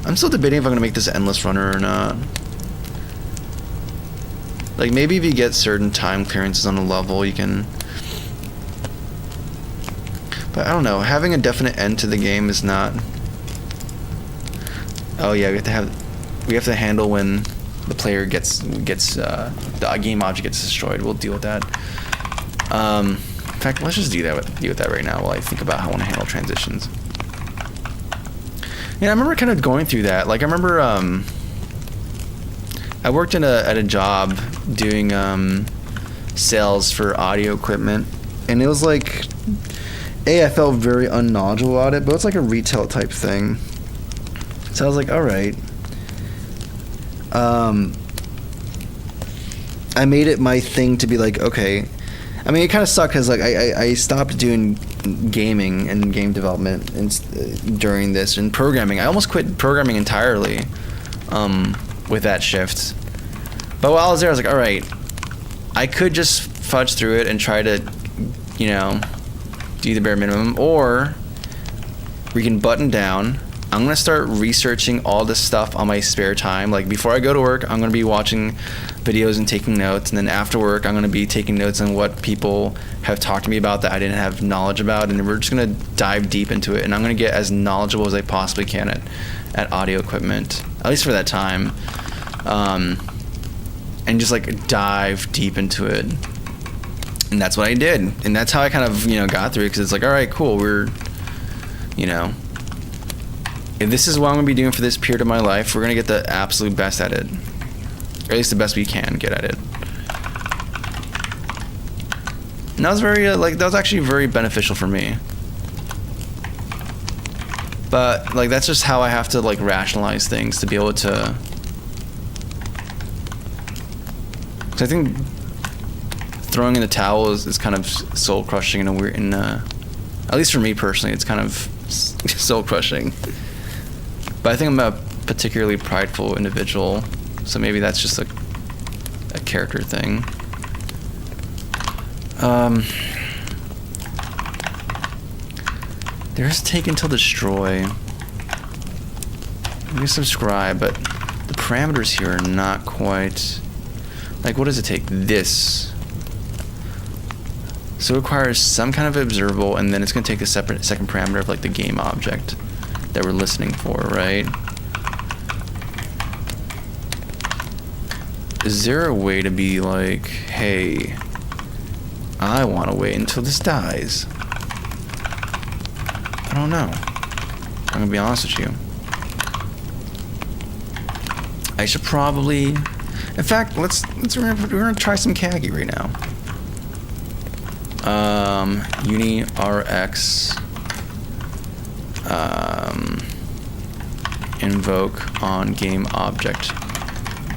I'm still debating if I'm going to make this endless runner or not. Like, maybe if you get certain time clearances on a level, you can... But I don't know, having a definite end to the game is not... Oh yeah, we have to handle when the player gets the game object gets destroyed. We'll deal with that. In fact, let's just deal with that right now while I think about how I want to handle transitions. Yeah, I remember kind of going through that. Like, I remember I worked at a job doing sales for audio equipment, and it was like, I felt very unknowledgeable about it, but it's like a retail type thing. So I was like, all right. I made it my thing to be like, okay. I mean, it kind of sucked because, like, I stopped doing gaming and game development during this, and programming. I almost quit programming entirely with that shift. But while I was there, I was like, all right, I could just fudge through it and try to, you know, do the bare minimum, or we can button down. I'm going to start researching all this stuff on my spare time. Like, before I go to work, I'm going to be watching videos and taking notes, and then after work, I'm going to be taking notes on what people have talked to me about that I didn't have knowledge about, and we're just going to dive deep into it, and I'm going to get as knowledgeable as I possibly can at audio equipment, at least for that time, and just, like, dive deep into it. And that's what I did, and that's how I kind of, you know, got through it, because it's like, all right, cool, we're, you know, if this is what I'm gonna be doing for this period of my life, we're gonna get the absolute best at it, or at least the best we can get at it. And that was very that was actually very beneficial for me. But like that's just how I have to like rationalize things to be able to. Cause I think throwing in the towel is kind of soul crushing in a weird, at least for me personally, it's kind of soul crushing. But I think I'm a particularly prideful individual, so maybe that's just a character thing. There's take until destroy. Maybe subscribe, but the parameters here are not quite. Like, what does it take? This. So it requires some kind of observable, and then it's going to take a separate second parameter of like the game object that we're listening for, right? Is there a way to be like, hey, I want to wait until this dies? I don't know. I'm going to be honest with you. I should probably... In fact, we're going to try some Kagi right now. Uni RX invoke on game object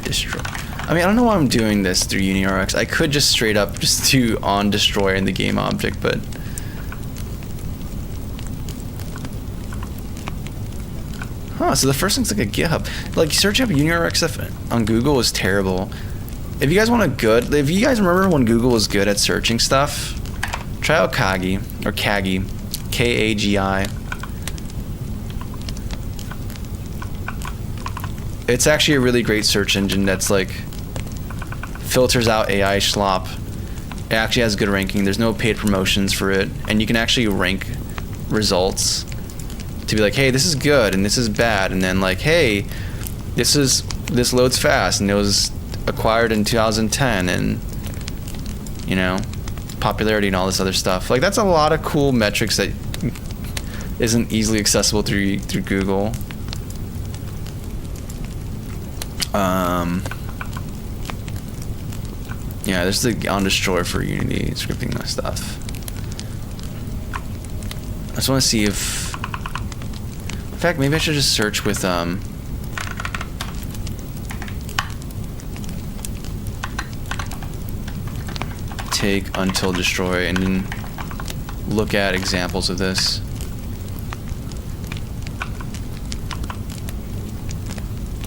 destroy. I mean, I don't know why I'm doing this through UniRX. I could just straight up just do on destroy in the game object, but so the first thing's like a GitHub. Like searching up UniRX stuff on Google is terrible. If you guys remember when Google was good at searching stuff, try out Kagi or Kagi, Kagi. It's actually a really great search engine that's like filters out AI schlop. It actually has good ranking. There's no paid promotions for it, and you can actually rank results to be like, hey, this is good and this is bad, and then like, hey, this loads fast and it was acquired in 2010, and you know, popularity and all this other stuff. Like that's a lot of cool metrics that isn't easily accessible through Google. Yeah, there's the on destroy for Unity scripting my stuff. I just want to see if, in fact, maybe I should just search with take until destroy and then look at examples of this.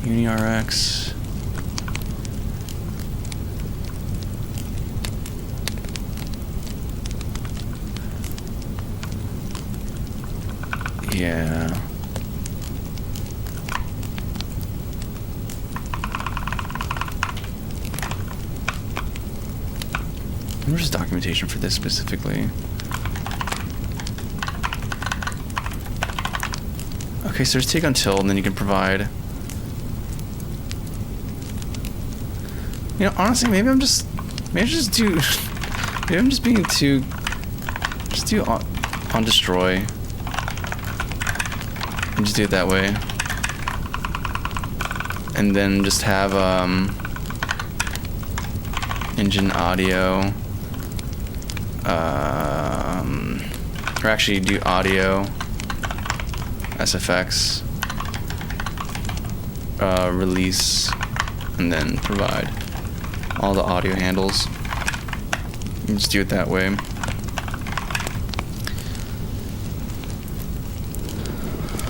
UniRX. Yeah. Where's documentation for this specifically? Okay, so there's take until, and then you can provide. You know, honestly, maybe I'm just being too. Just do on destroy. And just do it that way. And then just have engine audio. Or actually do audio, SFX, release, and then provide all the audio handles. And just do it that way.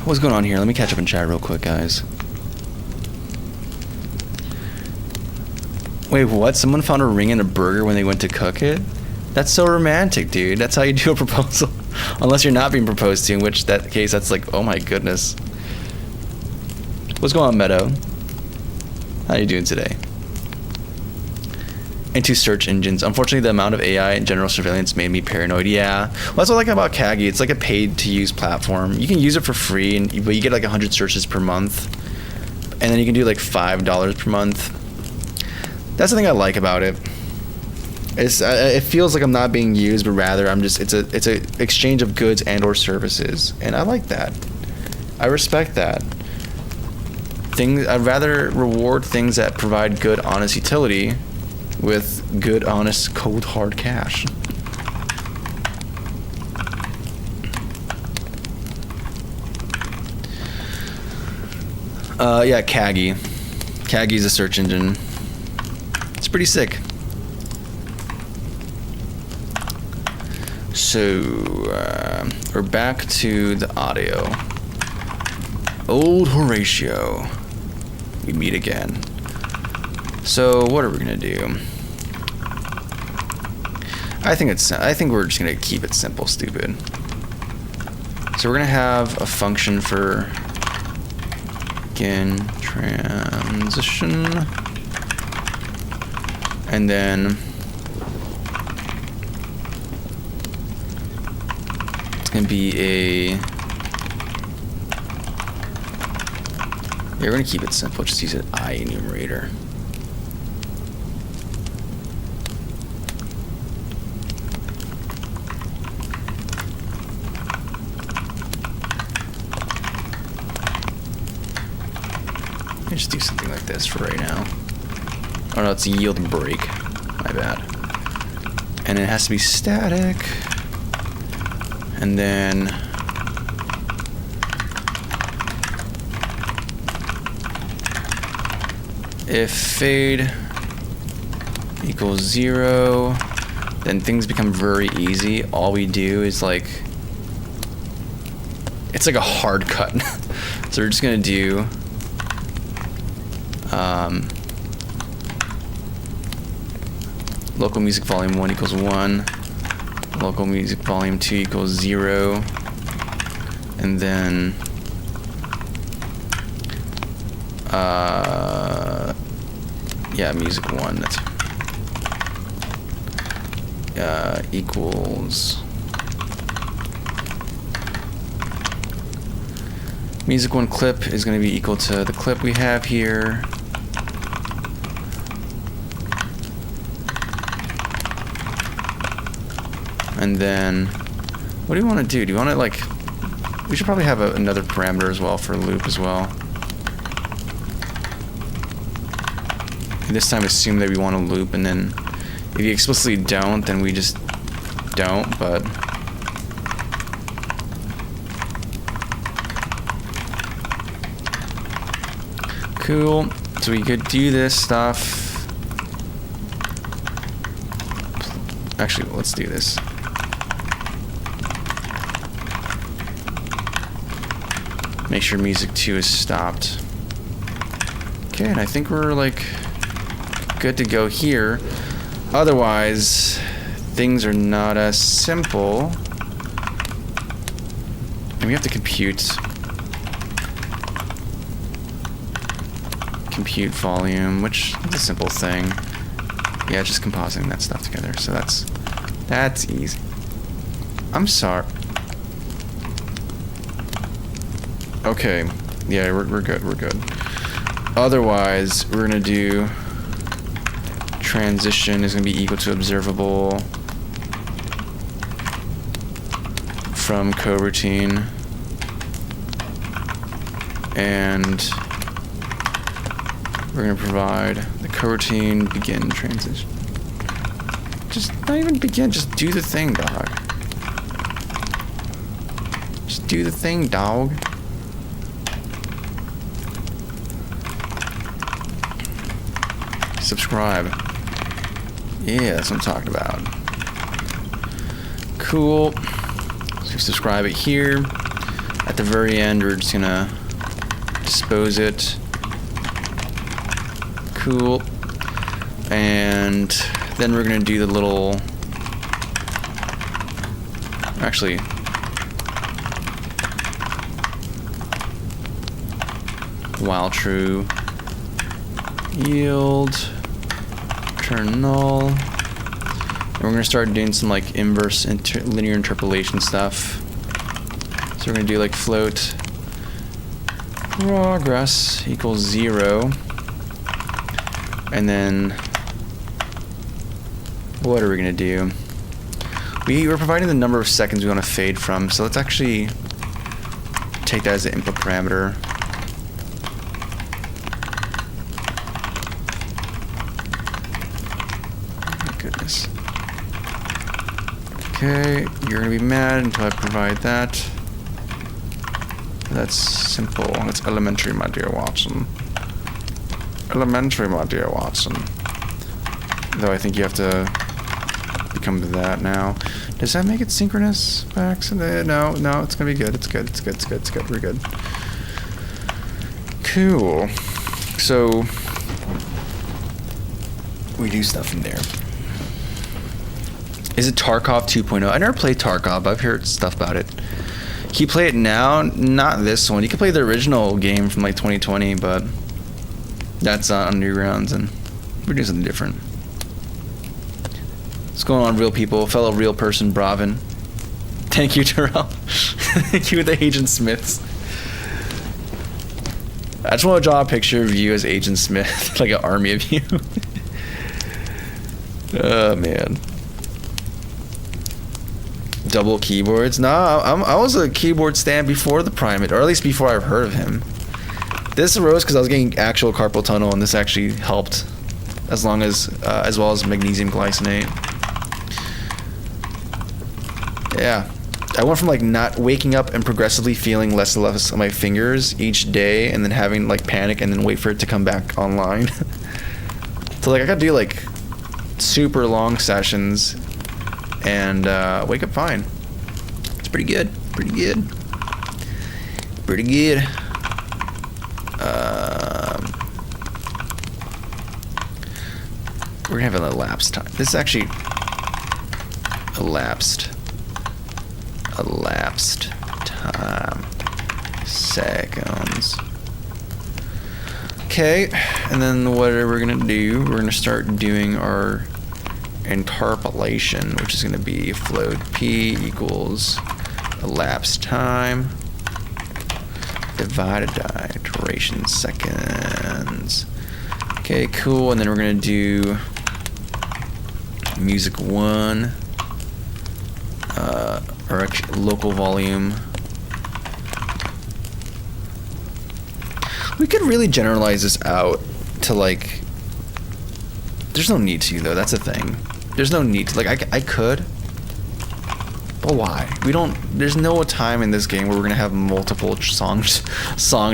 What's going on here? Let me catch up in chat real quick, guys. Wait, what? Someone found a ring in a burger when they went to cook it? That's so romantic, dude. That's how you do a proposal. Unless you're not being proposed to, in which that case, that's like, oh my goodness. What's going on, Meadow? How you doing today? Into search engines. Unfortunately, the amount of AI and general surveillance made me paranoid. Yeah. Well, that's what I like about Kagi. It's like a paid-to-use platform. You can use it for free, but you get like 100 searches per month. And then you can do like $5 per month. That's the thing I like about it. It feels like I'm not being used, but rather it's a exchange of goods and or services, and I like that. I respect that. I'd rather reward things that provide good, honest utility with good, honest, cold, hard cash. Yeah, Kaggy. Kaggy's a search engine. It's pretty sick. So, we're back to the audio. Old Horatio. We meet again. So, what are we gonna do? I think we're just gonna keep it simple, stupid. So we're gonna have a function for begin transition, and then it's gonna be a. Yeah, we're gonna keep it simple. Just use an I enumerator. Just do something like this for right now. Oh no, it's a yield break. My bad. And it has to be static. And then if fade equals 0, then things become very easy. All we do is like, it's like a hard cut. So we're just gonna do local music volume 1 equals 1, local music volume 2 equals 0, and then yeah, music 1 that's equals music 1 clip is going to be equal to the clip we have here. And then, what do you want to do? Do you want to like, we should probably have another parameter as well for loop as well. This time assume that we want to loop, and then if you explicitly don't, then we just don't, but cool. So we could do this stuff. Actually, let's do this. Make sure music 2 is stopped. Okay, and I think we're like good to go here. Otherwise, things are not as simple. And we have to compute volume, which is a simple thing. Yeah, just compositing that stuff together. So that's easy. I'm sorry. Okay, yeah, we're good, we're good. Otherwise, we're gonna do transition is gonna be equal to observable from coroutine, and we're gonna provide the coroutine begin transition. Just not even begin, just do the thing, dog. Just do the thing, dog. Subscribe. Yeah, that's what I'm talking about. Cool. So subscribe it here. At the very end, we're just gonna dispose it. Cool. And then we're gonna do the little. Actually, while true, yield. Turn null. And we're gonna start doing some like inverse linear interpolation stuff. So we're gonna do like float progress equals 0, and then what are we gonna do? We're providing the number of seconds we want to fade from. So let's actually take that as an input parameter. Oh my goodness. Okay, you're gonna be mad until I provide that. That's simple. That's elementary, my dear Watson. Elementary, my dear Watson. Though I think you have to become that now. Does that make it synchronous by accident? No, it's gonna be good. It's good. We're good. Cool. So we do stuff in there. Is it Tarkov 2.0? I never played Tarkov, but I've heard stuff about it. Can you play it now? Not this one. You can play the original game from like 2020, but that's on Newgrounds, and we're doing something different. What's going on, real people? Fellow real person, Bravin. Thank you, Terrell. Thank you, the Agent Smiths. I just want to draw a picture of you as Agent Smith, like an army of you. Oh, man. Double keyboards? No, I was a keyboard stand before the Primate, or at least before I've heard of him. This arose because I was getting actual carpal tunnel, and this actually helped, as well as magnesium glycinate. Yeah, I went from like not waking up and progressively feeling less and less on my fingers each day, and then having like panic, and then wait for it to come back online. So like I gotta do like super long sessions and wake up fine. It's pretty good. We're gonna have an elapsed time. This is actually elapsed time seconds. Okay, and then what are we gonna do? We're gonna start doing our interpolation, which is gonna be float p equals elapsed time divided by duration seconds. Okay, cool. And then we're gonna do music 1, or actually local volume. We could really generalize this out to like, there's no need to though, that's the thing. There's no need to, like I could, but why? There's no time in this game where we're gonna have multiple song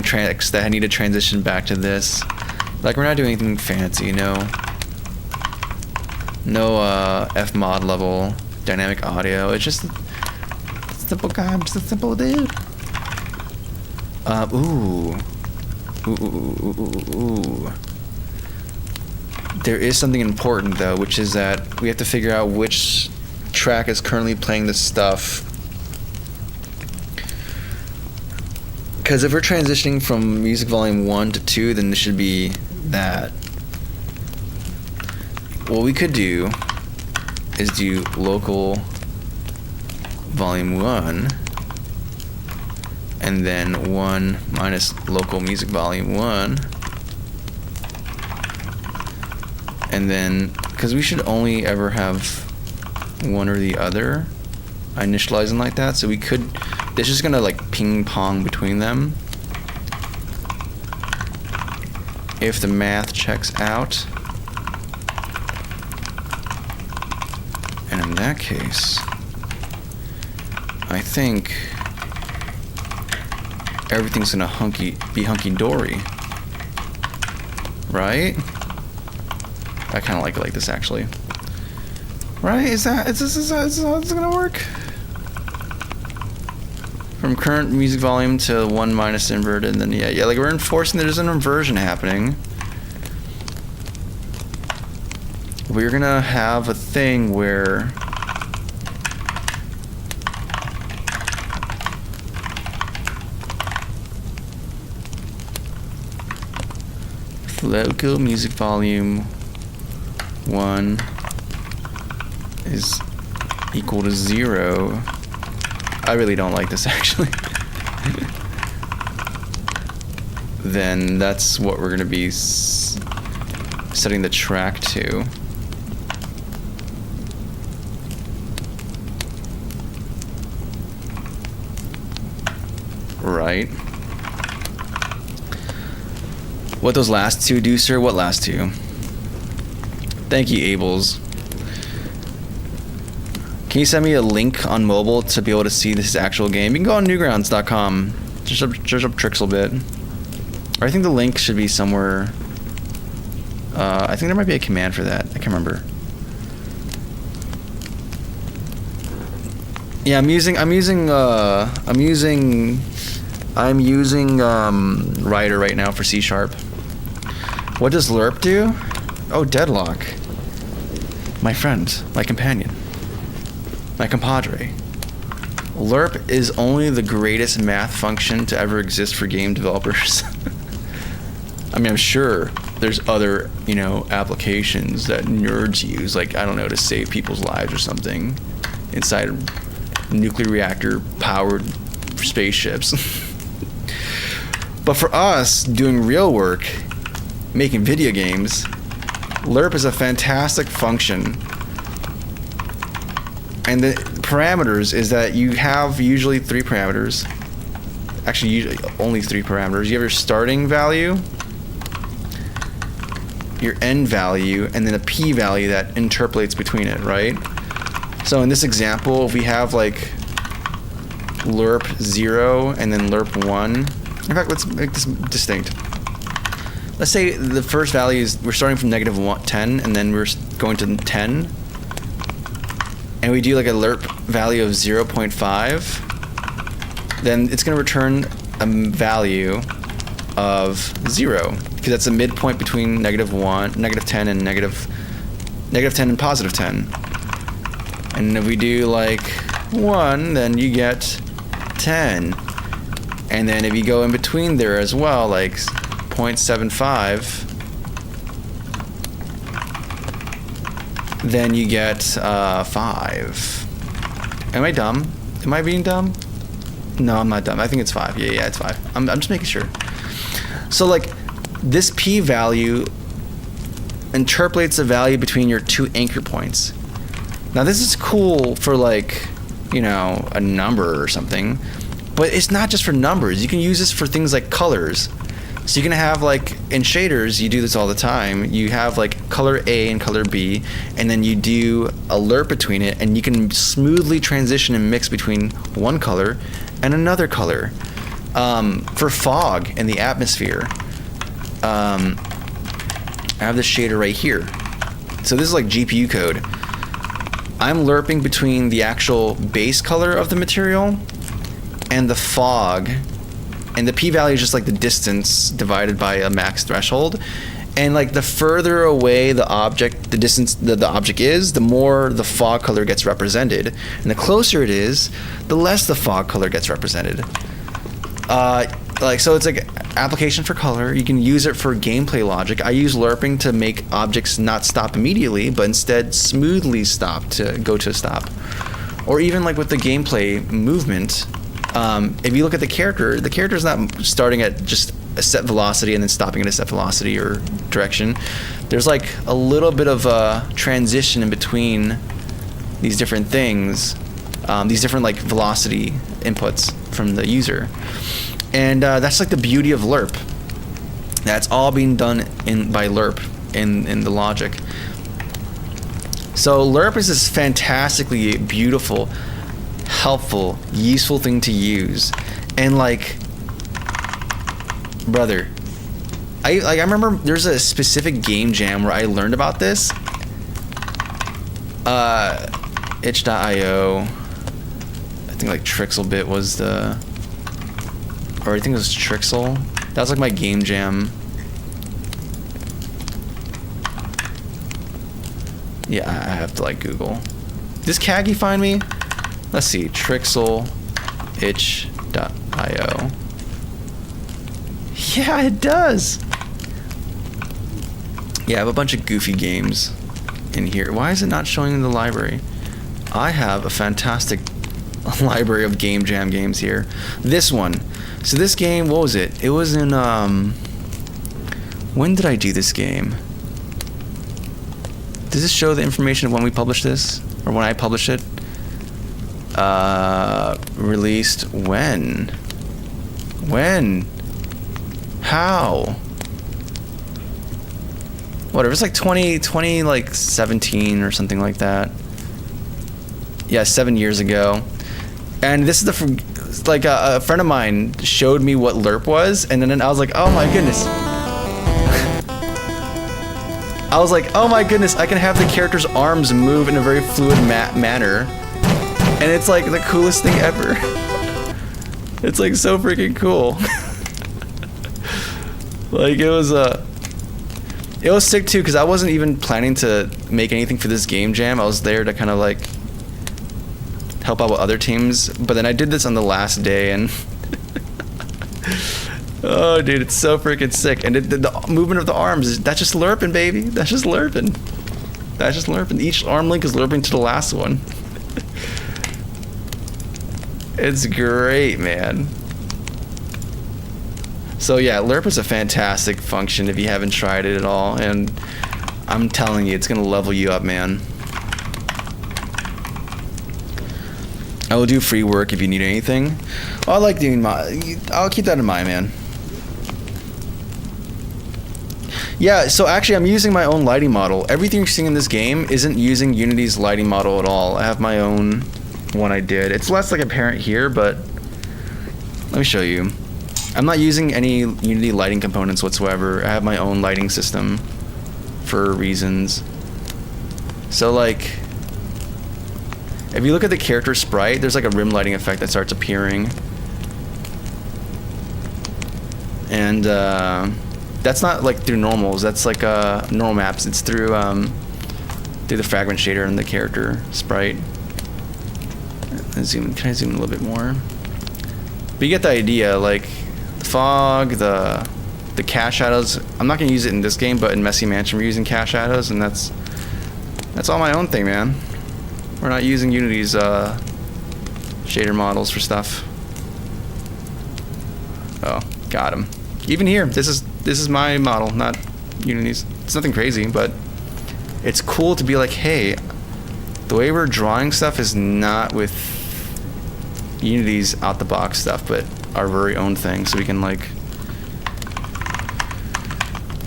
tracks that need to transition back to this. Like we're not doing anything fancy, no F mod level dynamic audio. It's just a simple guy. I'm just a simple dude. Ooh. There is something important though, which is that we have to figure out which track is currently playing the stuff. Because if we're transitioning from music volume 1 to 2, then this should be that. What we could do is do local volume 1 and then 1 minus local music volume 1, and then because we should only ever have one or the other, initializing like that, so we could, this is gonna like ping pong between them if the math checks out. And in that case, I think everything's gonna be hunky-dory, right? I kind of like it like this actually. Right? Is this how it's gonna work? From current music volume to 1 minus inverted, and then yeah, like we're enforcing there's an inversion happening. We're gonna have a thing where local music volume 1 is equal to 0. I really don't like this actually. Then that's what we're gonna be setting the track to. right. What those last two do, sir? What last two? Thank you, Ables. Can you send me a link on mobile to be able to see this actual game? You can go on newgrounds.com. Search up Trixelbit. Or I think the link should be somewhere. I think there might be a command for that. I can't remember. Yeah, I'm using Writer right now for C#. What does lerp do? Oh, deadlock. My friend, my companion, my compadre. Lerp is only the greatest math function to ever exist for game developers. I mean, I'm sure there's other, applications that nerds use, like, I don't know, to save people's lives or something inside nuclear reactor powered spaceships. But for us doing real work, making video games, lerp is a fantastic function. And the parameters is that you have usually 3 parameters. Actually, usually only 3 parameters. You have your starting value, your end value, and then a p-value that interpolates between it, right? So in this example, if we have like lerp 0 and then lerp 1. In fact, let's make this distinct. Let's say the first value is, we're starting from -10 and then we're going to 10. And we do like a lerp value of 0.5. Then it's going to return a value of 0. Because that's a midpoint between -1, -10, and -10 and +10. And if we do like 1, then you get 10. And then if you go in between there as well, like 0.75, then you get 5. Am I dumb? Am I being dumb? No, I'm not dumb. I think it's 5. Yeah, it's 5. I'm just making sure. So like this p-value interpolates the value between your 2 anchor points. Now this is cool for like, a number or something, but it's not just for numbers. You can use this for things like colors. So you can have like, in shaders, you do this all the time. You have like color A and color B, and then you do a lerp between it, and you can smoothly transition and mix between one color and another color. For fog in the atmosphere, I have this shader right here. So this is like GPU code. I'm lerping between the actual base color of the material and the fog, and the p-value is just like the distance divided by a max threshold. And like the further away the object, the distance the object is, the more the fog color gets represented, and the closer it is, the less the fog color gets represented. So it's like application for color. You can use it for gameplay logic. I use lerping to make objects not stop immediately, but instead smoothly stop to go to a stop. Or even like with the gameplay movement, if you look at the character is not starting at just a set velocity and then stopping at a set velocity or direction. There's like a little bit of a transition in between these different things, these different like velocity inputs from the user. And that's like the beauty of lerp. That's all being done by lerp in the logic. So lerp is this fantastically beautiful, helpful, useful thing to use. And like, brother, I remember there's a specific game jam where I learned about this. itch.io. I think like Trixelbit was or I think it was Trixel. That was like my game jam. Yeah, I have to like Google. Does Kagi find me? Let's see, Trixel itch.io. Yeah, it does. Yeah, I have a bunch of goofy games in here. Why is it not showing in the library? I have a fantastic library of game jam games here. This one. So this game, what was it? It was in, when did I do this game? Does this show the information of when we published this? Or when I published it? Released when? When? How? Whatever, it's like 20, like 17 or something like that. Yeah, 7 years ago. And this is like a friend of mine showed me what LERP was, and then I was like, oh my goodness. I was like, oh my goodness, I can have the character's arms move in a very fluid manner. And it's like the coolest thing ever. It's like so freaking cool. Like it was sick too, because I wasn't even planning to make anything for this game jam. I was there to kind of like help out with other teams, but then I did this on the last day, and oh dude, it's so freaking sick. And the movement of the arms, that's just lerping, baby. That's just lerping. That's just lerping. Each arm link is lerping to the last one. It's great, man. So yeah, lerp is a fantastic function if you haven't tried it at all, and I'm telling you, it's gonna level you up, man. I will do free work if you need anything. I like doing I'll keep that in mind, man. Yeah, so actually I'm using my own lighting model. Everything you're seeing in this game isn't using Unity's lighting model at all. I have my own one I did. It's less like apparent here, but let me show you. I'm not using any Unity lighting components whatsoever. I have my own lighting system for reasons. So like, if you look at the character sprite, there's like a rim lighting effect that starts appearing. And that's not like through normals, that's like normal maps. It's through the fragment shader and the character sprite. Can I zoom in a little bit more? But you get the idea, like the fog, the cast shadows. I'm not gonna use it in this game, but in Messy Mansion we're using cast shadows, and that's all my own thing, man. We're not using Unity's shader models for stuff. Oh, got him. Even here, this is my model, not Unity's. It's nothing crazy, but it's cool to be like, hey, the way we're drawing stuff is not with Unity's out the box stuff, but our very own thing. So we can like,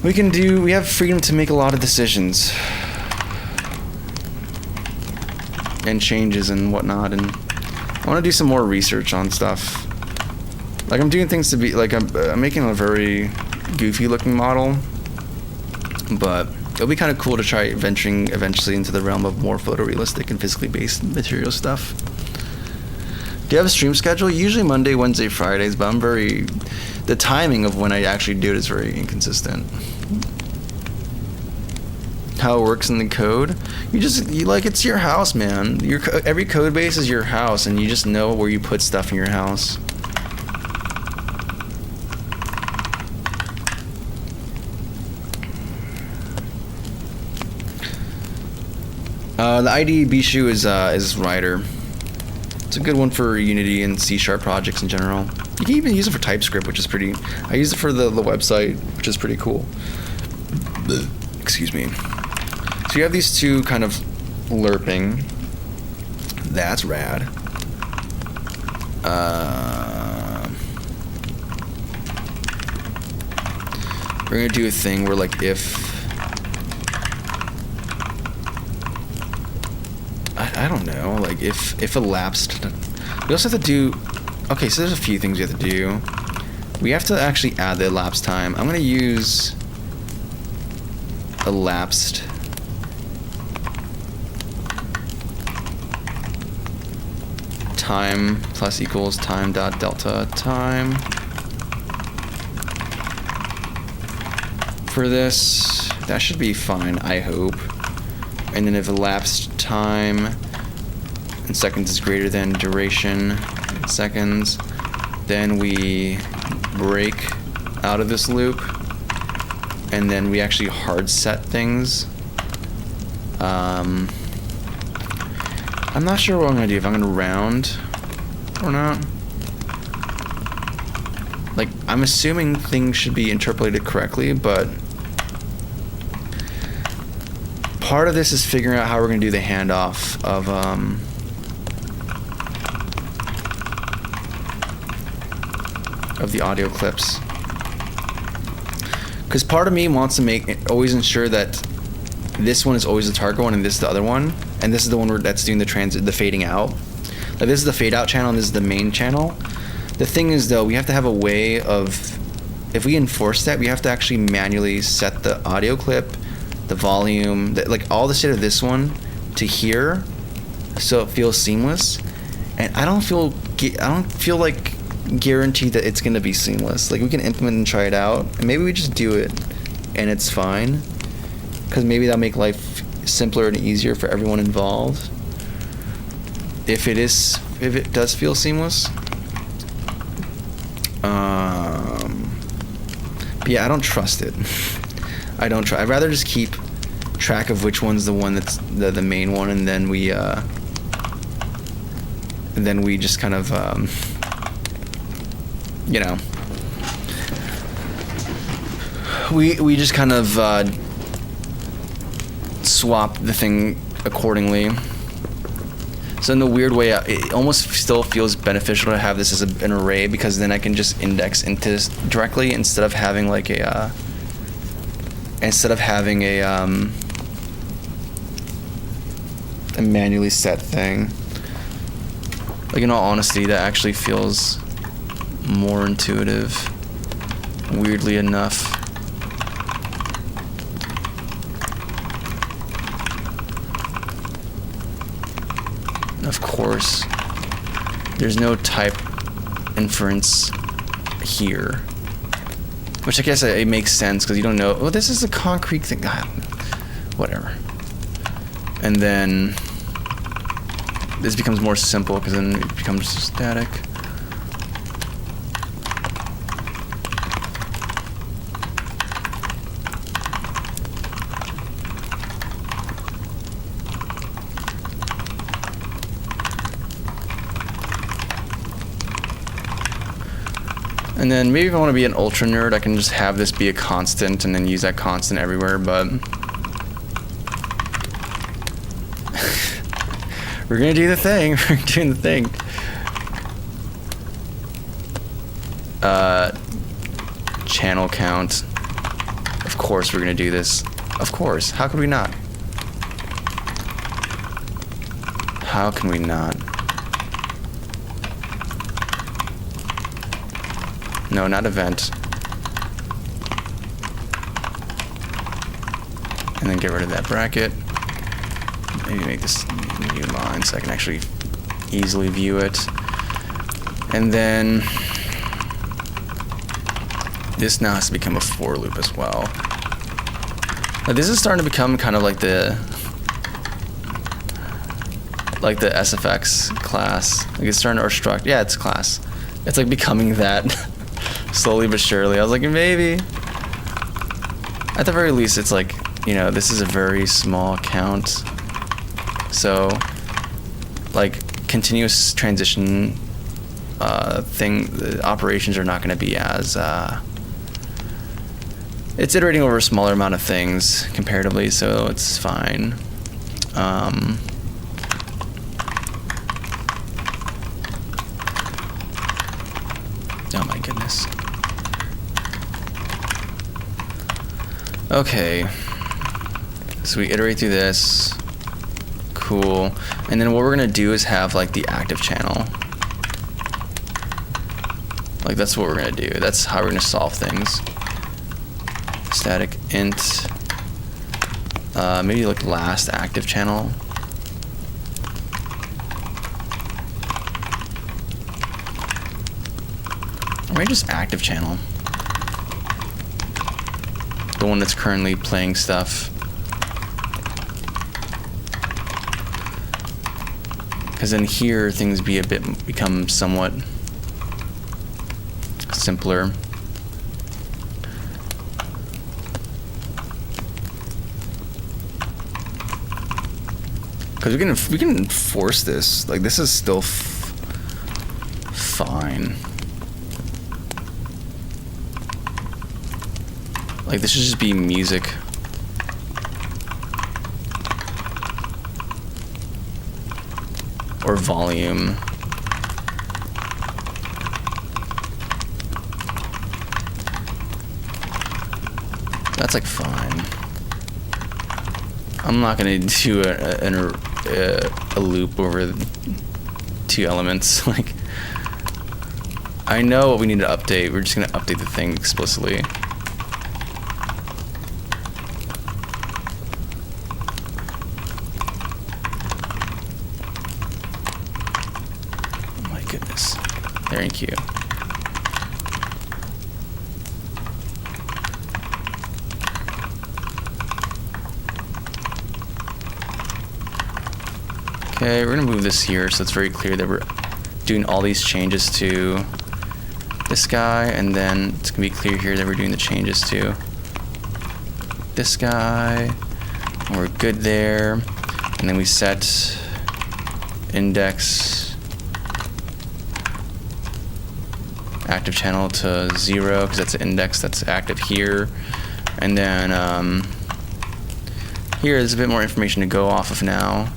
we have freedom to make a lot of decisions and changes and whatnot. And I want to do some more research on stuff. Like I'm doing things to be like, I'm making a very goofy looking model, but it'll be kind of cool to try venturing eventually into the realm of more photorealistic and physically based material stuff. Do you have a stream schedule? Usually Monday, Wednesday, Fridays, but the timing of when I actually do it is very inconsistent. How it works in the code? It's your house, man. Every code base is your house, and you just know where you put stuff in your house. The IDE Bishu is Rider. It's a good one for Unity and C# projects in general. You can even use it for TypeScript, which is pretty. I use it for the website, which is pretty cool. Excuse me. So you have these two kind of lerping. That's rad. We're gonna do a thing where like if I don't know, like if elapsed, we also have to do, okay, so there's a few things we have to do. We have to actually add the elapsed time. I'm gonna use elapsed time plus equals time dot delta time for this. That should be fine, I hope. And then if elapsed time in seconds is greater than duration in seconds, then we break out of this loop, and then we actually hard set things. I'm not sure what I'm gonna do, if I'm gonna round or not. Like, I'm assuming things should be interpolated correctly, but part of this is figuring out how we're gonna do the handoff of of the audio clips. Because part of me wants to always ensure that this one is always the target one and this is the other one, and this is the one that's doing the fading out. Like this is the fade out channel and this is the main channel. The thing is though, we have to have a way of, if we enforce that, we have to actually manually set the audio clip, the volume, like all the state of this one to here, so it feels seamless. And I don't feel like guaranteed that it's gonna be seamless. Like we can implement and try it out, and maybe we just do it, and it's fine. Because maybe that'll make life simpler and easier for everyone involved. If it does feel seamless. But yeah, I don't trust it. I'd rather just keep track of which one's the one that's the main one, and then we just kind of you know, we just kind of swap the thing accordingly. So in a weird way, it almost still feels beneficial to have this as an array, because then I can just index into this directly instead of having like a manually set thing. Like in all honesty, that actually feels more intuitive, weirdly enough. Of course, there's no type inference here, which I guess it makes sense because you don't know. Oh, this is a concrete thing. God, whatever. And then this becomes more simple because then it becomes static. And then maybe if I want to be an ultra nerd, I can just have this be a constant and then use that constant everywhere, but we're gonna do the thing. We're doing the thing. Channel count. Of course we're gonna do this. Of course. How could we not? How can we not? No, not event. And then get rid of that bracket. Maybe make this new line so I can actually easily view it. And then this now has to become a for loop as well. Now this is starting to become kind of like the SFX class. Like it's starting to, or struct. Yeah, it's class. It's like becoming that. Slowly but surely. I was like, maybe. At the very least, it's like, you know, this is a very small count. So, like, continuous transition the operations are not going to be as... it's iterating over a smaller amount of things comparatively, so it's fine. Oh my goodness. Okay, so we iterate through this. Cool. And then what we're gonna do is have like the active channel. Like that's what we're gonna do. That's how we're gonna solve things. Static int. Maybe like last active channel. Or maybe just active channel. The one that's currently playing stuff. Because then here things become somewhat simpler. Because we can enforce this. Like this is still fine. Like this should just be music. Or volume. That's like fine. I'm not gonna do a loop over 2 elements. Like, I know what we need to update. We're just gonna update the thing explicitly. Oh my goodness. Thank you. Okay, we're gonna move this here so it's very clear that we're doing all these changes to this guy, and then it's gonna be clear here that we're doing the changes to this guy. And we're good there. And then we set index active channel to 0 because that's an index that's active here. And then here there's a bit more information to go off of now.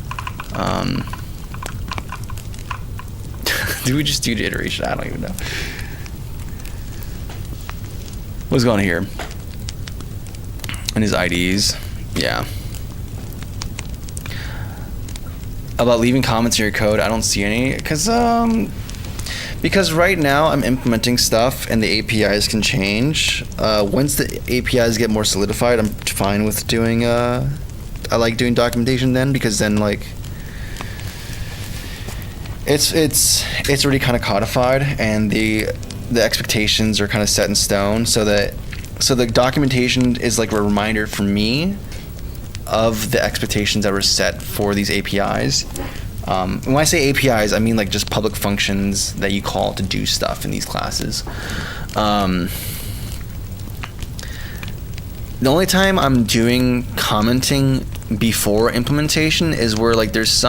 Do we just do the iteration? I don't even know. What's going on here? And his IDs. Yeah. About leaving comments in your code, I don't see any. Because right now I'm implementing stuff and the APIs can change. Once the APIs get more solidified, I'm fine with doing, I like doing documentation then, because then, like, it's already kind of codified, and the expectations are kind of set in stone, so the documentation is like a reminder for me of the expectations that were set for these APIs. When I say APIs, I mean like just public functions that you call to do stuff in these classes. The only time I'm doing commenting before implementation is where like there's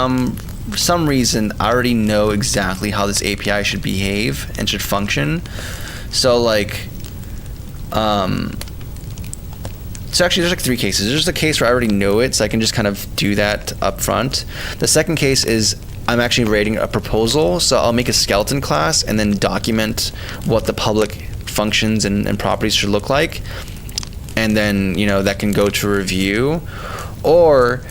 for some reason I already know exactly how this API should behave and should function. So like, so actually there's like 3 cases. There's a case where I already know it, so I can just kind of do that up front. The second case is I'm actually writing a proposal, so I'll make a skeleton class and then document what the public functions and properties should look like. And then, you know, that can go to review. Or,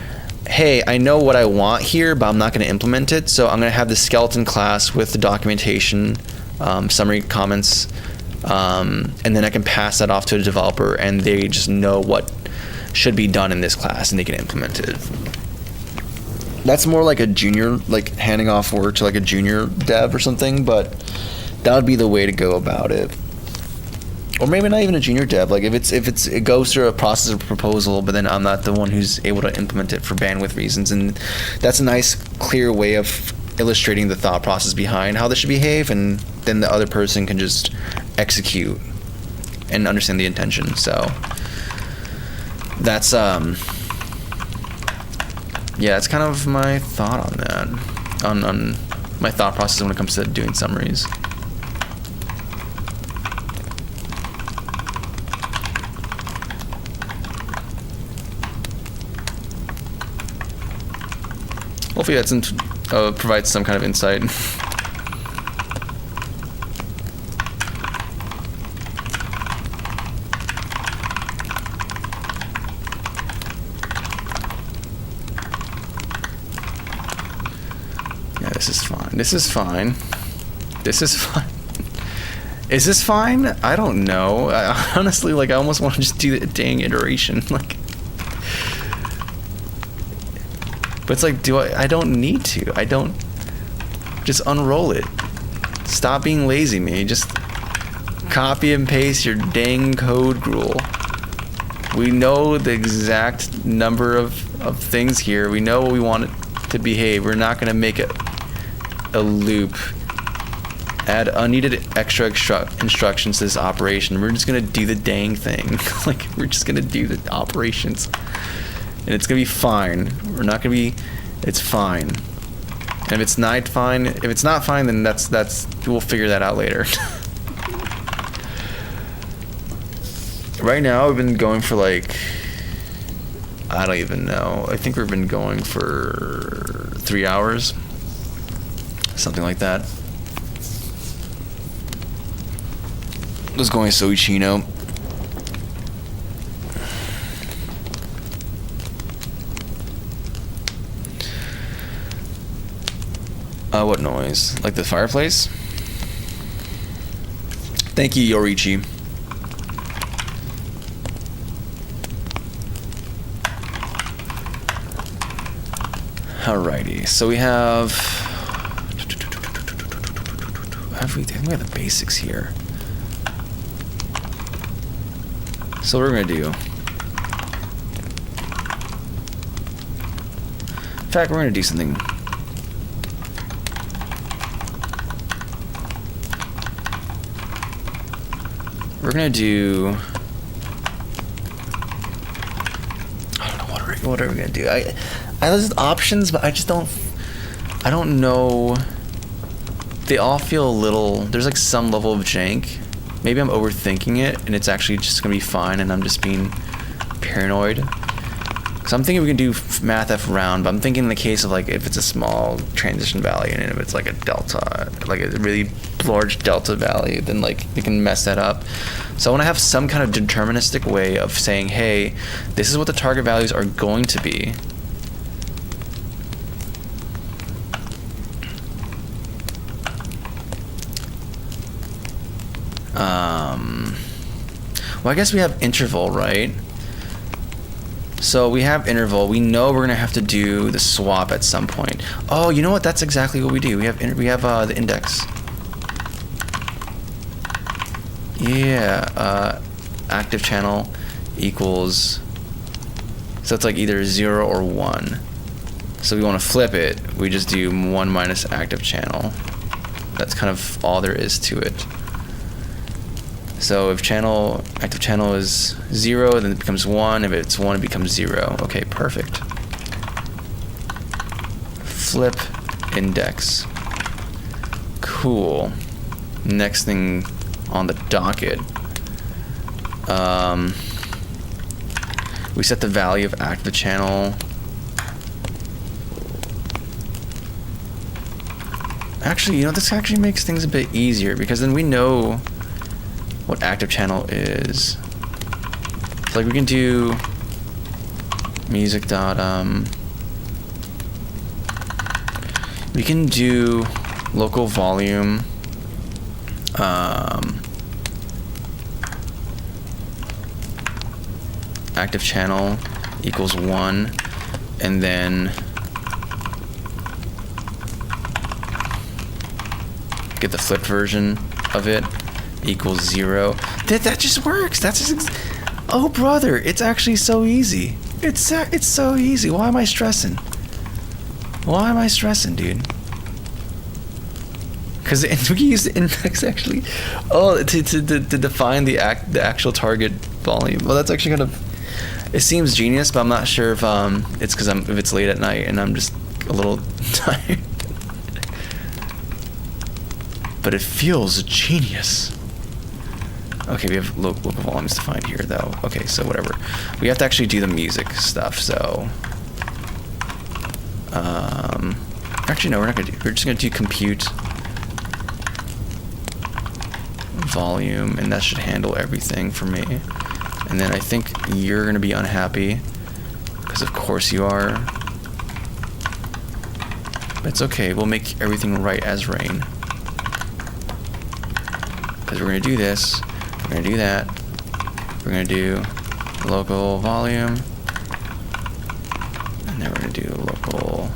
hey, I know what I want here, but I'm not going to implement it, so I'm going to have the skeleton class with the documentation, summary comments, and then I can pass that off to a developer, and they just know what should be done in this class, and they can implement it. That's more like a junior, like handing off work to like a junior dev or something, but that would be the way to go about it. Or maybe not even a junior dev. Like if it goes through a process of proposal, but then I'm not the one who's able to implement it for bandwidth reasons, and that's a nice, clear way of illustrating the thought process behind how this should behave, and then the other person can just execute and understand the intention. So that's yeah, that's kind of my thought on that, on my thought process when it comes to doing summaries. Hopefully that provides some kind of insight. Yeah, this is fine. This is fine. This is fine. Is this fine? I don't know. I honestly, like, I almost want to just do the dang iteration. Like, but it's like, I don't need to. I don't. Just unroll it. Stop being lazy, man. Just copy and paste your dang code rule. We know the exact number of things here. We know what we want it to behave. We're not going to make it a loop. Add unneeded extra instructions to this operation. We're just going to do the dang thing. Like, we're just going to do the operations. And it's gonna be fine. We're not gonna be. It's fine. And if it's not fine, then that's we'll figure that out later. Right now, we've been going for like, I don't even know. I think we've been going for 3 hours, something like that. It was going so chino. What noise? Like the fireplace? Thank you, Yorichi. Alrighty, so we have... I think we have the basics here. So what we're gonna do... In fact, we're gonna do something... We're gonna do... I don't know, what are we gonna do? I list options, but I just don't... I don't know... They all feel a little... There's like some level of jank. Maybe I'm overthinking it, and it's actually just gonna be fine, and I'm just being paranoid. So I'm thinking we can do math F round, but I'm thinking in the case of like if it's a small transition value, and if it's like a delta, like a really large delta value, then like we can mess that up. So I want to have some kind of deterministic way of saying, hey, this is what the target values are going to be. Well, I guess we have interval, right? So we have interval. We know we're gonna have to do the swap at some point. Oh, you know what? That's exactly what we do. We have the index. Yeah. Active channel equals. So it's like either 0 or 1. So we want to flip it. We just do 1 minus active channel. That's kind of all there is to it. So if active channel is 0, then it becomes 1. If it's 1, it becomes 0. Okay, perfect. Flip index. Cool. Next thing on the docket. We set the value of active channel. Actually, this actually makes things a bit easier because then we know what active channel is. So like we can do music dot we can do local volume active channel equals 1, and then get the flipped version of it equals 0. That just works. That's just oh brother, it's actually so easy. It's so easy. Why am I stressing? Why am I stressing, dude? Because we can use the index actually. Oh, to define the actual target volume. Well, that's actually kind of. It seems genius, but I'm not sure if it's because if it's late at night and I'm just a little tired. But it feels genius. Okay, we have local volumes defined here, though. Okay, so whatever. We have to actually do the music stuff, so... actually, no, we're not going to do... We're just going to do compute volume, and that should handle everything for me. And then I think you're going to be unhappy, because of course you are. But it's okay, we'll make everything right as rain. Because we're going to do this, we're going to do that, we're going to do local volume, and then we're going to do local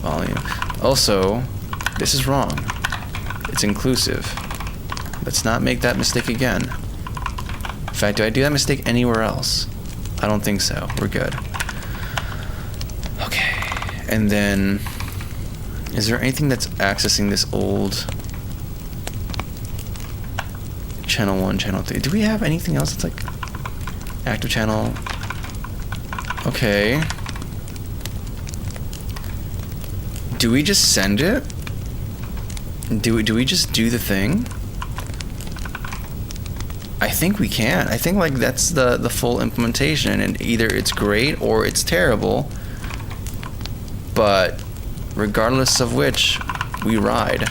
volume. Also, this is wrong. It's inclusive. Let's not make that mistake again. In fact, do I do that mistake anywhere else? I don't think so. We're good. Okay. And then, is there anything that's accessing this old... channel 1, channel 3. Do we have anything else that's like active channel? Okay. Do we just send it? Do we just do the thing? I think we can. I think like that's the full implementation, and either it's great or it's terrible. But regardless of which, we ride.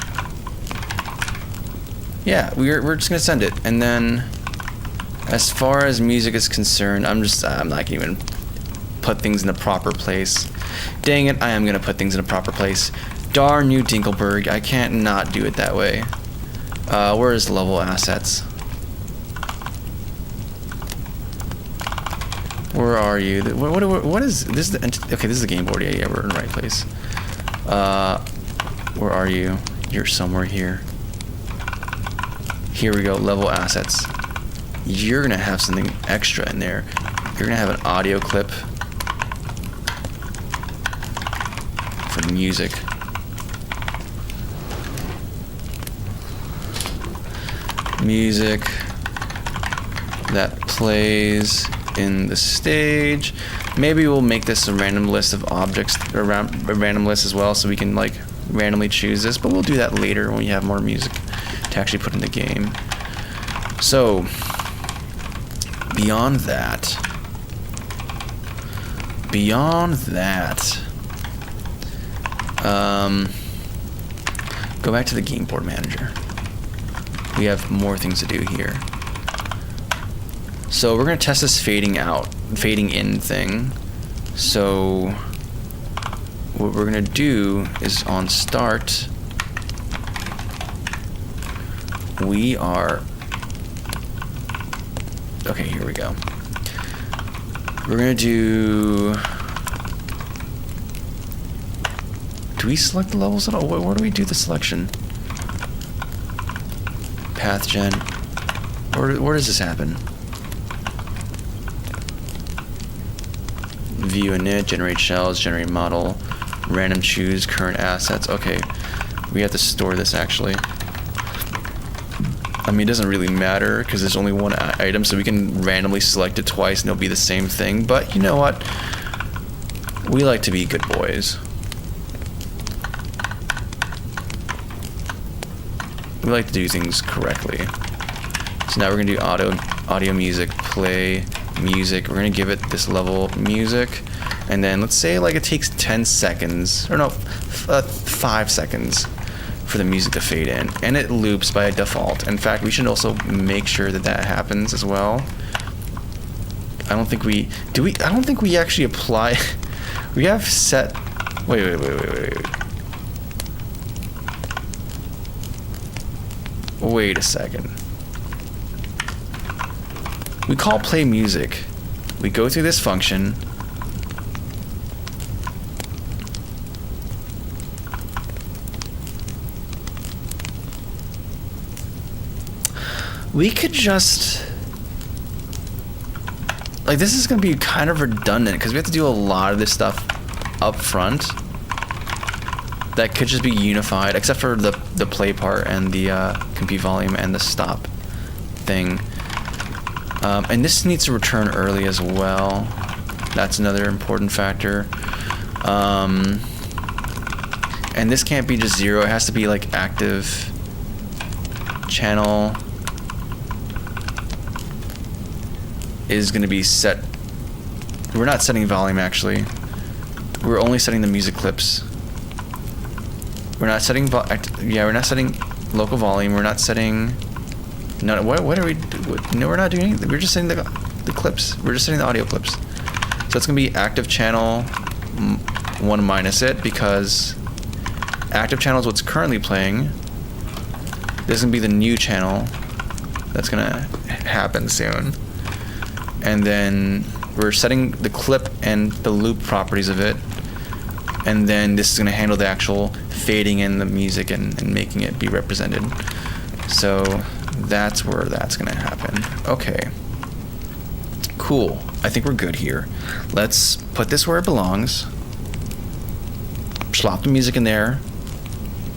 Yeah, we're just gonna send it, and then as far as music is concerned, I'm not gonna even put things in a proper place. Dang it, I am gonna put things in a proper place. Darn you, Dinkelberg. I can't not do it that way. Where is level assets? Where are you? What is this? Okay, this is the game board. Yeah, we're in the right place. Where are you? You're somewhere here. Here we go. Level assets. You're gonna have something extra in there. You're gonna have an audio clip for music. Music that plays in the stage. Maybe we'll make this a random list of objects, or a random list as well, so we can like randomly choose this, but we'll do that later when we have more music to actually put in the game. So beyond that, go back to the game board manager. We have more things to do here. So we're gonna test this fading in thing. So what we're gonna do is on start, we are, okay, here we go. We're gonna do we select the levels at all? Where do we do the selection? Path gen. Where does this happen? View init, generate shells, generate model, random choose, current assets. Okay, we have to store this actually. I mean, it doesn't really matter because there's only one item, so we can randomly select it twice and it'll be the same thing. But you know what? We like to be good boys. We like to do things correctly. So now we're gonna do audio music, play music. We're gonna give it this level music, and then let's say like it takes 10 seconds, or no, 5 seconds for the music to fade in, and it loops by default. In fact, we should also make sure that that happens as well. I don't think we actually apply. We have set. Wait. Wait a second. We call play music. We go through this function. We could just, like, this is gonna be kind of redundant because we have to do a lot of this stuff up front that could just be unified, except for the play part and the compute volume and the stop thing. And this needs to return early as well. That's another important factor. And this can't be just 0. It has to be like active channel is going to be set. We're not setting volume actually. We're only setting the music clips. We're not setting we're not setting local volume. We're not setting. No, what are we? No, we're not doing anything. We're just setting the clips. We're just setting the audio clips. So it's gonna be active channel 1 minus it, because active channel is what's currently playing. This is gonna be the new channel that's gonna happen soon. And then we're setting the clip and the loop properties of it. And then this is gonna handle the actual fading in the music and making it be represented. So that's where that's gonna happen. Okay. Cool. I think we're good here. Let's put this where it belongs. Slop the music in there.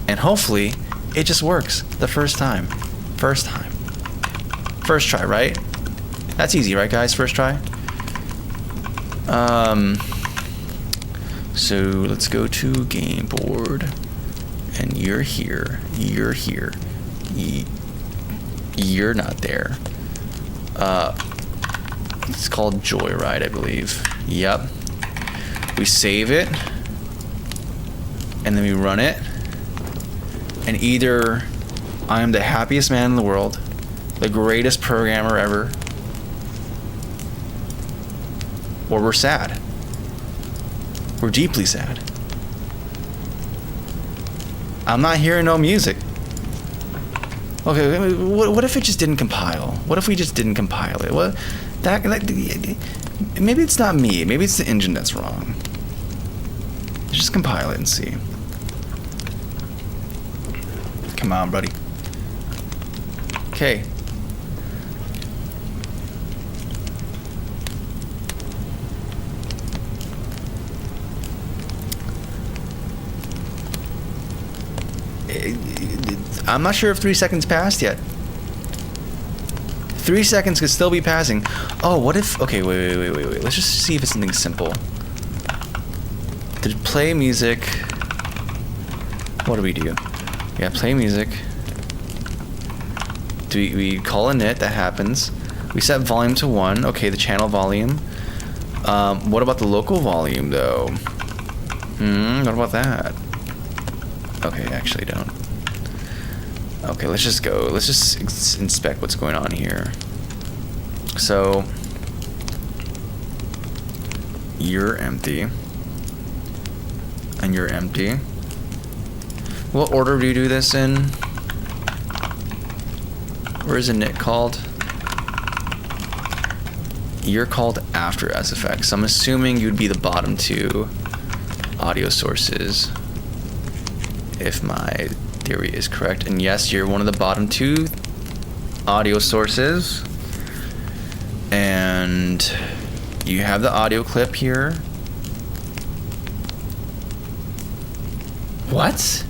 And hopefully it just works the first time. First try, right? That's easy, right guys? First try. So let's go to game board. And you're here. You're here. You're not there. It's called Joyride, I believe. Yep. We save it. And then we run it. And either I am the happiest man in the world, the greatest programmer ever, or we're sad. We're deeply sad. I'm not hearing no music. Okay, what if it just didn't compile? What if we just didn't compile it? What that maybe it's not me. Maybe it's the engine that's wrong. Just compile it and see. Come on, buddy. Okay. I'm not sure if 3 seconds passed yet. 3 seconds could still be passing. Oh, what if... Okay, wait. Let's just see if it's something simple. Did play music... What do we do? Yeah, play music. Do we call init? That happens. We set volume to 1. Okay, the channel volume. What about the local volume, though? What about that? Okay, actually don't. Okay, let's just go. Let's just inspect what's going on here. So, you're empty. And you're empty. What order do you do this in? Where is init called? You're called after SFX. So I'm assuming you'd be the bottom 2 audio sources, if my theory is correct. And yes, you're one of the bottom 2 audio sources. And you have the audio clip here. What?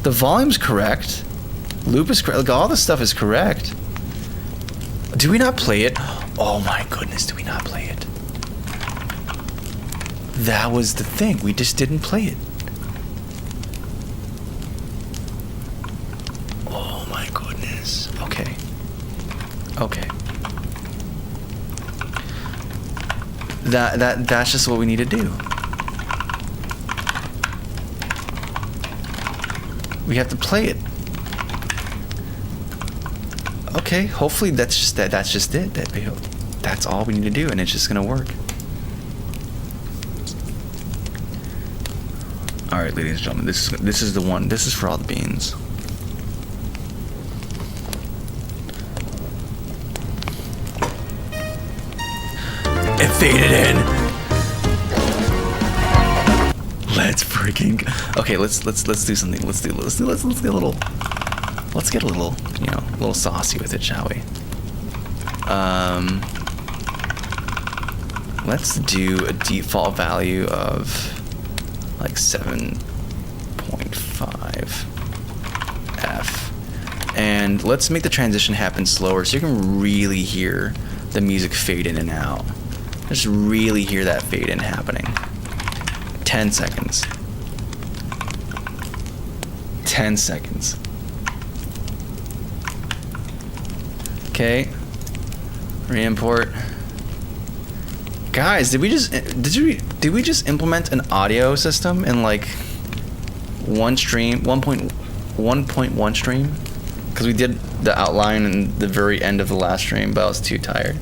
The volume's correct. Loop is correct. Like, all this stuff is correct. Do we not play it? Oh my goodness, do we not play it? That was the thing. We just didn't play it. Oh my goodness. Okay. Okay. That's just what we need to do. We have to play it. Okay, hopefully that's just it. That's all we need to do, and it's just gonna work. All right, ladies and gentlemen, this is the one. This is for all the beans. It faded in. Let's freaking. Okay, let's do something. Let's get a little, you know, a little saucy with it, shall we? Let's do a default value of like 7.5 F, and let's make the transition happen slower so you can really hear the music fade in and out. Just really hear that fade in happening. 10 seconds. 10 seconds. Okay. Re-import. Guys, did we just implement an audio system in like one stream, 1.1 stream? Because we did the outline in the very end of the last stream, but I was too tired.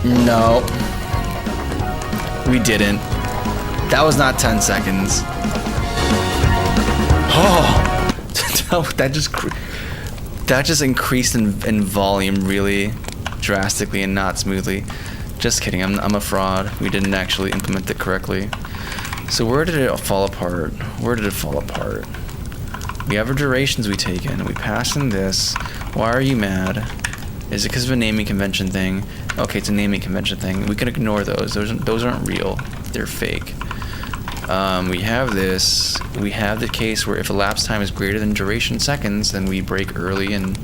No, we didn't. That was not 10 seconds. Oh, that just increased in volume really drastically and not smoothly. Just kidding. I'm a fraud. We didn't actually implement it correctly. So where did it fall apart? Where did it fall apart? We have our durations we take in. We pass in this. Why are you mad? Is it because of a naming convention thing? Okay, it's a naming convention thing. We can ignore those. Those aren't real. They're fake. We have this. We have the case where if elapsed time is greater than duration seconds, then we break early and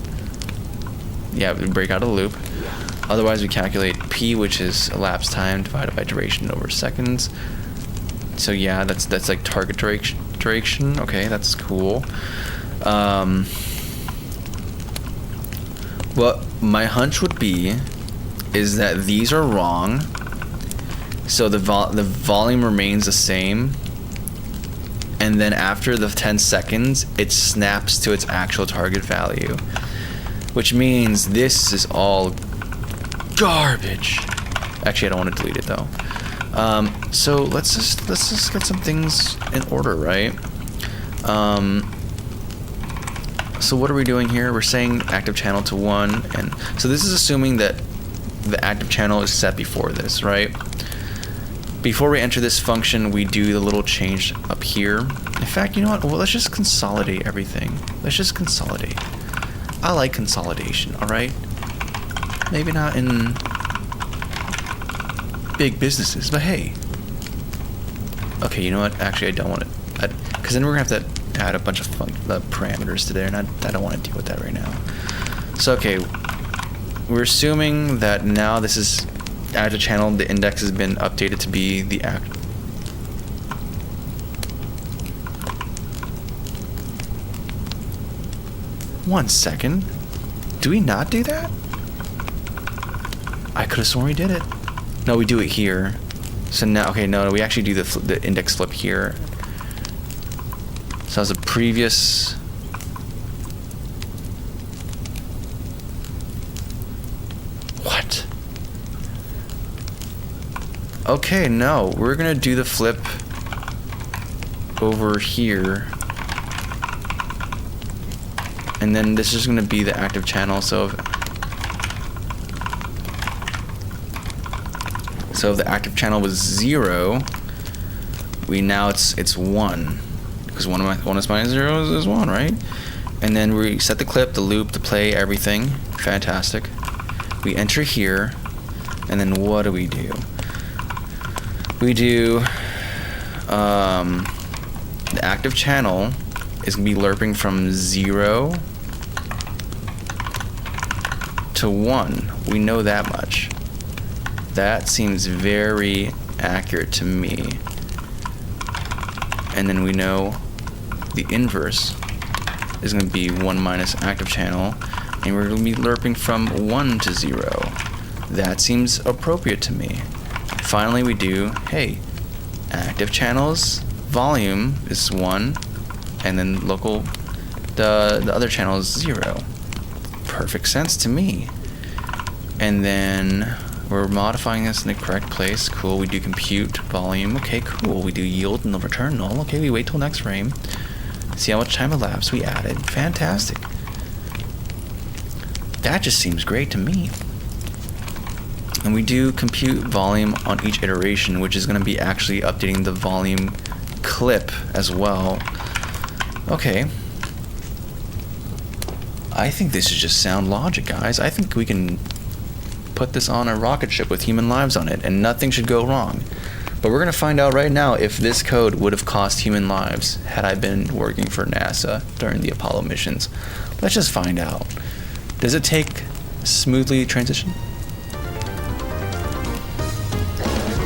we break out of the loop. Otherwise, we calculate P, which is elapsed time divided by duration over seconds. So yeah, that's like target duration. Okay, that's cool. What my hunch would be is that these are wrong. So the volume remains the same, and then after the 10 seconds, it snaps to its actual target value, which means this is all garbage. Actually, I don't want to delete it though. So let's just get some things in order, right? So what are we doing here? We're saying active channel to 1, and so this is assuming that the active channel is set before this, right? Before we enter this function, we do the little change up here. In fact, you know what? Well, let's just consolidate everything. Let's just consolidate. I like consolidation, all right? Maybe not in big businesses, but hey. Okay, you know what? Actually, I don't want to, because then we're gonna have to add a bunch of parameters to there, and I don't want to deal with that right now. So okay, we're assuming that now this is active channel. The index has been updated to be the act. One second. Do we not do that? I could have sworn we did it. No, we do it here. So now, okay, no, we actually do the index flip here. So as a previous. What? Okay, no, we're gonna do the flip over here. And then this is gonna be the active channel, so if the active channel was 0, now it's 1. Because 1 minus 0 is 1, right? And then we set the clip, the loop, the play, everything. Fantastic. We enter here, and then what do? We do the active channel is gonna be lerping from 0 to 1. We know that much. That seems very accurate to me. And then we know the inverse is going to be 1 minus active channel, and we're going to be lerping from 1 to 0. That seems appropriate to me. Finally, we do, hey, active channels volume is 1, and then local, the other channel is 0. Perfect sense to me. And then we're modifying this in the correct place. Cool. We do compute volume. Okay, cool. We do yield and return null. Okay, we wait till next frame. See how much time elapsed. We added. Fantastic. That just seems great to me. And we do compute volume on each iteration, which is going to be actually updating the volume clip as well. Okay. I think this is just sound logic, guys. I think we can put this on a rocket ship with human lives on it, and nothing should go wrong. But we're going to find out right now if this code would have cost human lives had I been working for NASA during the Apollo missions. Let's just find out. Does it take smoothly transition?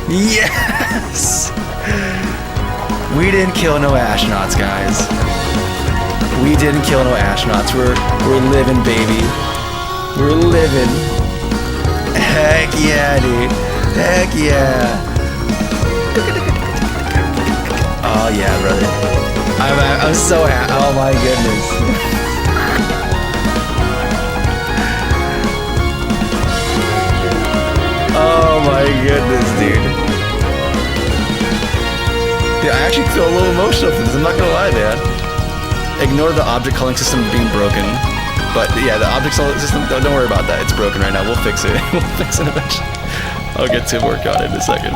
Yes! We didn't kill no astronauts, guys. We didn't kill no astronauts. We're living, baby. We're living. Heck yeah, dude. Heck yeah. Oh yeah, brother. I'm so happy. Oh my goodness. Oh my goodness, dude. Dude, I actually feel a little emotional for this. I'm not gonna lie, man. Ignore the object calling system being broken. But yeah, the object calling system, don't worry about that. It's broken right now. We'll fix it. We'll fix it eventually. I'll get to work on it in a second.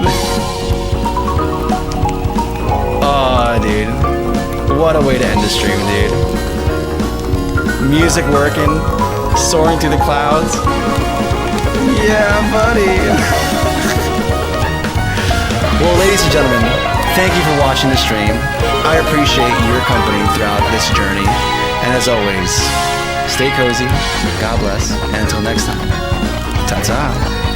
Oh, dude. What a way to end the stream, dude. Music working, soaring through the clouds. Yeah, buddy. Well, ladies and gentlemen, thank you for watching the stream. I appreciate your company throughout this journey. And as always, stay cozy, God bless, and until next time, ta-ta.